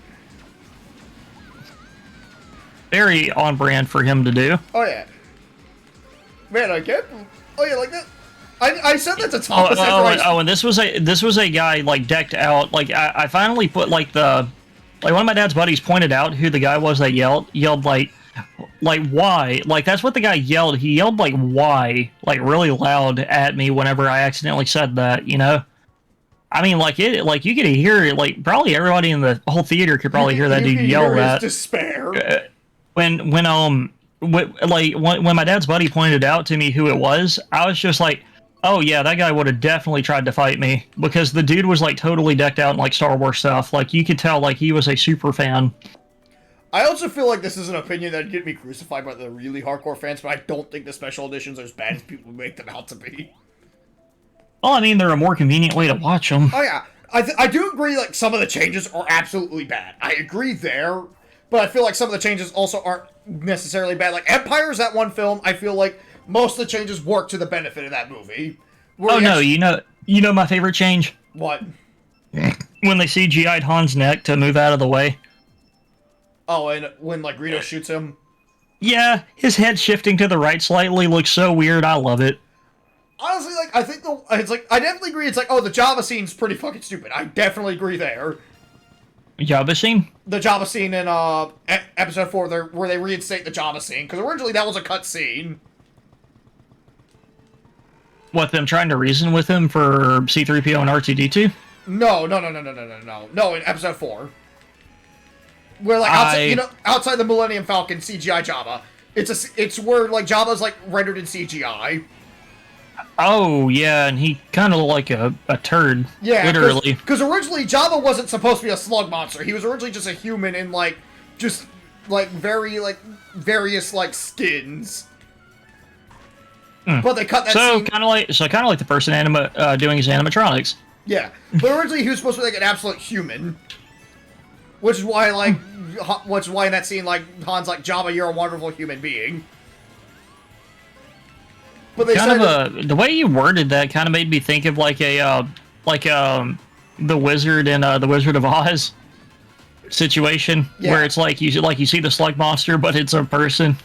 Very on brand for him to do. Oh yeah. Man, I can't. Oh yeah, like that. I said that to Thomas. And this was a guy like decked out. Like I finally put like one of my dad's buddies pointed out who the guy was that yelled like why? Like that's what the guy yelled. He yelled like why, like really loud at me whenever I accidentally said that, you know? I mean, like you could hear it, like probably everybody in the whole theater could probably hear that dude yell that. Despair. When my dad's buddy pointed out to me who it was, I was just like, oh yeah, that guy would have definitely tried to fight me because the dude was like totally decked out in like Star Wars stuff. Like you could tell like he was a super fan. I also feel like this is an opinion that'd get me crucified by the really hardcore fans, but I don't think the special editions are as bad as people make them out to be. Well, I mean, they're a more convenient way to watch them. Oh yeah, I do agree. Like some of the changes are absolutely bad. I agree there, but I feel like some of the changes also aren't necessarily bad. Like Empire's that one film. I feel like most of the changes work to the benefit of that movie. Oh no, you know my favorite change? What? When they CGI'd Han's neck to move out of the way. Oh, and when like Greedo shoots him. Yeah, his head shifting to the right slightly looks so weird. I love it. Honestly, like I think I definitely agree. It's like, oh, the Jabba scene's pretty fucking stupid. I definitely agree there. Jabba scene? The Jabba scene in episode 4, where they reinstate the Jabba scene, because originally that was a cut scene. What, them trying to reason with him for C-3PO and R2-D2? No, in episode 4. Where, like, outside the Millennium Falcon CGI Jabba. It's where, like, Jabba's, like, rendered in CGI. Oh, yeah, and he kind of looked like a turd. Yeah, literally. Because originally, Jabba wasn't supposed to be a slug monster. He was originally just a human in, like, just, like, very, like, various, like, skins. But they cut that scene. Kind of like the person doing his animatronics. Yeah, but originally he was supposed to be like an absolute human, which is why in that scene like Han's like, Jabba, you're a wonderful human being. But they the way you worded that kind of made me think of like the wizard in the Wizard of Oz situation, where it's like you see the slug monster, but it's a person.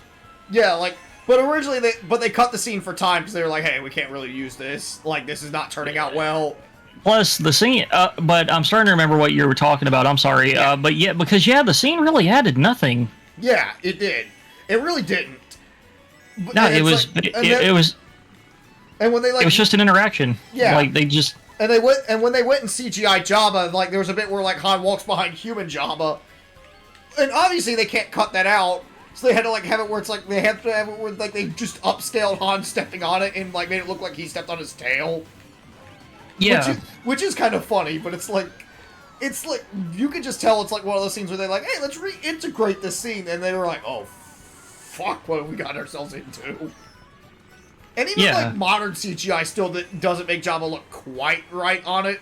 Yeah, like. But originally, they cut the scene for time because they were like, "Hey, we can't really use this. Like, this is not turning out well." Plus, the scene. But I'm starting to remember what you were talking about. I'm sorry. Yeah. But yeah, because the scene really added nothing. Yeah, it did. It really didn't. But No, it was. Like, it was. And when they like, it was just an interaction. Yeah. Like they just. And when they went and CGI Jabba, like there was a bit where like Han walks behind human Jabba, and obviously they can't cut that out. So they had to like have it where it's like they have to have it where like they just upscaled Han stepping on it and like made it look like he stepped on his tail. Yeah. Which is kind of funny, but it's like it's like, you could just tell it's like one of those scenes where they're like, hey, let's reintegrate this scene, and they were like, oh, fuck, what have we got ourselves into? And even, like, modern CGI still doesn't make Jabba look quite right on it.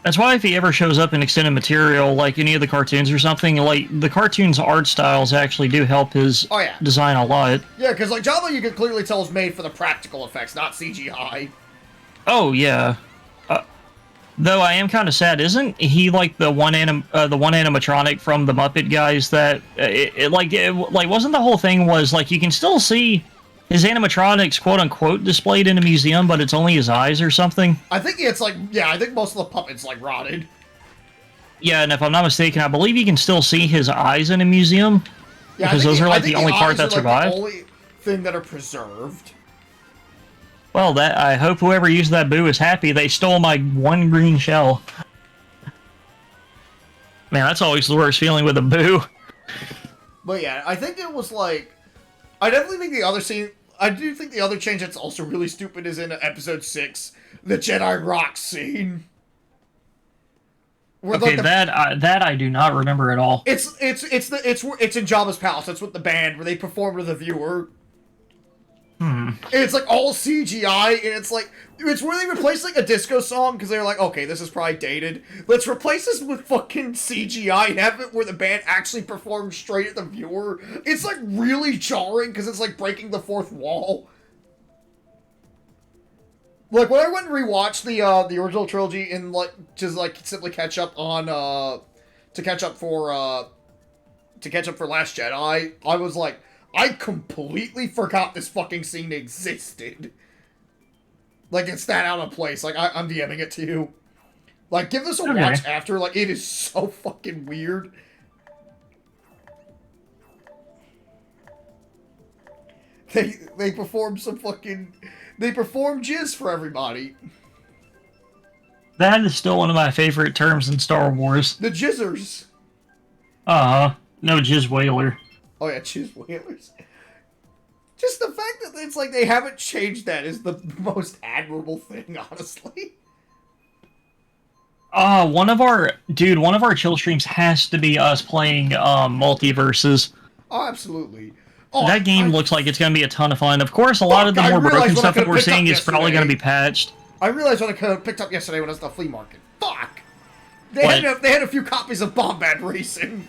That's why if he ever shows up in extended material, like any of the cartoons or something, like, the cartoon's art styles actually do help his design a lot. Yeah, because, like, Jabba, you can clearly tell is made for the practical effects, not CGI. Oh, yeah. Though I am kind of sad, isn't he like the one animatronic from the Muppet guys that wasn't the whole thing was like you can still see his animatronics quote unquote displayed in a museum, but it's only his eyes or something? I think it's like, yeah, I think most of the puppets like rotted. Yeah, and if I'm not mistaken, I believe you can still see his eyes in a museum. Yeah, because those are like the only part that survived. The only thing that are preserved. Well, I hope whoever used that boo is happy. They stole my one green shell. Man, that's always the worst feeling with a boo. But yeah, I think it was like... I definitely think the other scene... I do think the other change that's also really stupid is in episode 6. The Jedi Rock scene. Where, okay, like, that I do not remember at all. It's in Jabba's palace. That's with the band, where they perform to the viewer. And it's like all CGI, and it's like, it's where they replaced like a disco song, because they're like, okay, this is probably dated. Let's replace this with fucking CGI and have it where the band actually performs straight at the viewer. It's like really jarring, because it's like breaking the fourth wall. Like, when I went and rewatched the original trilogy and like, just like simply catch up on, to catch up for Last Jedi, I was like, I completely forgot this fucking scene existed. Like, it's that out of place. Like, I'm DMing it to you. Like, give this a watch after. Like, it is so fucking weird. They performed some fucking... They performed jizz for everybody. That is still one of my favorite terms in Star Wars. The jizzers. No jizz whaler. Oh yeah, jizz whalers. Just the fact that it's like they haven't changed that is the most admirable thing, honestly. One of our chill streams has to be us playing Multiverses. Oh, absolutely. Oh, that game looks like it's going to be a ton of fun. Of course, a lot of the more broken stuff that we're seeing is probably going to be patched. I realized what I could have picked up yesterday when I was at the flea market. Fuck! They had a few copies of Bombad Racing.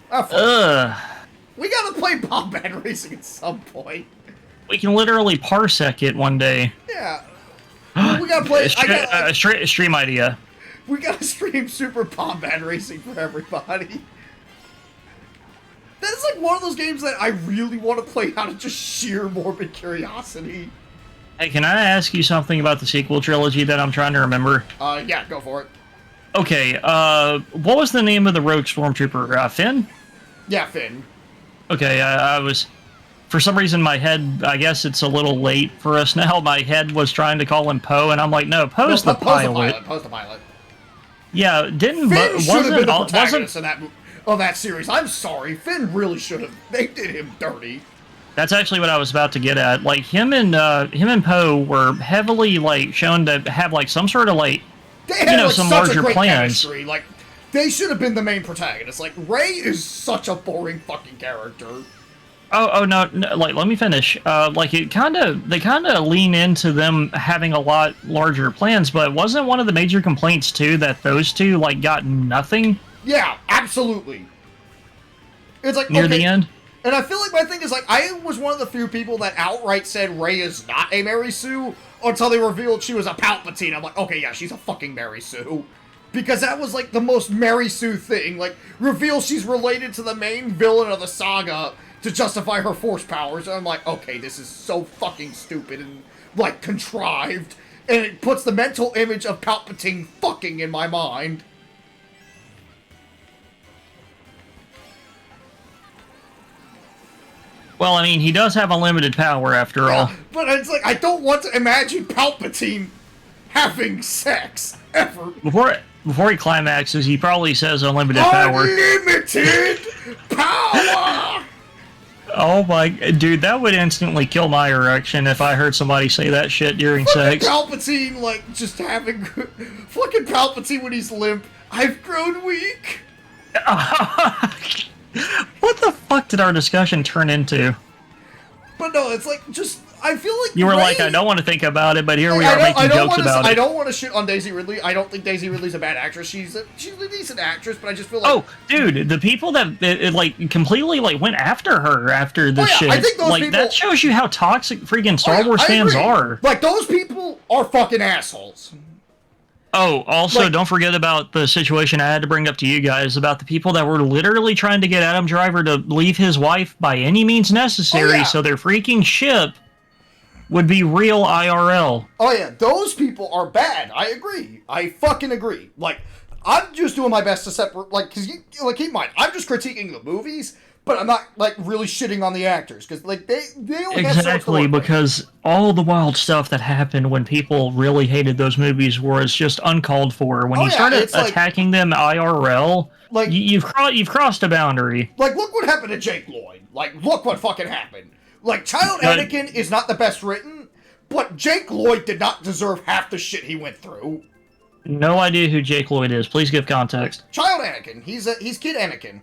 We gotta play Bombad Racing at some point. We can literally parsec it one day. Yeah. We gotta play... stream idea. We gotta stream Super Bombad Racing for everybody. That is like one of those games that I really want to play out of just sheer morbid curiosity. Hey, can I ask you something about the sequel trilogy that I'm trying to remember? Yeah, go for it. Okay, what was the name of the rogue stormtrooper? Finn? Yeah, Finn. Okay, I was... For some reason, my head, I guess it's a little late for us now, my head was trying to call him Poe, and I'm like, no, Poe's the pilot. Poe's the pilot. Yeah, didn't... Finn should have been the protagonist of that series. I'm sorry, Finn really should have. They did him dirty. That's actually what I was about to get at. Like, him and Poe were heavily, like, shown to have, like, some sort of, like, they had, like, some larger plans. Chemistry. Like, they should have been the main protagonist. Like, Rey is such a boring fucking character. Oh no, like, let me finish. Like, they kind of lean into them having a lot larger plans, but wasn't one of the major complaints, too, that those two, like, got nothing? Yeah, absolutely. It's like, near the end? And I feel like my thing is, like, I was one of the few people that outright said Rey is not a Mary Sue until they revealed she was a Palpatine. I'm like, okay, yeah, she's a fucking Mary Sue. Because that was, like, the most Mary Sue thing. Like, reveal she's related to the main villain of the saga to justify her force powers. And I'm like, okay, this is so fucking stupid and, like, contrived. And it puts the mental image of Palpatine fucking in my mind. Well, I mean, he does have unlimited power, after all. But it's like, I don't want to imagine Palpatine having sex, ever. Before he climaxes, he probably says unlimited power. Unlimited power! Oh my, dude, that would instantly kill my erection if I heard somebody say that shit during sex. Palpatine, like, just having... fucking Palpatine when he's limp. I've grown weak. What the fuck did our discussion turn into? But no, it's like, just... I feel like You were Rey, like, I don't want to think about it, but here we I are don't- making jokes about I it. don't want to shit on Daisy Ridley. I don't think Daisy Ridley's a bad actress. She's a decent actress, but I just feel like... Oh, dude, the people that like completely like went after her after this shit, I think those like people... that shows you how toxic freaking Star Wars I fans agree. are. Like, those people are fucking assholes. Oh, also, Like- don't forget about the situation I had to bring up to you guys about the people that were literally trying to get Adam Driver to leave his wife by any means necessary so their freaking ship would be real IRL. Oh yeah, those people are bad. I agree. I fucking agree. Like, I'm just doing my best to separate, like, because like, keep in mind, I'm just critiquing the movies, but I'm not, like, really shitting on the actors, because, like, they only have so much to Exactly, work with. because all the wild stuff that happened when people really hated those movies was just uncalled for. When Oh, you yeah, started it's like- attacking them IRL, Like- you've crossed a boundary. Like, look what happened to Jake Lloyd. Like, look what fucking happened. Like, Child But- Anakin is not the best written, but Jake Lloyd did not deserve half the shit he went through. No idea who Jake Lloyd is. Please give context. Child Anakin. He's Kid Anakin.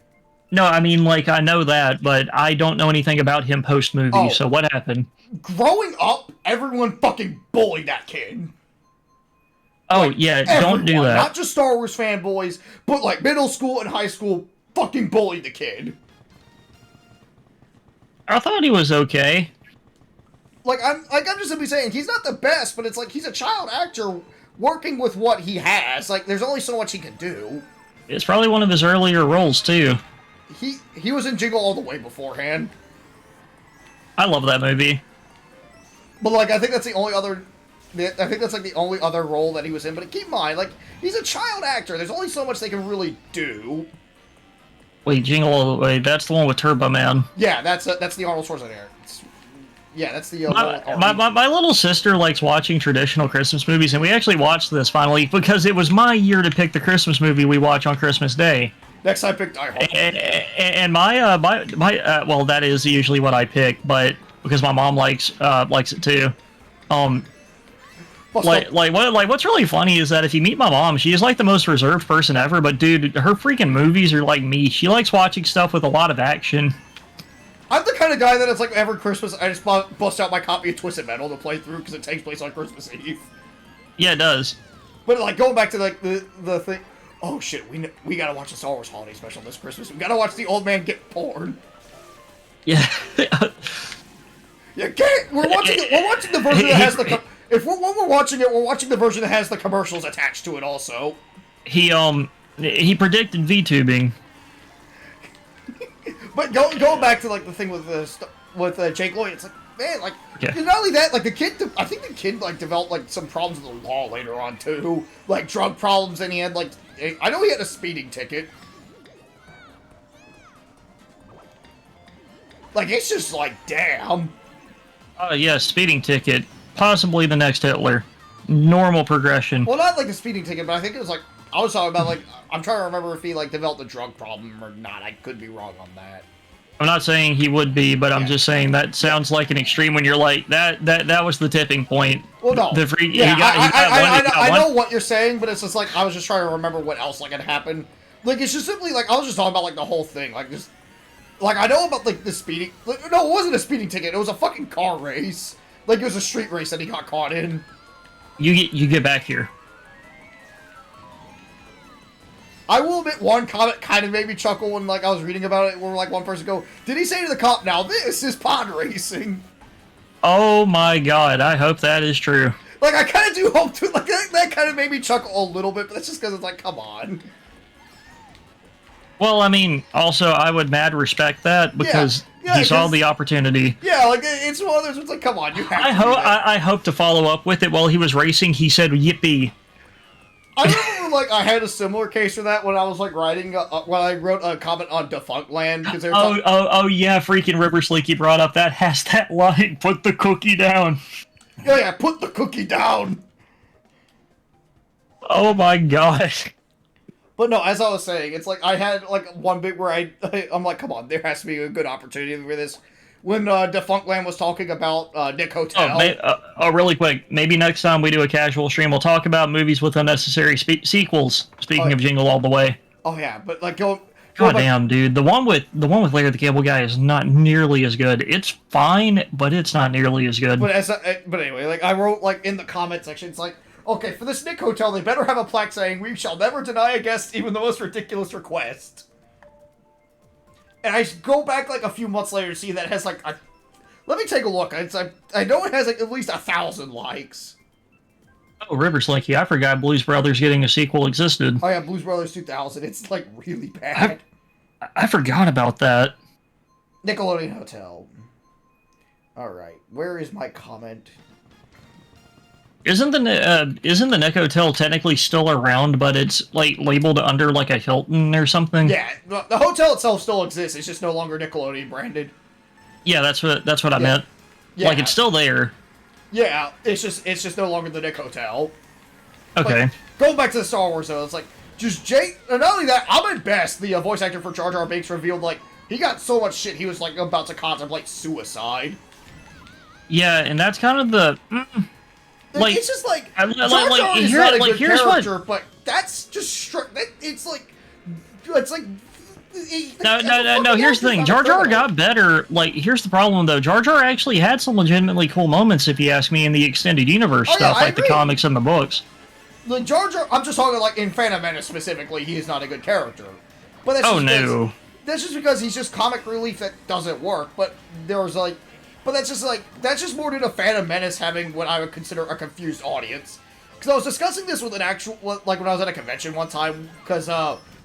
No, I mean, like, I know that, but I don't know anything about him post-movie, Oh. so what happened? Growing up, everyone fucking bullied that kid. Oh, yeah, don't do Everyone, that. Not just Star Wars fanboys, but like middle school and high school fucking bullied the kid. I thought he was okay. I'm just simply saying he's not the best, but it's like he's a child actor working with what he has. Like, there's only so much he can do. It's probably one of his earlier roles, too. He was in Jingle All the Way beforehand. I love that movie. But like, I think that's the only other. I think that's like the only other role that he was in. But keep in mind, like, he's a child actor. There's only so much they can really do. Wait, Jingle All the Way, that's the one with Turbo Man. Yeah, that's the Arnold Schwarzenegger. That's the one with Arnold. My little sister likes watching traditional Christmas movies, and we actually watched this finally because it was my year to pick the Christmas movie we watch on Christmas Day. Next, I picked Die Hard. And well, that is usually what I pick, but because my mom likes it too. What's really funny is that if you meet my mom, she is like the most reserved person ever. But dude, her freaking movies are like me. She likes watching stuff with a lot of action. I'm the kind of guy that it's like every Christmas I just bust out my copy of Twisted Metal to play through because it takes place on Christmas Eve. Yeah, it does. But like going back to like the thing, oh shit, we gotta watch the Star Wars Holiday Special this Christmas. We gotta watch the old man get porn. Yeah. Yeah, we're watching the version that has the. When we're watching it, we're watching the version that has the commercials attached to it also. He predicted VTubing. But going back to like the thing with Jake Lloyd, it's like, man, like, Yeah. not only that, like the kid, I think the kid like developed like some problems with the law later on too, like drug problems, and he had like, I know he had a speeding ticket. Like, it's just like, damn. Yeah, speeding ticket. Possibly the next Hitler. Normal progression. Well, not like the speeding ticket, but I think it was like, I was talking about like, I'm trying to remember if he like developed a drug problem or not. I could be wrong on that. I'm not saying he would be, but I'm Yeah. just saying that sounds like an extreme when you're like, that was the tipping point. Well, no. The freak, Yeah, I one. know what you're saying, but it's just like, I was just trying to remember what else like had happened. Like, it's just simply like, I was just talking about like the whole thing. Like, just, like, I know about like the speeding, like, no, it wasn't a speeding ticket. It was a fucking car race. Like, it was a street race that he got caught in. You get back here. I will admit, one comment kind of made me chuckle when like I was reading about it, where like one person go, "Did he say to the cop, now this is pod racing?" Oh my god, I hope that is true. Like, I kind of do hope to, like, that kind of made me chuckle a little bit, but that's just because it's like, come on. Well, I mean, also, I would mad respect that because Yeah, he saw 'cause- the opportunity. Yeah, like, it's one of those, it's like, come on, you have to do that. I hope to follow up with it while he was racing. He said, yippee. I remember, like, I had a similar case for that when I was, like, writing, when I wrote a comment on Defunct Land, because they were talking... Oh, yeah, freaking River Sleeky brought up that has that line, put the cookie down. Yeah, put the cookie down! Oh my god. But no, as I was saying, it's like, I had, like, one bit where I'm like, come on, there has to be a good opportunity for this. when Defunctland was talking about Nick Hotel. Really quick. Maybe next time we do a casual stream, we'll talk about movies with unnecessary sequels. Speaking of Jingle All the Way. Oh yeah, but like go God back- damn, dude. The one with Larry the Cable Guy is not nearly as good. It's fine, but it's not nearly as good. But anyway, like I wrote like in the comment section, it's like, okay, for this Nick Hotel, they better have a plaque saying, "We shall never deny a guest even the most ridiculous request." And I go back like a few months later to see that it has like let me take a look. I know it has like at least 1,000 likes. Oh, River Slinky, I forgot Blues Brothers getting a sequel existed. Oh yeah, Blues Brothers 2000. It's like really bad. I forgot about that. Nickelodeon Hotel. Alright, where is my comment? Isn't the Nick Hotel technically still around, but it's like labeled under like a Hilton or something? Yeah, the hotel itself still exists. It's just no longer Nickelodeon branded. Yeah, that's what I meant. Yeah. Like it's still there. Yeah, it's just no longer the Nick Hotel. Okay. Like, going back to the Star Wars though, it's like just Jake. And not only that, Ahmed Best, the voice actor for Jar Jar Binks, revealed like he got so much shit he was like about to contemplate suicide. Yeah, and that's kind of the. Like it's just like Jar Jar is not a good here's character, but that's just it's like No. Here's the thing. Jar Jar got better. Like, here's the problem though. Jar Jar actually had some legitimately cool moments, if you ask me, in the extended universe stuff, like the comics and the books. Like Jar Jar, I'm just talking like in Phantom Menace specifically. He is not a good character. But that's that's just because he's just comic relief that doesn't work. But there's like. But that's just more due to Phantom Menace having what I would consider a confused audience. Because I was discussing this with an actual, like when I was at a convention one time, because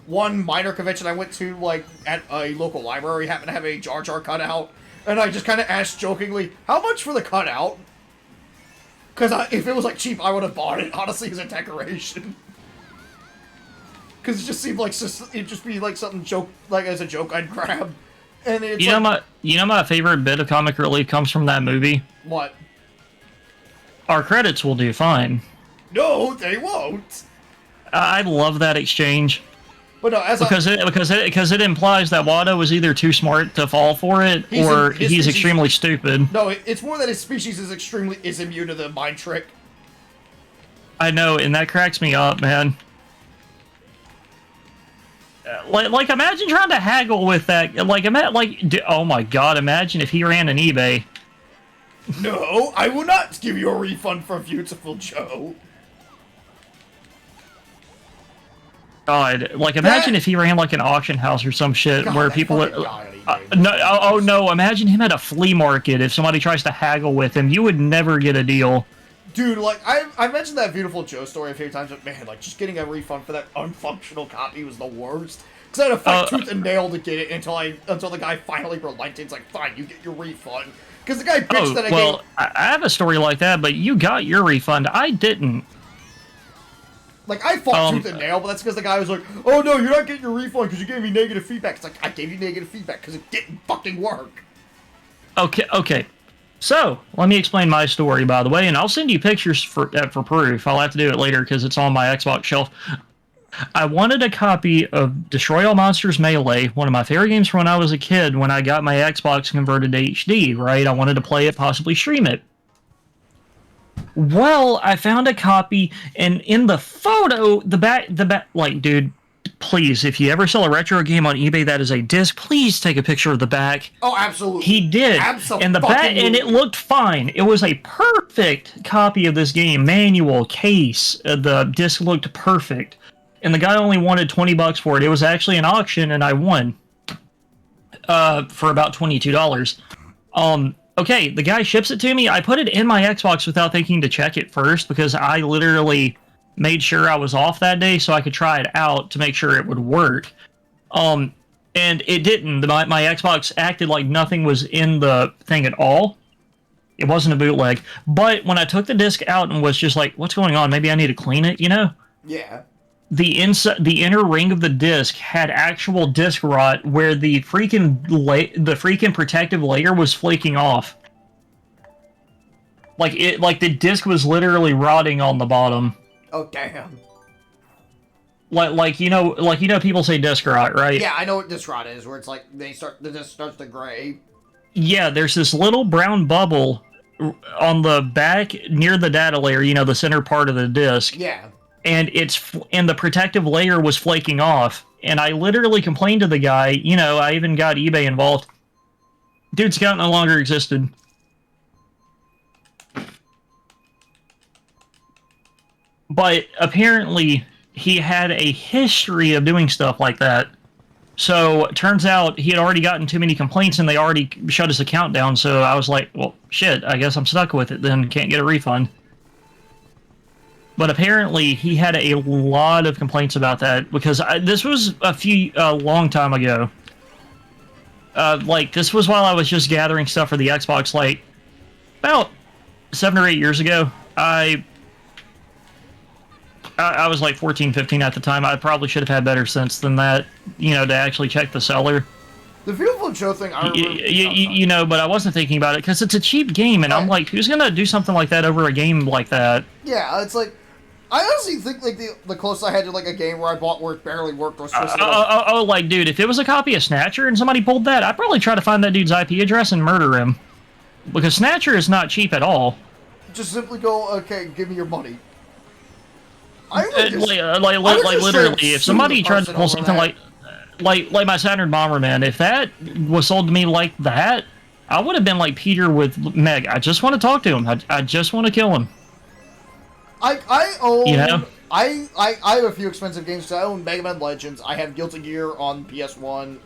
one minor convention I went to, like at a local library, happened to have a Jar Jar cutout, and I just kind of asked jokingly, "How much for the cutout?" Because if it was like cheap, I would have bought it, honestly, as a decoration. Because it just seemed like it'd just be like something as a joke I'd grab. And it's my favorite bit of comic relief comes from that movie. What? Our credits will do fine. No, they won't. I love that exchange. But no, because it implies that Watto was either too smart to fall for it, or he's extremely stupid. No, it's more that his species is immune to the mind trick. I know, and that cracks me up, man. Like, imagine trying to haggle with that. Oh my god, imagine if he ran an eBay. No, I will not give you a refund for Beautiful Joe. God, like, imagine if he ran like an auction house or some shit where people would. No, imagine him at a flea market. If somebody tries to haggle with him, you would never get a deal. Dude, like, I mentioned that Beautiful Joe story a few times, but man, like, just getting a refund for that unfunctional copy was the worst. Because I had to fight tooth and nail to get it until the guy finally relented. It's like, fine, you get your refund. Because the guy bitched that I gave... I have a story like that, but you got your refund. I didn't. Like, I fought tooth and nail, but that's because the guy was like, oh no, you're not getting your refund because you gave me negative feedback. It's like, I gave you negative feedback because it didn't fucking work. Okay. So, let me explain my story, by the way, and I'll send you pictures for proof. I'll have to do it later because it's on my Xbox shelf. I wanted a copy of Destroy All Monsters Melee, one of my favorite games from when I was a kid, when I got my Xbox converted to HD, right? I wanted to play it, possibly stream it. Well, I found a copy, and in the photo, the back, like, dude, please, if you ever sell a retro game on eBay that is a disc, please take a picture of the back. Oh, absolutely. He did. Absolutely. And the back, and it looked fine. It was a perfect copy of this game. Manual, case, the disc looked perfect. And the guy only wanted $20 for it. It was actually an auction, and I won. For about $22. Okay, the guy ships it to me. I put it in my Xbox without thinking to check it first, because I literally made sure I was off that day so I could try it out to make sure it would work. And it didn't. My Xbox acted like nothing was in the thing at all. It wasn't a bootleg. But when I took the disc out and was just like, what's going on? Maybe I need to clean it, you know? Yeah. The inner ring of the disc had actual disc rot where the freaking protective layer was flaking off. Like the disc was literally rotting on the bottom. Oh damn. Like you know people say disc rot, right? Yeah, I know what disc rot is, where it's like the disc starts to gray. Yeah, there's this little brown bubble on the back near the data layer, you know, the center part of the disk. Yeah. And the protective layer was flaking off. And I literally complained to the guy, you know, I even got eBay involved. Dude's account no longer existed. But apparently, he had a history of doing stuff like that. So, turns out he had already gotten too many complaints and they already shut his account down. So, I was like, well, shit, I guess I'm stuck with it then. Can't get a refund. But apparently, he had a lot of complaints about that because this was a long time ago. Like, this was while I was just gathering stuff for the Xbox, like, about 7 or 8 years ago. I was like 14, 15 at the time. I probably should have had better sense than that, you know, to actually check the seller. The Beautiful Joe thing, I remember. You know, but I wasn't thinking about it because it's a cheap game, and I'm like, who's going to do something like that over a game like that? Yeah, it's like, I honestly think like the closest I had to like a game where I bought where it barely worked was Twisted. Like, dude, if it was a copy of Snatcher and somebody pulled that, I'd probably try to find that dude's IP address and murder him. Because Snatcher is not cheap at all. Just simply go, okay, give me your money. Literally, if somebody tried to pull something like my Saturn Bomberman, if that was sold to me like that, I would have been like Peter with Meg. I just want to talk to him. I just want to kill him. I own. You know? I have a few expensive games. So I own Mega Man Legends. I have Guilty Gear on PS1,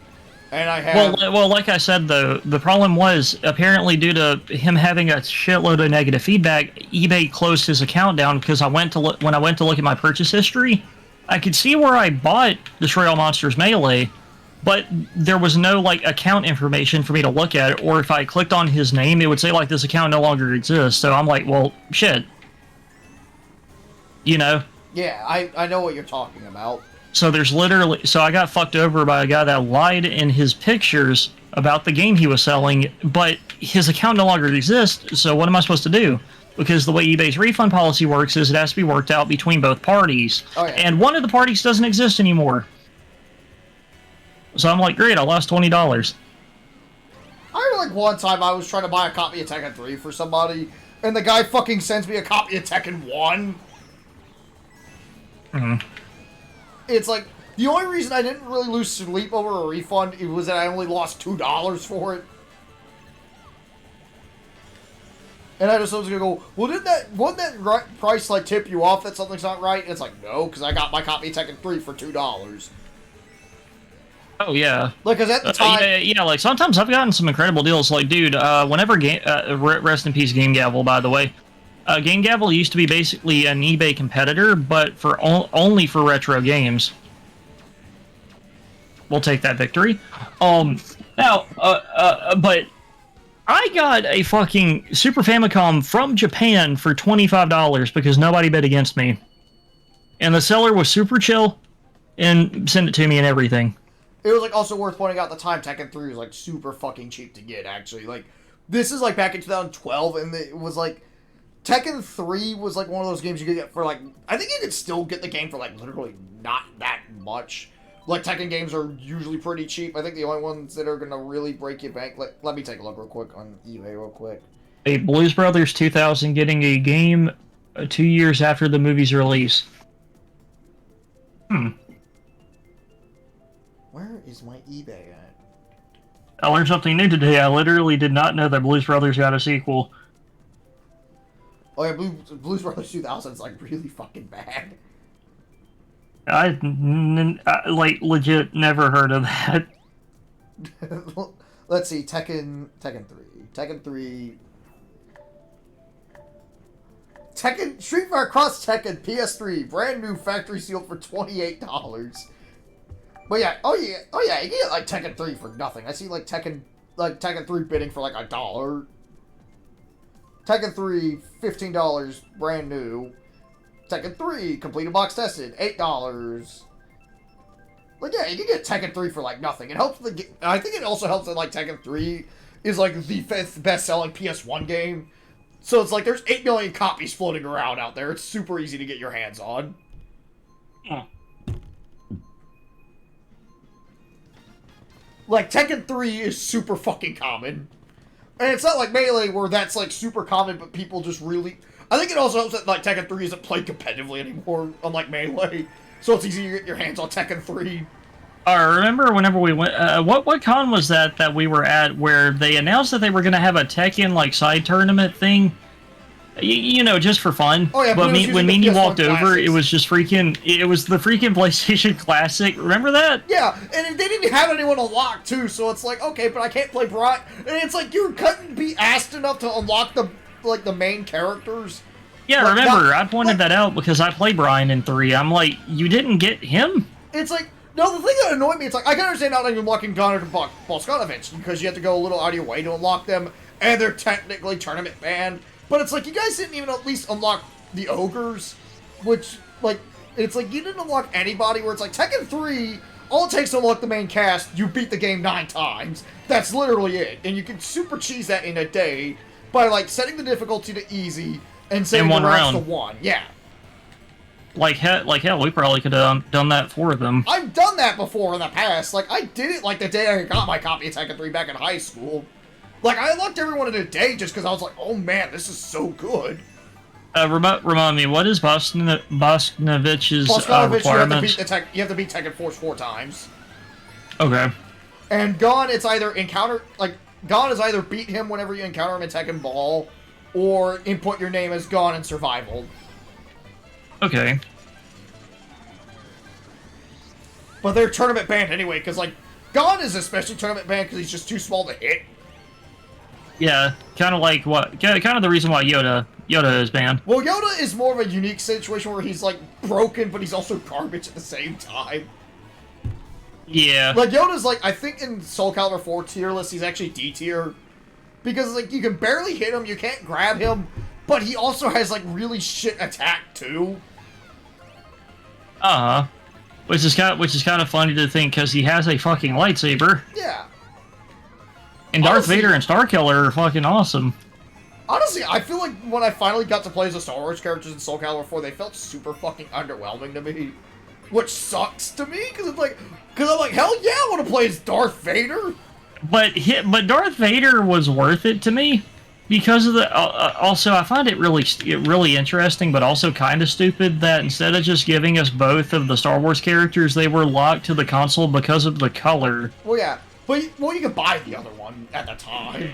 and I have. Well, like I said though, the problem was apparently due to him having a shitload of negative feedback, eBay closed his account down because when I went to look at my purchase history, I could see where I bought Destroy All Monsters Melee, but there was no like account information for me to look at, or if I clicked on his name, it would say like this account no longer exists. So I'm like, well, shit. You know? Yeah, I know what you're talking about. So I got fucked over by a guy that lied in his pictures about the game he was selling, but his account no longer exists, so what am I supposed to do? Because the way eBay's refund policy works is it has to be worked out between both parties. Oh, yeah. And one of the parties doesn't exist anymore. So I'm like, great, I lost $20. I remember like one time I was trying to buy a copy of Tekken 3 for somebody, and the guy fucking sends me a copy of Tekken 1. Mm-hmm. It's like, the only reason I didn't really lose sleep over a refund was that I only lost $2 for it. And I just was gonna go, well, wouldn't that price like tip you off that something's not right? And it's like, no, because I got my copy of Tekken 3 for $2. Oh, yeah. Like, because at the time... yeah, like, sometimes I've gotten some incredible deals. Like, dude, whenever... rest in peace, Game Gavel, by the way. Game Gavel used to be basically an eBay competitor, but for only for retro games. We'll take that victory. Now, but I got a fucking Super Famicom from Japan for $25 because nobody bid against me. And the seller was super chill and sent it to me and everything. It was, like, also worth pointing out the time Tekken 3 was, like, super fucking cheap to get, actually. Like, this is, like, back in 2012, and it was, like... Tekken 3 was, like, one of those games you could get for, like... I think you could still get the game for, like, literally not that much. Like, Tekken games are usually pretty cheap. I think the only ones that are gonna really break your bank... Let me take a look real quick on eBay real quick. A Blues Brothers 2000 getting a game 2 years after the movie's release. Where is my eBay at? I learned something new today. I literally did not know that Blues Brothers got a sequel. Oh yeah, Blues Brothers 2000 is like really fucking bad. I like legit never heard of that. Let's see, Tekken 3. Street Fighter Cross Tekken PS3, brand new factory sealed for $28. But yeah, oh yeah, you can get like Tekken 3 for nothing. I see like Tekken 3 bidding for like $1. Tekken 3, $15, brand new. Tekken 3, completed box tested, $8. Like, yeah, you can get Tekken 3 for, like, nothing. It helps I think it also helps that, like, Tekken 3 is, like, the fifth best-selling PS1 game. So it's like, there's 8 million copies floating around out there. It's super easy to get your hands on. Yeah. Like, Tekken 3 is super fucking common. And it's not like Melee where that's like super common, but people just really. I think it also helps that like Tekken 3 isn't played competitively anymore, unlike Melee. So it's easy to get your hands on Tekken 3. I remember whenever we went. What con was that we were at where they announced that they were going to have a Tekken like side tournament thing? You know, just for fun. Oh yeah, but when me and you walked over, classics. it was just freaking. It was the freaking PlayStation Classic. Remember that? Yeah, and they didn't have anyone unlocked too, so it's like, okay, but I can't play Brian. And it's like you couldn't be asked enough to unlock the main characters. Yeah, Like, remember, I pointed that out because I play Brian in 3. I'm like, you didn't get him? It's like, no, the thing that annoyed me, it's like, I can understand not unlocking Gunner to Boss Gun events, because you have to go a little out of your way to unlock them, and they're technically tournament banned. But it's like, you guys didn't even at least unlock the Ogres, which, like, it's like, you didn't unlock anybody, where it's like, Tekken 3, all it takes to unlock the main cast, you beat the game 9 times. That's literally it. And you can super cheese that in a day by, like, setting the difficulty to easy, and setting the rounds to 1. Yeah. Like hell, we probably could have done that for them. I've done that before in the past. Like, I did it, like, the day I got my copy of Tekken 3 back in high school. Like, I unlocked everyone in a day just because I was like, oh man, this is so good. Remind me, what is Bosconovich's requirements? You have to beat Tekken Force 4 times. Okay. And Gon, it's either Gon is either beat him whenever you encounter him in Tekken Ball, or input your name as Gon in Survival. Okay. But they're tournament banned anyway, because, like, Gon is especially tournament banned because he's just too small to hit. Yeah, kind of like kind of the reason why Yoda is banned. Well, Yoda is more of a unique situation where he's, like, broken, but he's also garbage at the same time. Yeah. Like, Yoda's, like, I think in Soul Calibur 4 tier list, he's actually D tier. Because, like, you can barely hit him, you can't grab him, but he also has, like, really shit attack, too. Uh-huh. Which is kind of funny to think, because he has a fucking lightsaber. Yeah. And Darth Honestly- Vader and Starkiller are fucking awesome. Honestly, I feel like when I finally got to play as the Star Wars characters in Soul Calibur 4, they felt super fucking underwhelming to me. Which sucks to me, because I'm like, hell yeah, I want to play as Darth Vader. But Darth Vader was worth it to me because of the. Also, I find it really interesting, but also kind of stupid that instead of just giving us both of the Star Wars characters, they were locked to the console because of the color. Well, yeah. But, you could buy the other one at the time.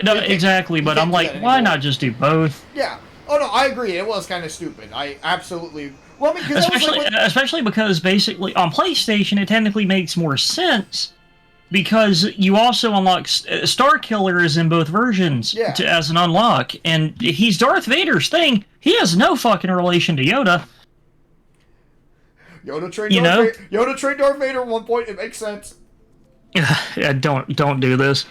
No, You can't- exactly. you But can't I'm do like, that why anymore. not just do both? Yeah. Oh, no, I agree. It was kind of stupid. I absolutely... Well, I mean, because Especially because basically on PlayStation it technically makes more sense because you also unlock Starkiller is in both versions Yeah. as an unlock, and he's Darth Vader's thing. He has no fucking relation to Yoda. Yoda trained You know? Yoda trained Darth Vader at one point. It makes sense. Yeah, don't do this.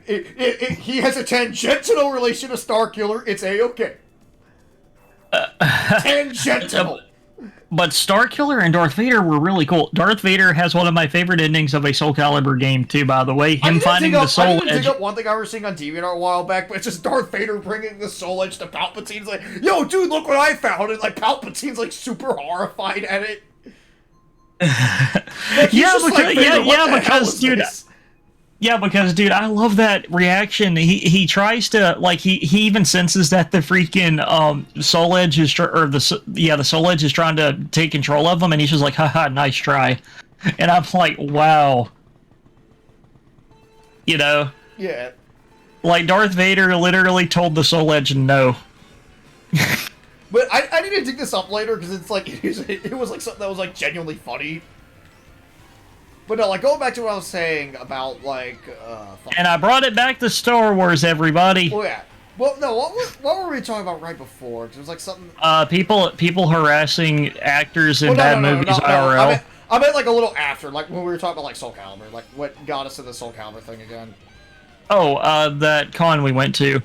He has a tangential relation to Starkiller. It's A-okay. Tangential. But Starkiller and Darth Vader were really cool. Darth Vader has one of my favorite endings of a Soul Calibur game too, by the way. Him finding the I soul didn't edge. dig up one thing I was seeing on DeviantArt a while back, but it's just Darth Vader bringing the soul edge to Palpatine's like, yo, dude, look what I found. And like Palpatine's like super horrified at it. Like, he's just like, Vader, what the hell is dude. this? Yeah, because dude, I love that reaction. He tries to like he even senses that the freaking Soul Edge is the Soul Edge is trying to take control of him, and he's just like, haha, nice try. And I'm like, wow. You know, Yeah. like Darth Vader literally told the Soul Edge no. But I need to dig this up later because it's like it was like something that was like genuinely funny. But no, like going back to what I was saying about like. And I brought it back to Star Wars, everybody. Well, yeah. Well, no. What were we talking about right before? 'Cause it was like something. People harassing actors in Well, bad movies IRL. I meant like a little after, like when we were talking about like Soul Calibur, like what got us to the Soul Calibur thing again. Oh, that con we went to.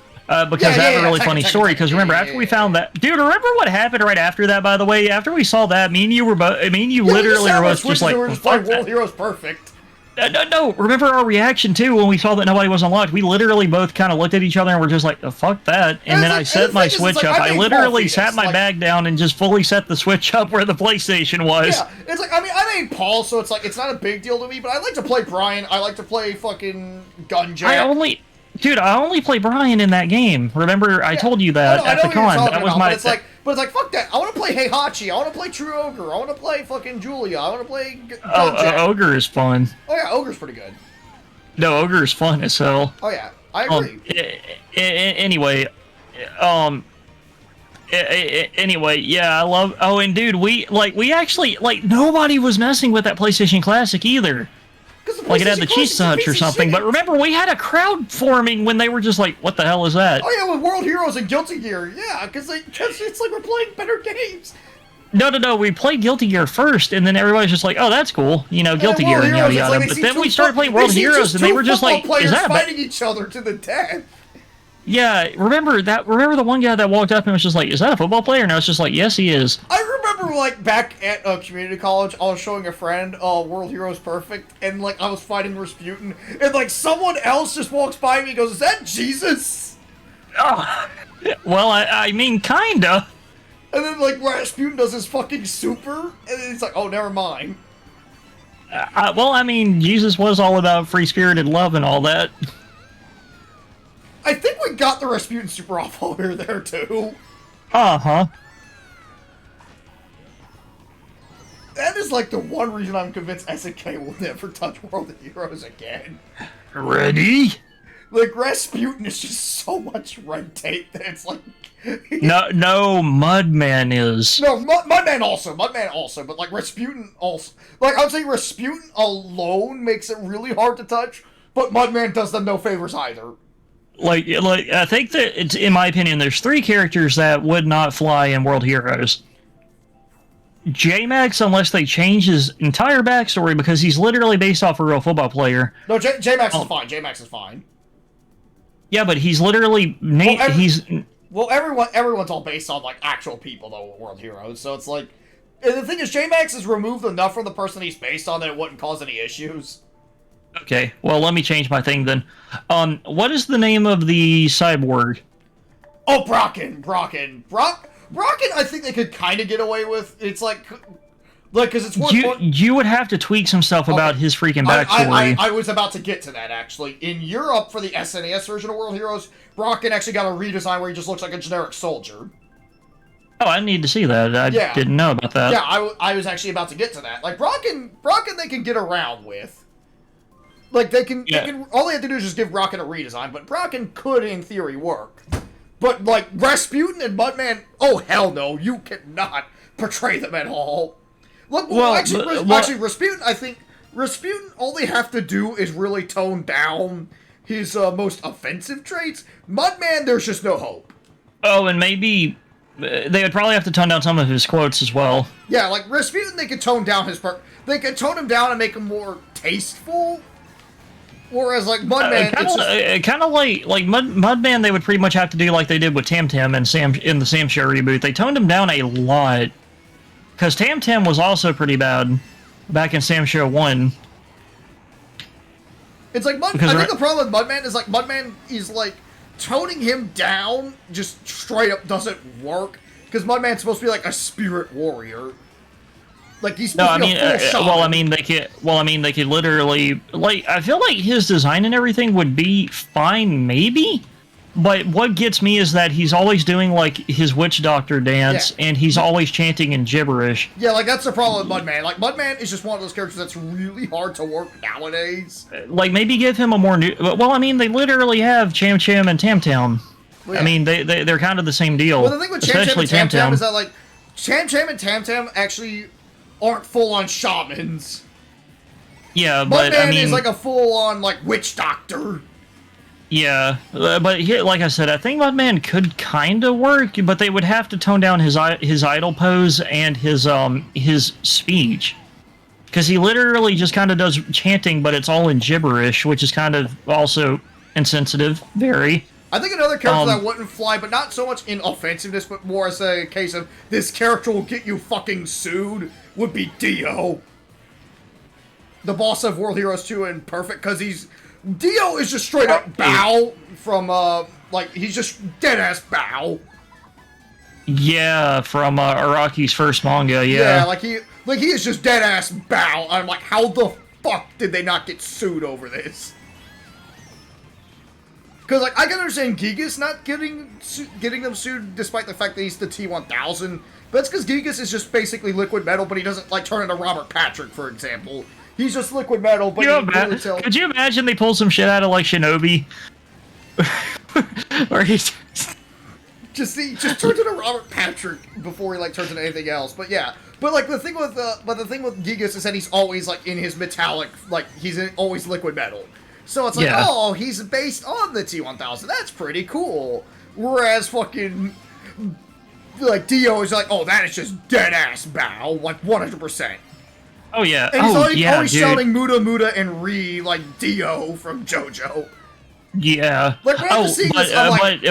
Because I have a really funny story. Because remember, after we found that, dude, remember what happened right after that? By the way, after we saw that, me and you literally were both just like, we were just fuck playing World that. Heroes Perfect. No. Remember our reaction too when we saw that nobody was unlocked. We literally both kind of looked at each other and were just like, fuck that. And then I set my Switch up. I literally sat my bag down and just fully set the Switch up where the PlayStation was. Yeah, it's like, I mean, I made Paul, so it's like, it's not a big deal to me, but I like to play Brian. I like to play fucking Gunjack. Dude, I only play Brian in that game. Remember, I told you that I at know the what you're con. talking That was about, my. but it's like, fuck that. I want to play Heihachi. I want to play True Ogre. I want to play fucking Julia. I want to play Ogre is fun. Oh yeah, Ogre's pretty good. No, Ogre is fun as hell. Oh yeah, I agree. Anyway, anyway, yeah, I love. Oh, and dude, we actually nobody was messing with that PlayStation Classic either. Like it had the cheese touch or something. But remember, we had a crowd forming when they were just like, "What the hell is that?" Oh yeah, with World Heroes and Guilty Gear, yeah, because it's like we're playing better games. No. We played Guilty Gear first, and then everybody's just like, "Oh, that's cool," Guilty Gear and yada yada. But then we started playing World Heroes, and they were just like, "Is that fighting each other to the death?" Yeah, remember the one guy that walked up and was just like, "Is that a football player?" And I was just like, "Yes, he is." I remember like back at community college, I was showing a friend World Heroes Perfect, and like I was fighting Rasputin, and like someone else just walks by me and goes, "Is that Jesus?" Oh, well, I mean, kinda. And then like Rasputin does his fucking super, and then it's like, "Oh, never mind." Well, I mean, Jesus was all about free-spirited love and all that. I think we got the Rasputin super off while we were there too. Uh-huh. That is like the one reason I'm convinced SNK will never touch World Heroes again. Ready? Like, Rasputin is just so much red tape that it's like... No, Mudman is. No, Mudman also, but like Rasputin also... Like, I would say Rasputin alone makes it really hard to touch, but Mudman does them no favors either. Like I think that it's, in my opinion, there's 3 characters that would not fly in World Heroes. J-Max, unless they change his entire backstory, because he's literally based off a real football player. No, J-Max is fine. J-Max is fine. Yeah, but he's literally Well, everyone's all based on like actual people though, World Heroes. So it's like, and the thing is, J-Max is removed enough from the person he's based on that it wouldn't cause any issues. Okay, well, let me change my thing then. What is the name of the cyborg? Oh, Brocken, I think they could kind of get away with. It's like, because it's worth. You would have to tweak some stuff about his freaking backstory. I was about to get to that actually. In Europe, for the SNES version of World Heroes, Brocken actually got a redesign where he just looks like a generic soldier. Oh, I need to see that. I didn't know about that. Yeah, I was actually about to get to that. Like Brocken, they can get around with. Like they can, all they have to do is just give Brocken a redesign, but Brocken could, in theory, work. But like Rasputin and Mudman, oh hell no, you cannot portray them at all. Look, actually, Rasputin, I think Rasputin, all they have to do is really tone down his most offensive traits. Mudman, there's just no hope. Oh, and maybe they would probably have to tone down some of his quotes as well. Yeah, like Rasputin, they could tone down they could tone him down and make him more tasteful. Whereas, like, Mudman, kind of like Mudman, they would pretty much have to do like they did with Tam Tam and Sam in the Sam Show reboot. They toned him down a lot, because Tam Tam was also pretty bad back in Sam Show 1. It's like, I think the problem with Mudman is, like, Mudman is, like, toning him down just straight up doesn't work, because Mudman's supposed to be, like, a spirit warrior. Like, he's supposed to be a full shot. They could literally, like, I feel like his design and everything would be fine, maybe, but what gets me is that he's always doing, like, his witch doctor dance, and he's always chanting in gibberish. Yeah, like, that's the problem with Mudman. Like, Mudman is just one of those characters that's really hard to work nowadays. Like, maybe give him a more new, well, I mean, they literally have Cham Cham and Tam Tam. Well, yeah. I mean, they're kind of the same deal. Well, the thing with Cham Cham and Tam Tam is that, like, Cham Cham and Tam Tam actually aren't full-on shamans. Yeah, but Mudman I mean, is like a full-on like witch doctor. Yeah, but here, like I said, I think Mudman could kind of work, but they would have to tone down his idol pose and his speech, because he literally just kind of does chanting, but it's all in gibberish, which is kind of also insensitive. Very. I think another character that wouldn't fly, but not so much in offensiveness, but more as a case of this character will get you fucking sued, would be Dio. The boss of World Heroes 2 and Perfect, because Dio is just straight up Bao from, like, he's just dead-ass Bao. Yeah, from Araki's first manga, yeah. Yeah, like he is just dead-ass Bao. I'm like, how the fuck did they not get sued over this? Because, like, I can understand Gigas not getting them sued despite the fact that he's the T-1000. But that's because Gigas is just basically liquid metal, but he doesn't, like, turn into Robert Patrick, for example. He's just liquid metal, but could you imagine they pull some shit out of, like, Shinobi? Or he's... Just turns into Robert Patrick before he, like, turns into anything else. But, yeah. But, like, the thing with Gigas is that he's always, like, in his metallic, like, always liquid metal. So it's like, oh, he's based on the T-1000. That's pretty cool. Whereas fucking, like, Dio is like, oh, that is just dead-ass Bow. Like, 100%. Oh, yeah. And he's always shouting Muda Muda and Ri like Dio from JoJo. Yeah. Like,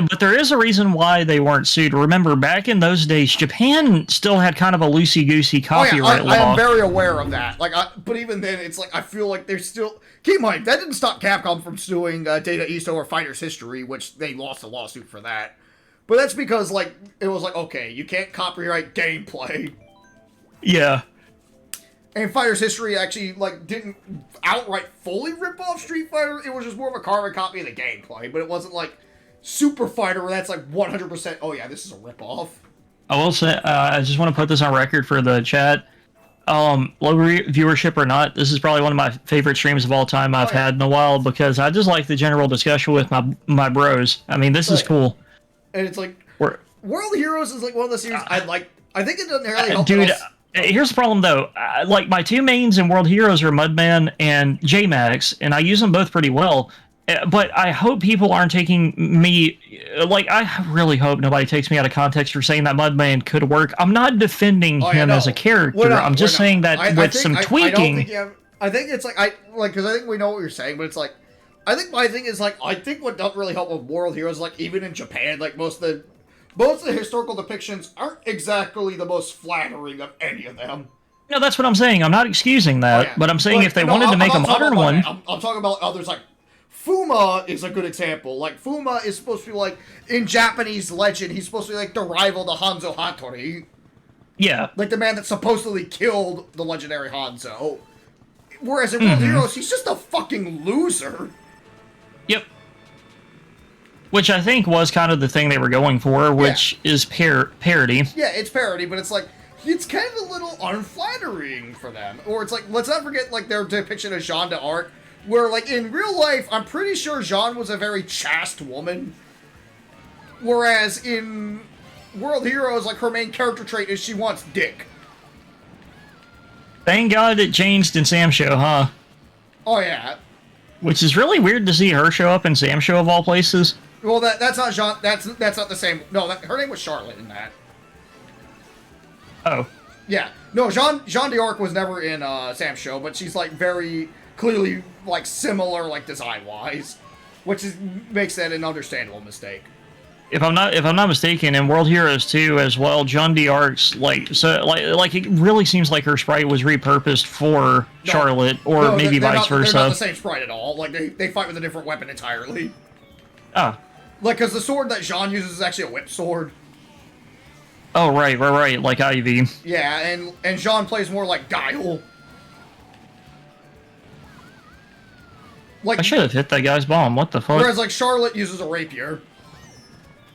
but there is a reason why they weren't sued. Remember, back in those days, Japan still had kind of a loosey-goosey copyright law. I am very aware of that. Like, but even then, it's like, I feel like they're still... Keep in mind, that didn't stop Capcom from suing Data East over Fighter's History, which they lost a lawsuit for that. But that's because, like, it was like, okay, you can't copyright gameplay. Yeah. And Fighter's History actually, like, didn't outright fully rip off Street Fighter. It was just more of a carbon copy of the gameplay. But it wasn't like Super Fighter where that's like 100%, oh yeah, this is a ripoff. I will say, I just want to put this on record for the chat. Low viewership or not, this is probably one of my favorite streams of all time I've had in a while because I just like the general discussion with my bros. I mean, this is cool. And it's like, World Heroes is like one of the series I like. I think it doesn't really help. Dude, here's the problem though. Like my two mains in World Heroes are Mudman and J-Max, and I use them both pretty well. But I hope people aren't taking me, like, I really hope nobody takes me out of context for saying that Mudman could work. I'm not defending him as a character. I'm just saying that with some tweaking. I think it's like, because I think we know what you're saying, but it's like, I think my thing is like, I think what doesn't really help with World Heroes, like, even in Japan, like, most of the historical depictions aren't exactly the most flattering of any of them. No, that's what I'm saying. I'm not excusing that, but I'm saying if they wanted to make a modern one. I'm talking about others like, Fuma is a good example. Like, Fuma is supposed to be, like, in Japanese legend, he's supposed to be, like, the rival to Hanzo Hattori. Yeah. Like, the man that supposedly killed the legendary Hanzo. Whereas in World Heroes, he's just a fucking loser. Yep. Which I think was kind of the thing they were going for, which is parody. Yeah, it's parody, but it's like, it's kind of a little unflattering for them. Or it's like, let's not forget, like, their depiction of Jeanne d'Arc, where, like, in real life, I'm pretty sure Jeanne was a very chaste woman. Whereas in World Heroes, like, her main character trait is she wants dick. Thank God it changed in Sam Show, huh? Oh, yeah. Which is really weird to see her show up in Sam Show of all places. Well, that's not Jeanne, that's not the same. No, her name was Charlotte in that. Oh. Yeah. No, Jeanne d'Arc was never in Sam's Show, but she's, like, very clearly, like, similar, like, design-wise, which makes that an understandable mistake. If I'm not mistaken, in World Heroes 2 as well, Jeanne d'Arc's like it really seems like her sprite was repurposed for Charlotte, or maybe vice versa. They're not the same sprite at all. Like they fight with a different weapon entirely. Ah. Like, because the sword that Jeanne uses is actually a whip sword. Oh right, like Ivy. Yeah, and Jeanne plays more like Guile. Like, I should have hit that guy's bomb. What the fuck? Whereas, like, Charlotte uses a rapier.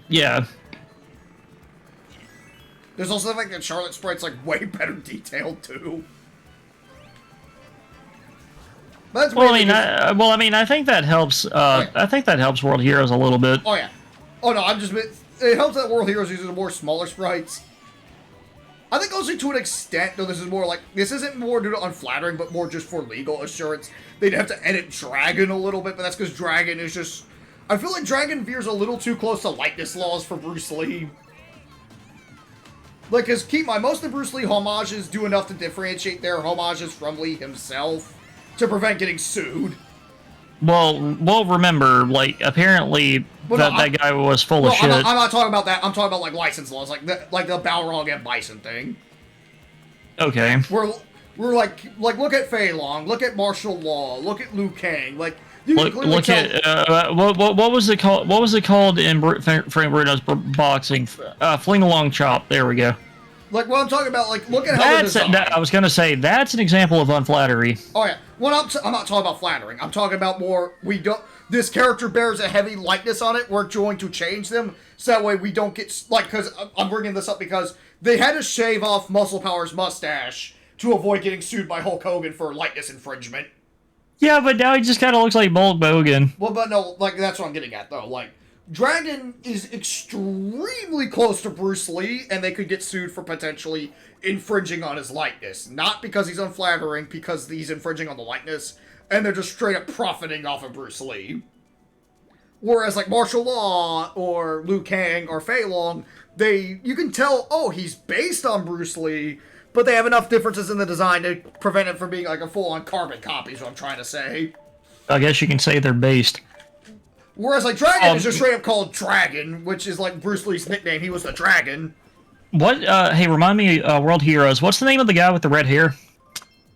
Yeah. There's also the fact that Charlotte's sprite's, like, way better detailed, too. That's I mean, I think that helps. I think that helps World Heroes a little bit. Oh yeah. Oh no, it helps that World Heroes uses more smaller sprites. I think also to an extent, though, this isn't more due to unflattering, but more just for legal assurance. They'd have to edit Dragon a little bit, but that's because Dragon is just... I feel like Dragon veers a little too close to likeness laws for Bruce Lee. Like, because keep in mind, most of the Bruce Lee homages do enough to differentiate their homages from Lee himself to prevent getting sued. Well, remember, like, apparently that guy was full of shit. I'm not talking about that. I'm talking about, like, license laws, like the Balrog and Bison thing. Okay. We're like look at Fei Long, look at martial law, look at Liu Kang, like you can clearly look tell. At what was it called? What was it called in Frank Bruno's boxing? Fling Along Chop. There we go. Like, what I'm talking about, like, look at how they're designed. I was gonna say that's an example of unflattery. Oh yeah. Well, I'm not talking about flattering. I'm talking about more. We don't. This character bears a heavy likeness on it. We're going to change them so that way we don't get like. Because I'm bringing this up because they had to shave off Muscle Power's mustache to avoid getting sued by Hulk Hogan for likeness infringement. Yeah, but now he just kind of looks like Bulk Hogan. Well, but no, like that's what I'm getting at though. Like, Dragon is extremely close to Bruce Lee, and they could get sued for potentially infringing on his likeness. Not because he's unflattering, because he's infringing on the likeness, and they're just straight up profiting off of Bruce Lee. Whereas, like, Martial Law, or Liu Kang, or Fei Long, you can tell, oh, he's based on Bruce Lee, but they have enough differences in the design to prevent it from being, like, a full-on carbon copy, is what I'm trying to say. I guess you can say they're based. Whereas, like, Dragon is just straight up called Dragon, which is, like, Bruce Lee's nickname. He was the Dragon. What, hey, remind me, World Heroes, what's the name of the guy with the red hair?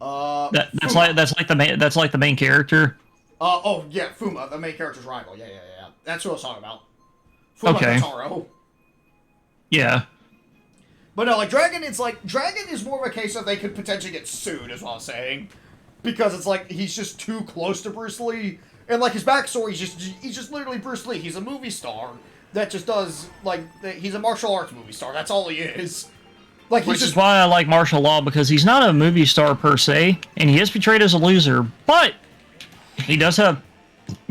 That's like the main character. Oh, yeah, Fuma, the main character's rival. Yeah. That's what I was talking about. Fuma Okay. Kotaro. Yeah. But no, like, Dragon is more of a case of they could potentially get sued, is what I'm saying. Because it's like, he's just too close to Bruce Lee. And, like, his backstory, he's just literally Bruce Lee. He's a movie star that just does, like, he's a martial arts movie star. That's all he is. Like, Which is why I like Martial Law, because he's not a movie star per se, and he is portrayed as a loser, but he does have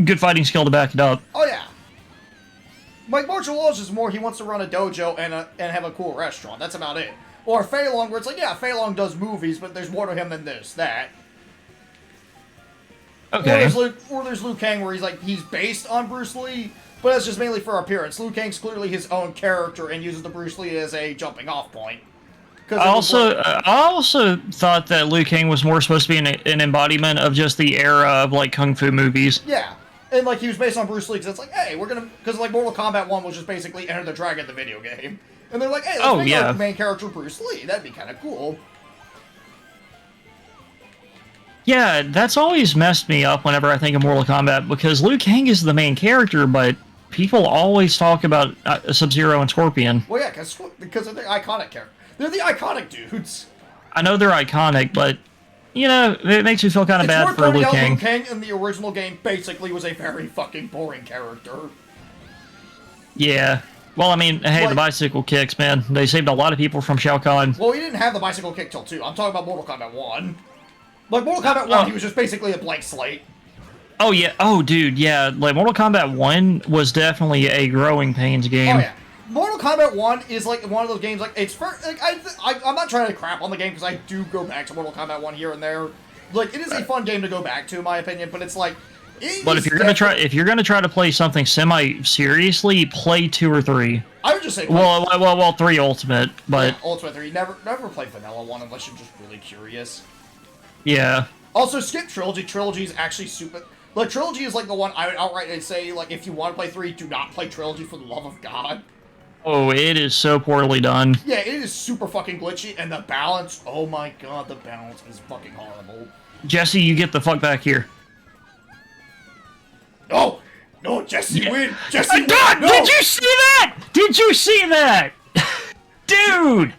good fighting skill to back it up. Oh, yeah. Like, Martial Law is just more, he wants to run a dojo and have a cool restaurant. That's about it. Or Fei Long, where it's like, yeah, Fei Long does movies, but there's more to him than this, that. Okay. Or there's Liu Kang, where he's based on Bruce Lee, but that's just mainly for appearance. Liu Kang's clearly his own character and uses the Bruce Lee as a jumping off point. I also thought that Liu Kang was more supposed to be an embodiment of just the era of, like, kung fu movies. Yeah. And, like, he was based on Bruce Lee, because it's like, hey, because, like, Mortal Kombat 1 was just basically Enter the Dragon, the video game. And they're like, hey, let's make our main character Bruce Lee. That'd be kind of cool. Yeah, that's always messed me up whenever I think of Mortal Kombat, because Liu Kang is the main character, but people always talk about Sub-Zero and Scorpion. Well, yeah, because they're the iconic character. They're the iconic dudes. I know they're iconic, but, you know, it makes me feel kind of bad for Liu Kang. Liu Kang in the original game basically was a very fucking boring character. Yeah. Well, I mean, hey, the bicycle kicks, man. They saved a lot of people from Shao Kahn. Well, he didn't have the bicycle kick till 2. I'm talking about Mortal Kombat 1. Like, Mortal Kombat 1, he was just basically a blank slate. Oh, yeah. Oh, dude, yeah. Like, Mortal Kombat 1 was definitely a growing pains game. Oh, yeah. Mortal Kombat 1 is, like, one of those games, like, it's for, like, I'm not trying to crap on the game, because I do go back to Mortal Kombat 1 here and there. Like, it is a fun game to go back to, in my opinion, but it's like... But if you're gonna try to play something semi-seriously, play 2 or 3. I would just say... Well, 3 Ultimate, but... Yeah, Ultimate 3. Never play Vanilla 1 unless you're just really curious. Yeah. Also, skip Trilogy. Trilogy is actually super... Like, Trilogy is, like, the one I would outright say, like, if you want to play 3, do not play Trilogy for the love of God. Oh, it is so poorly done. Yeah, it is super fucking glitchy, and the balance, oh my god, the balance is fucking horrible. Jesse, you get the fuck back here. No! No, Jesse, win! Jesse, win! God, no! did you see that? Did you see that? Dude!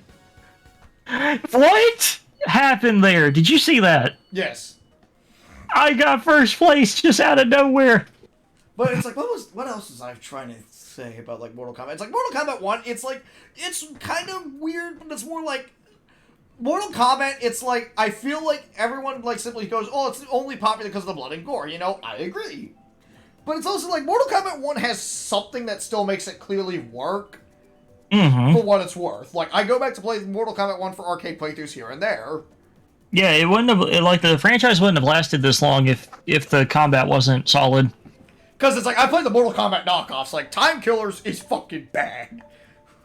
What happened there? Did you see that? Yes. I got first place just out of nowhere. But it's like, what else was I trying to say about, like, Mortal Kombat? It's like, Mortal Kombat 1, it's like, it's kind of weird, but it's more like, Mortal Kombat, it's like, I feel like everyone, like, simply goes, oh, it's only popular because of the blood and gore, you know? I agree. But it's also like, Mortal Kombat 1 has something that still makes it clearly work for what it's worth. Like, I go back to play Mortal Kombat 1 for arcade playthroughs here and there. Yeah, it wouldn't have, like, the franchise wouldn't have lasted this long if the combat wasn't solid. Because it's like, I played the Mortal Kombat knockoffs, like, Time Killers is fucking bad.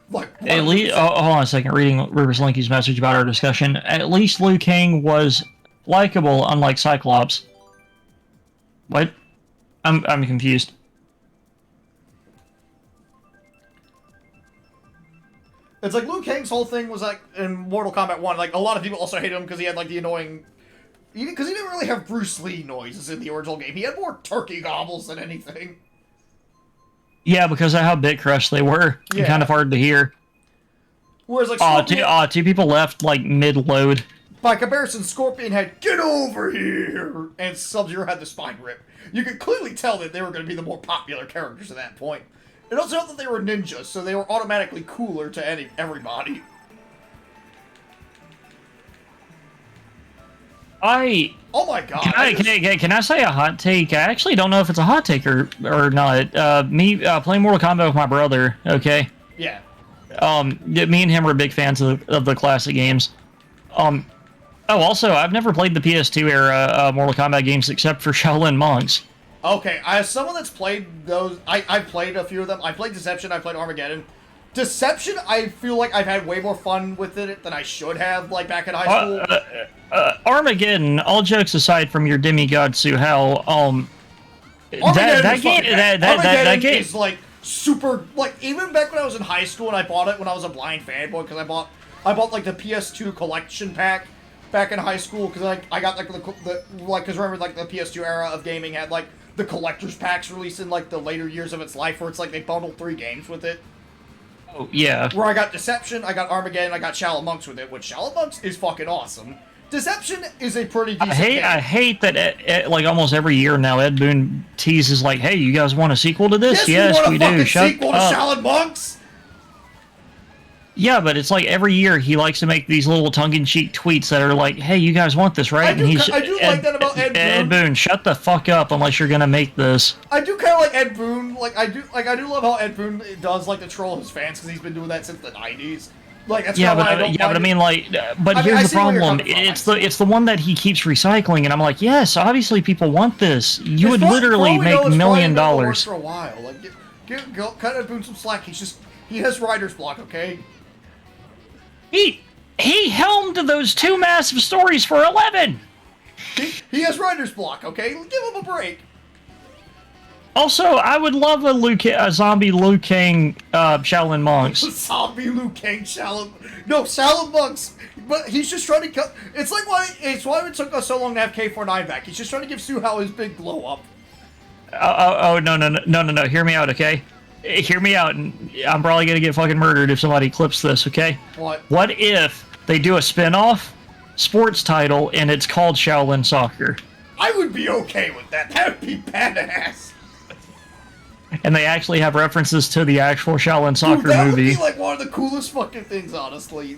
Like, at least, hold on a second, reading Rivers Linky's message about our discussion. At least Liu Kang was likable, unlike Cyclops. What? I'm confused. It's like, Liu Kang's whole thing was, like, in Mortal Kombat 1, like, a lot of people also hated him because he had, like, the annoying... Because he didn't really have Bruce Lee noises in the original game. He had more turkey gobbles than anything. Yeah, because of how bit crushed they were. Yeah. And kind of hard to hear. Whereas like two people left like mid-load. by comparison, Scorpion had "Get over here," and Sub-Zero had the spine rip. You could clearly tell that they were going to be the more popular characters at that point. It also helped that they were ninjas, so they were automatically cooler to everybody. Oh my god! Can I say a hot take? I actually don't know if it's a hot take or not. Me playing Mortal Kombat with my brother. Okay. Yeah. Me and him were big fans of the classic games. Oh, also, I've never played the PS2 era Mortal Kombat games except for Shaolin Monks. Okay, as someone that's played those, I've played a few of them. I played Deception, I played Armageddon. Deception, I feel like I've had way more fun with it than I should have, like, back in high school. Armageddon, all jokes aside from your demigod Suhel, that game is, like, super, like, even back when I was in high school and I bought it when I was a blind fanboy, because I bought, like, the PS2 collection pack back in high school, because, like, I got, like, because remember, like, the PS2 era of gaming had, like, the collector's packs released in, like, the later years of its life, where it's, like, they bundled 3 games with it. Oh, yeah. Where I got Deception, I got Armageddon, I got Shaolin Monks with it, which Shaolin Monks is fucking awesome. Deception is a pretty decent game. I hate that, like, almost every year now, Ed Boon teases, like, hey, you guys want a sequel to this? Yes, we do. Shut up. Sequel to Shaolin Monks? Yeah, but it's like every year he likes to make these little tongue-in-cheek tweets that are like, hey, you guys want this, right? I do like that about Ed Boon. Ed Boon, shut the fuck up unless you're gonna make this. I do kind of like Ed Boon. I do love how Ed Boon does like to troll his fans because he's been doing that since the 90s. Like that's but I mean, like, here's the problem. It's the one that he keeps recycling, and I'm like, yes, obviously people want this. You would literally make $1 million. For a while, like, cut Ed Boon some slack. He has writer's block, okay? He helmed those 2 massive stories for 11. He has writer's block, okay? Give him a break. Also, I would love a zombie Liu Kang Shaolin Monks. Zombie Liu Kang Shaolin Monks. But he's just trying to cut. It's why it took us so long to have K49 back. He's just trying to give Suhao his big glow up. No. Hear me out, okay? Hear me out, and I'm probably gonna get fucking murdered if somebody clips this, okay? What? What if they do a spin-off sports title and it's called Shaolin Soccer? I would be okay with that. That would be badass. And they actually have references to the actual Shaolin Soccer that movie. That would be like one of the coolest fucking things, honestly.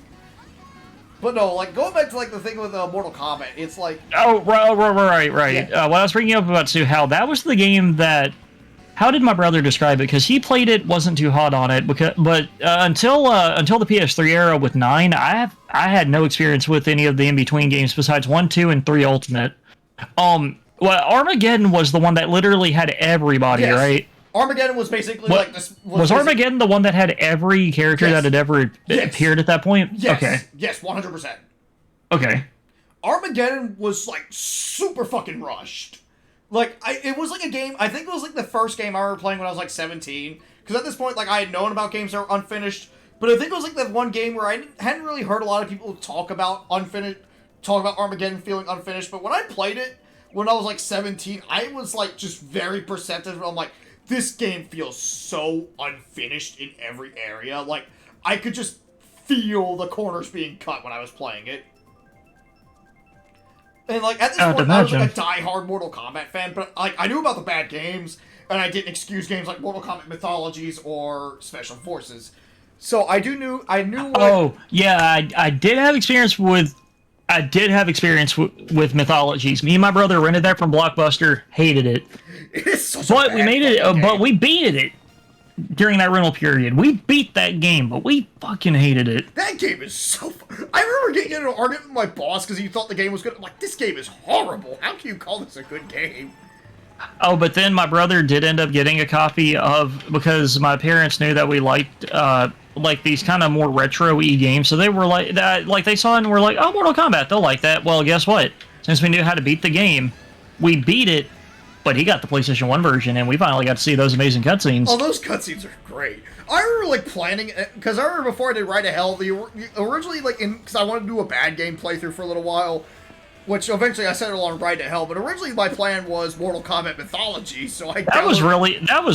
But no, like, going back to, like, the thing with Mortal Kombat, it's like... Oh, right. Yeah. What I was bringing up about Suhao, that was the game that... How did my brother describe it? Because he played it, wasn't too hot on it. But until the PS3 era with 9, I had no experience with any of the in-between games besides 1, 2, and 3 Ultimate. Well, Armageddon was the one that literally had everybody, right? Armageddon was basically like this. Was Armageddon the one that had every character that had ever appeared at that point? Yes. Okay. Yes, 100%. Okay. Armageddon was like super fucking rushed. Like, it was like a game, I think it was like the first game I remember playing when I was like 17. Because at this point, like, I had known about games that were unfinished. But I think it was like that one game where I hadn't really heard a lot of people talk about Armageddon feeling unfinished. But when I played it, when I was like 17, I was like just very perceptive. I'm like, this game feels so unfinished in every area. Like, I could just feel the corners being cut when I was playing it. And, like, at this point, I was, like, a die-hard Mortal Kombat fan, but, like, I knew about the bad games, and I didn't excuse games like Mortal Kombat Mythologies or Special Forces. So, I knew Oh, yeah, I did have experience with... with Mythologies. Me and my brother rented that from Blockbuster, hated it. It is such but a we made it, but we beat it during that rental period. We beat that game, but we fucking hated it. That game is so... I remember getting in an argument with my boss because he thought the game was good. I'm like, this game is horrible. How can you call this a good game? Oh, but then my brother did end up getting a copy of... Because my parents knew that we liked, like, these kind of more retro-y games. So they were like... they saw it and were like, oh, Mortal Kombat, they'll like that. Well, guess what? Since we knew how to beat the game, we beat it. But he got the PlayStation 1 version, and we finally got to see those amazing cutscenes. Oh, those cutscenes are great. I remember, like, planning... Because I remember before I did Ride to Hell, originally, like, because I wanted to do a bad game playthrough for a little while, which eventually I settled on Ride to Hell, but originally my plan was Mortal Kombat Mythology, so I... That was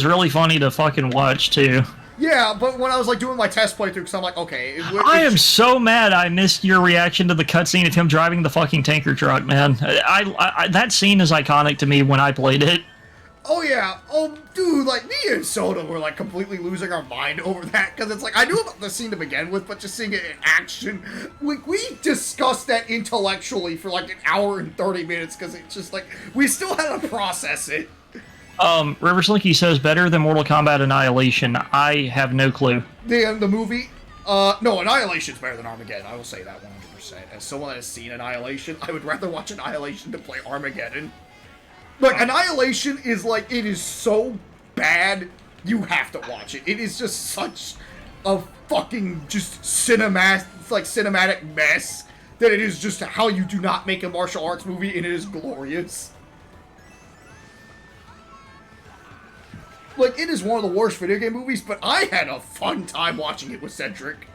really funny to fucking watch, too. Yeah, but when I was like doing my test playthrough, because I'm like, okay, I am so mad I missed your reaction to the cutscene of him driving the fucking tanker truck, man. That scene is iconic to me when I played it. Oh yeah, oh dude, like me and Soda were like completely losing our mind over that because it's like I knew about the scene to begin with, but just seeing it in action, we discussed that intellectually for like an hour and 30 minutes because it's just like we still had to process it. River Slinky says better than Mortal Kombat Annihilation. I have no clue. The movie, no, Annihilation's better than Armageddon. I will say that 100%. As someone that has seen Annihilation, I would rather watch Annihilation than play Armageddon. Like, Annihilation is like, it is so bad, you have to watch it. It is just such a fucking just cinematic mess that it is just how you do not make a martial arts movie, and it is glorious. Like, it is one of the worst video game movies, but I had a fun time watching it with Cedric.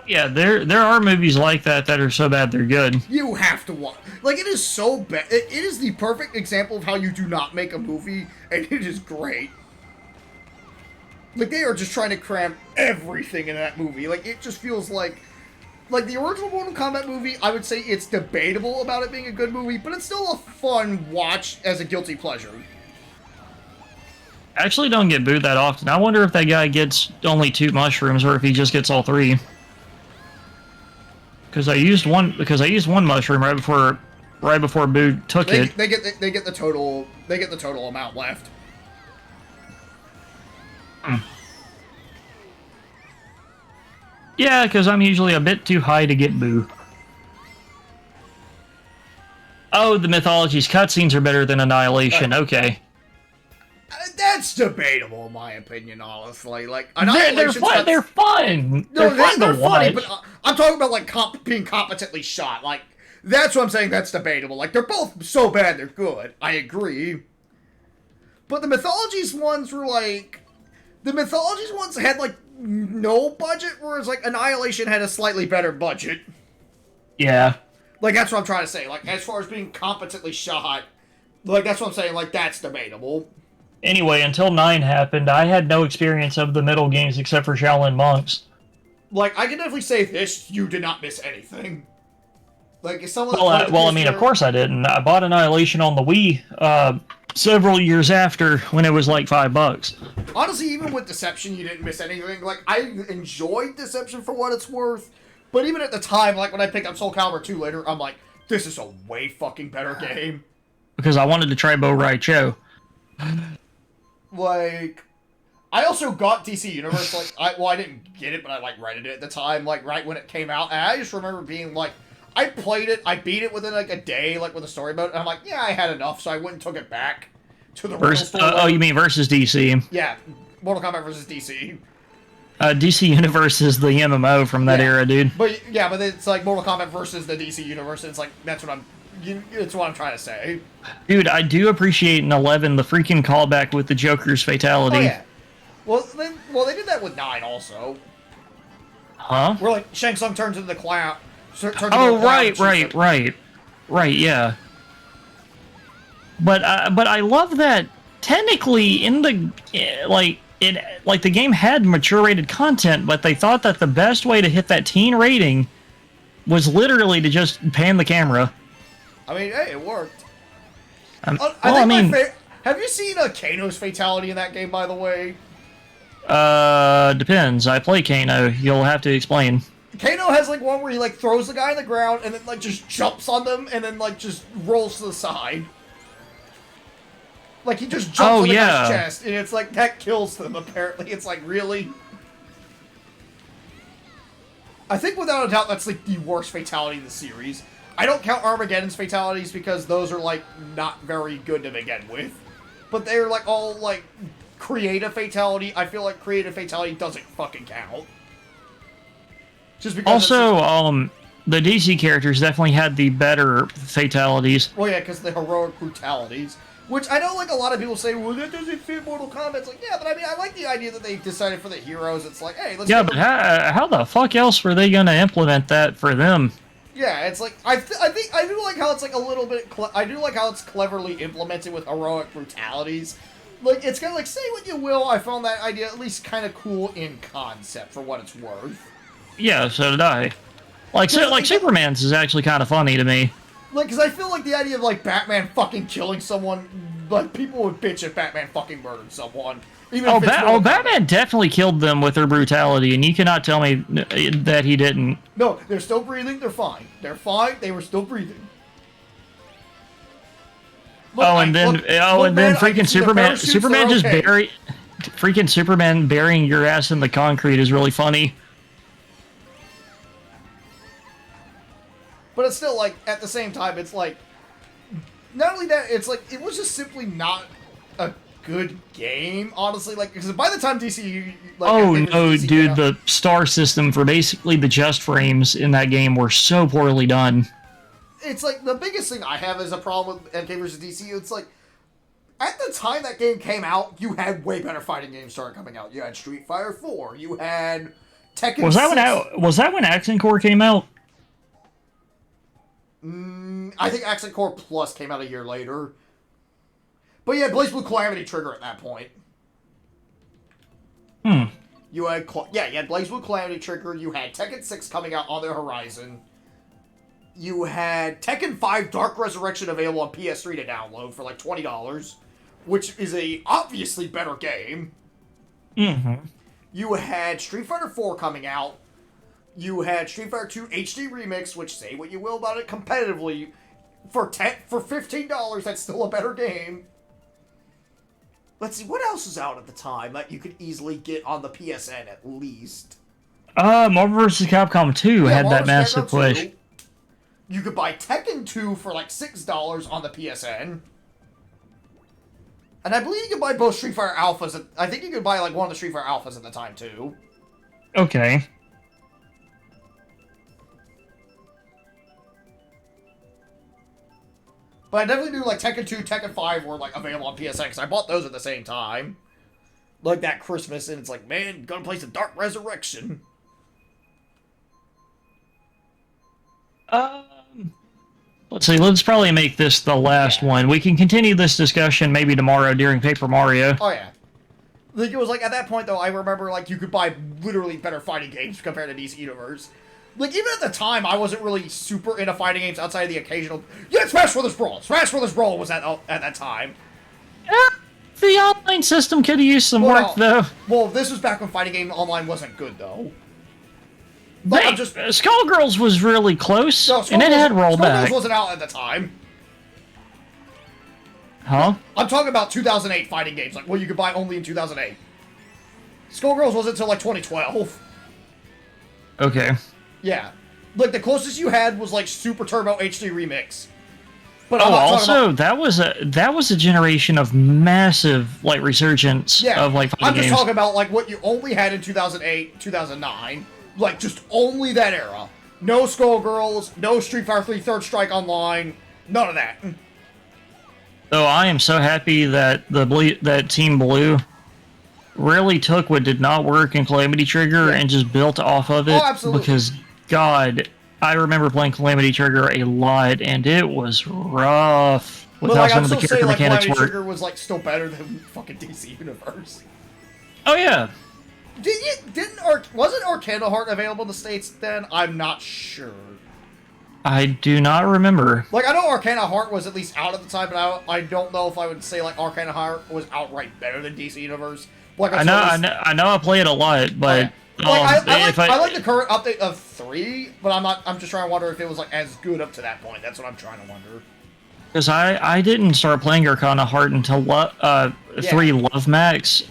Yeah, there are movies like that are so bad they're good. You have to watch. Like, it is so bad. It is the perfect example of how you do not make a movie, and it is great. Like, they are just trying to cram everything in that movie. Like, it just feels like the original Mortal Kombat movie, I would say it's debatable about it being a good movie, but it's still a fun watch as a guilty pleasure. I actually don't get booed that often. I wonder if that guy gets only 2 mushrooms or if he just gets all 3. Because I used one mushroom right before Boo took it. They get the total amount left. Yeah, because I'm usually a bit too high to get Boo. Oh, the Mythology's cutscenes are better than Annihilation. Okay. That's debatable, in my opinion, honestly. Like, They're fun. They're fun. No, they're funny, watch. but I'm talking about, like, being competently shot. Like, that's what I'm saying, that's debatable. Like, they're both so bad, they're good. I agree. But the Mythologies ones were, like... The Mythologies ones had, like, no budget, whereas, like, Annihilation had a slightly better budget. Yeah. Like, that's what I'm trying to say. Like, as far as being competently shot, like, that's what I'm saying. Like, that's debatable. Anyway, until 9 happened, I had no experience of the middle games except for Shaolin Monks. Like, I can definitely say this, you did not miss anything. Like, if someone... Well, I mean, of course I didn't. I bought Annihilation on the Wii several years after when it was like $5. Honestly, even with Deception, you didn't miss anything. Like, I enjoyed Deception for what it's worth, but even at the time, like, when I picked up Soul Calibur 2 later, I'm like, this is a way fucking better game. Because I wanted to try Bo Rai Cho. Like, I also got DC Universe, like, I didn't get it, but I, like, rented it at the time, like, right when it came out, and I just remember being, like, I played it, I beat it within, like, a day, like, with a story mode, and I'm like, yeah, I had enough, so I went and took it back to the rental store. Oh, you mean versus DC? Yeah, Mortal Kombat versus DC. DC Universe is the MMO from that era, dude. But, yeah, but it's, like, Mortal Kombat versus the DC Universe, and it's, like, that's what I'm trying to say. Dude, I do appreciate in 11 the freaking callback with the Joker's fatality. Oh, yeah. Well, they did that with 9 also. Huh? Where, like, Shang Tsung turns into the clown. Oh, right, yeah. But I love that technically in the the game had mature rated content, but they thought that the best way to hit that teen rating was literally to just pan the camera. I mean, hey, it worked. Have you seen Kano's fatality in that game, by the way? Depends. I play Kano. You'll have to explain. Kano has, like, one where he, like, throws the guy on the ground and then, like, just jumps on them and then, like, just rolls to the side. Like, he just jumps on the guy's chest, and it's like, that kills them, apparently. It's like, really? I think, without a doubt, that's, like, the worst fatality in the series. I don't count Armageddon's fatalities because those are, like, not very good to begin with. But they're, like, all, like, creative fatality. I feel like creative fatality doesn't fucking count. Just because also, the DC characters definitely had the better fatalities. Well, yeah, because the heroic brutalities. Which I know, like, a lot of people say, well, that doesn't fit Mortal Kombat. It's like, yeah, but I mean, I like the idea that they decided for the heroes. It's like, hey, let's... Yeah, but how the fuck else were they gonna implement that for them? Yeah, it's like, I do like how it's, like, a little bit... I do like how it's cleverly implemented with heroic brutalities. like, it's kind of like, say what you will, I found that idea at least kind of cool in concept for what it's worth. Yeah, so did I. Like, so, like Superman's is actually kind of funny to me. Like, because I feel like the idea of, like, Batman fucking killing someone, like, people would bitch if Batman fucking murdered someone. Even if Batman definitely killed them with their brutality, and you cannot tell me that he didn't. No, they're still breathing, they're fine. They're fine, they were still breathing. Look, and then freaking Superman just okay. freaking Superman burying your ass in the concrete is really funny. But it's still, like, at the same time, it's like, not only that, it's like, it was just simply not a good game, honestly. Like, because by the time DC, like, oh no, DC dude, the star system for basically the just frames in that game were so poorly done. It's like, the biggest thing I have is a problem with MK vs. DC. It's like, at the time that game came out, you had way better fighting games started coming out. You had Street Fighter 4, you had Tekken Was 6. was that when Accent Core came out? I think Accent Core Plus came out a year later. But yeah, BlazBlue Calamity Trigger at that point. You had you had BlazBlue Calamity Trigger, you had Tekken 6 coming out on the horizon. You had Tekken 5 Dark Resurrection available on PS3 to download for like $20, which is a obviously better game. You had Street Fighter 4 coming out. You had Street Fighter 2 HD Remix, which, say what you will about it competitively, for $15, that's still a better game. Let's see, what else was out at the time that you could easily get on the PSN at least? Marvel vs. Capcom 2 had Marvel that vs. massive Capcom push. 2. You could buy Tekken 2 for like $6 on the PSN. And I believe you could buy both Street Fighter Alphas. I think you could buy like one of the Street Fighter Alphas at the time too. Okay. But I definitely knew like Tekken 2, Tekken 5 were like available on PSN because I bought those at the same time. Like that Christmas, and it's like, man, gonna play some Dark Resurrection. Let's see, let's probably make this the last one. We can continue this discussion maybe tomorrow during Paper Mario. Oh yeah. Like it was like at that point though, I remember like you could buy literally better fighting games compared to DC Universe. Like even at the time, I wasn't really super into fighting games outside of the occasional. Yeah, Smash Brothers Brawl. Smash Brothers Brawl was at that time. The online system could have used some work though. Well, this was back when fighting game online wasn't good though. Like, Skullgirls was really close, no, and it had rollback. Skullgirls wasn't out at the time. Huh? I'm talking about 2008 fighting games, like what you could buy only in 2008. Skullgirls wasn't until like 2012. Okay. Yeah, like the closest you had was like Super Turbo HD Remix. But also that was a generation of massive like resurgence of like fighting games. I'm just talking about like what you only had in 2008, 2009. Like, just only that era. No Skullgirls, no Street Fighter 3 Third Strike Online, none of that. So I am so happy that that Team Blue really took what did not work in Calamity Trigger and just built off of it. Oh, absolutely. Because, God, I remember playing Calamity Trigger a lot, and it was rough with how some of the character mechanics Calamity work. Trigger was, like, still better than fucking DC Universe. Oh, yeah. Wasn't Arcana Heart available in the States then? I'm not sure. I do not remember. Like, I know Arcana Heart was at least out at the time, but I don't know if I would say, like, Arcana Heart was outright better than DC Universe. Like, I know I play it a lot, but... I like the current update of 3, but I'm just trying to wonder if it was, like, as good up to that point. That's what I'm trying to wonder. Because I didn't start playing Arcana Heart until 3 Love Max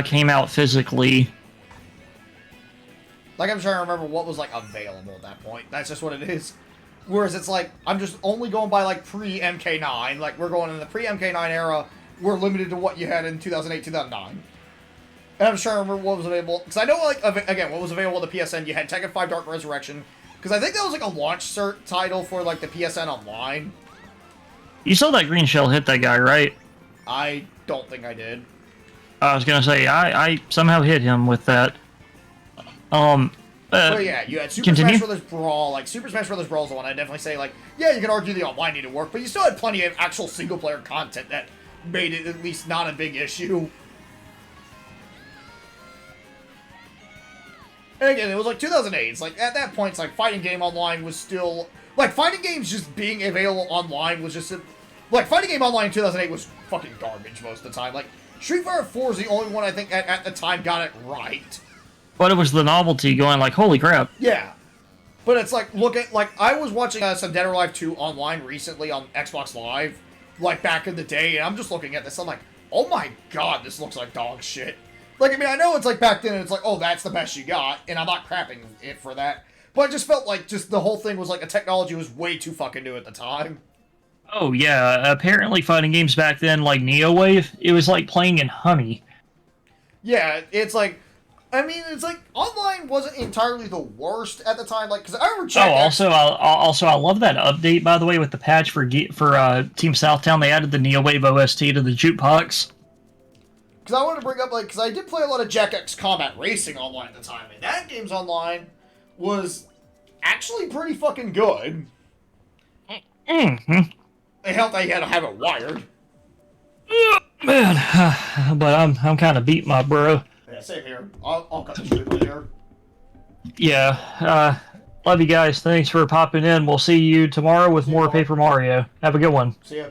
came out physically. Like, I'm trying to remember what was, like, available at that point. That's just what it is. Whereas it's like, I'm just only going by, like, pre-MK9. Like, we're going in the pre-MK9 era. We're limited to what you had in 2008, 2009. And I'm just trying to remember what was available. Because I know, like, again, what was available on the PSN. You had Tekken 5 Dark Resurrection. Because I think that was, like, a launch cert title for, like, the PSN Online. You saw that green shell hit that guy, right? I don't think I did. I was going to say, I somehow hit him with that. But yeah, you had Super Smash Brothers Brawl. Like, Super Smash Brothers Brawl is the one I'd definitely say, like, yeah, you can argue the online needed work, but you still had plenty of actual single-player content that made it at least not a big issue. And again, it was like 2008. It's like, at that point, it's like fighting game online was still... Like, fighting games just being available online was just... Like, fighting game online in 2008 was fucking garbage most of the time. Like, Street Fighter 4 is the only one I think at the time got it right. But it was the novelty going like, holy crap. Yeah. But it's like, look at... Like, I was watching some Dead or Alive 2 online recently on Xbox Live. Like, back in the day, and I'm just looking at this. I'm like, oh my god, this looks like dog shit. Like, I mean, I know it's like back then, it's like, oh, that's the best you got, and I'm not crapping it for that. But I just felt like just the whole thing was like the technology was way too fucking new at the time. Oh, yeah. Apparently fighting games back then, like Neo Wave, it was like playing in honey. Yeah, it's like, I mean, it's like, online wasn't entirely the worst at the time, like, because I remember checking... I love that update, by the way, with the patch for Team Southtown. They added the Neo Wave OST to the jukebox. Because I want to bring up, like, because I did play a lot of Jack X Combat Racing online at the time, and that game's online was actually pretty fucking good. Mm-hmm. It helped that you had to have it wired. Man, but I'm kind of beat my bro. Yeah, same here. I'll cut the stream later. Yeah, love you guys. Thanks for popping in. We'll see you tomorrow with more Paper Mario. Have a good one. See ya.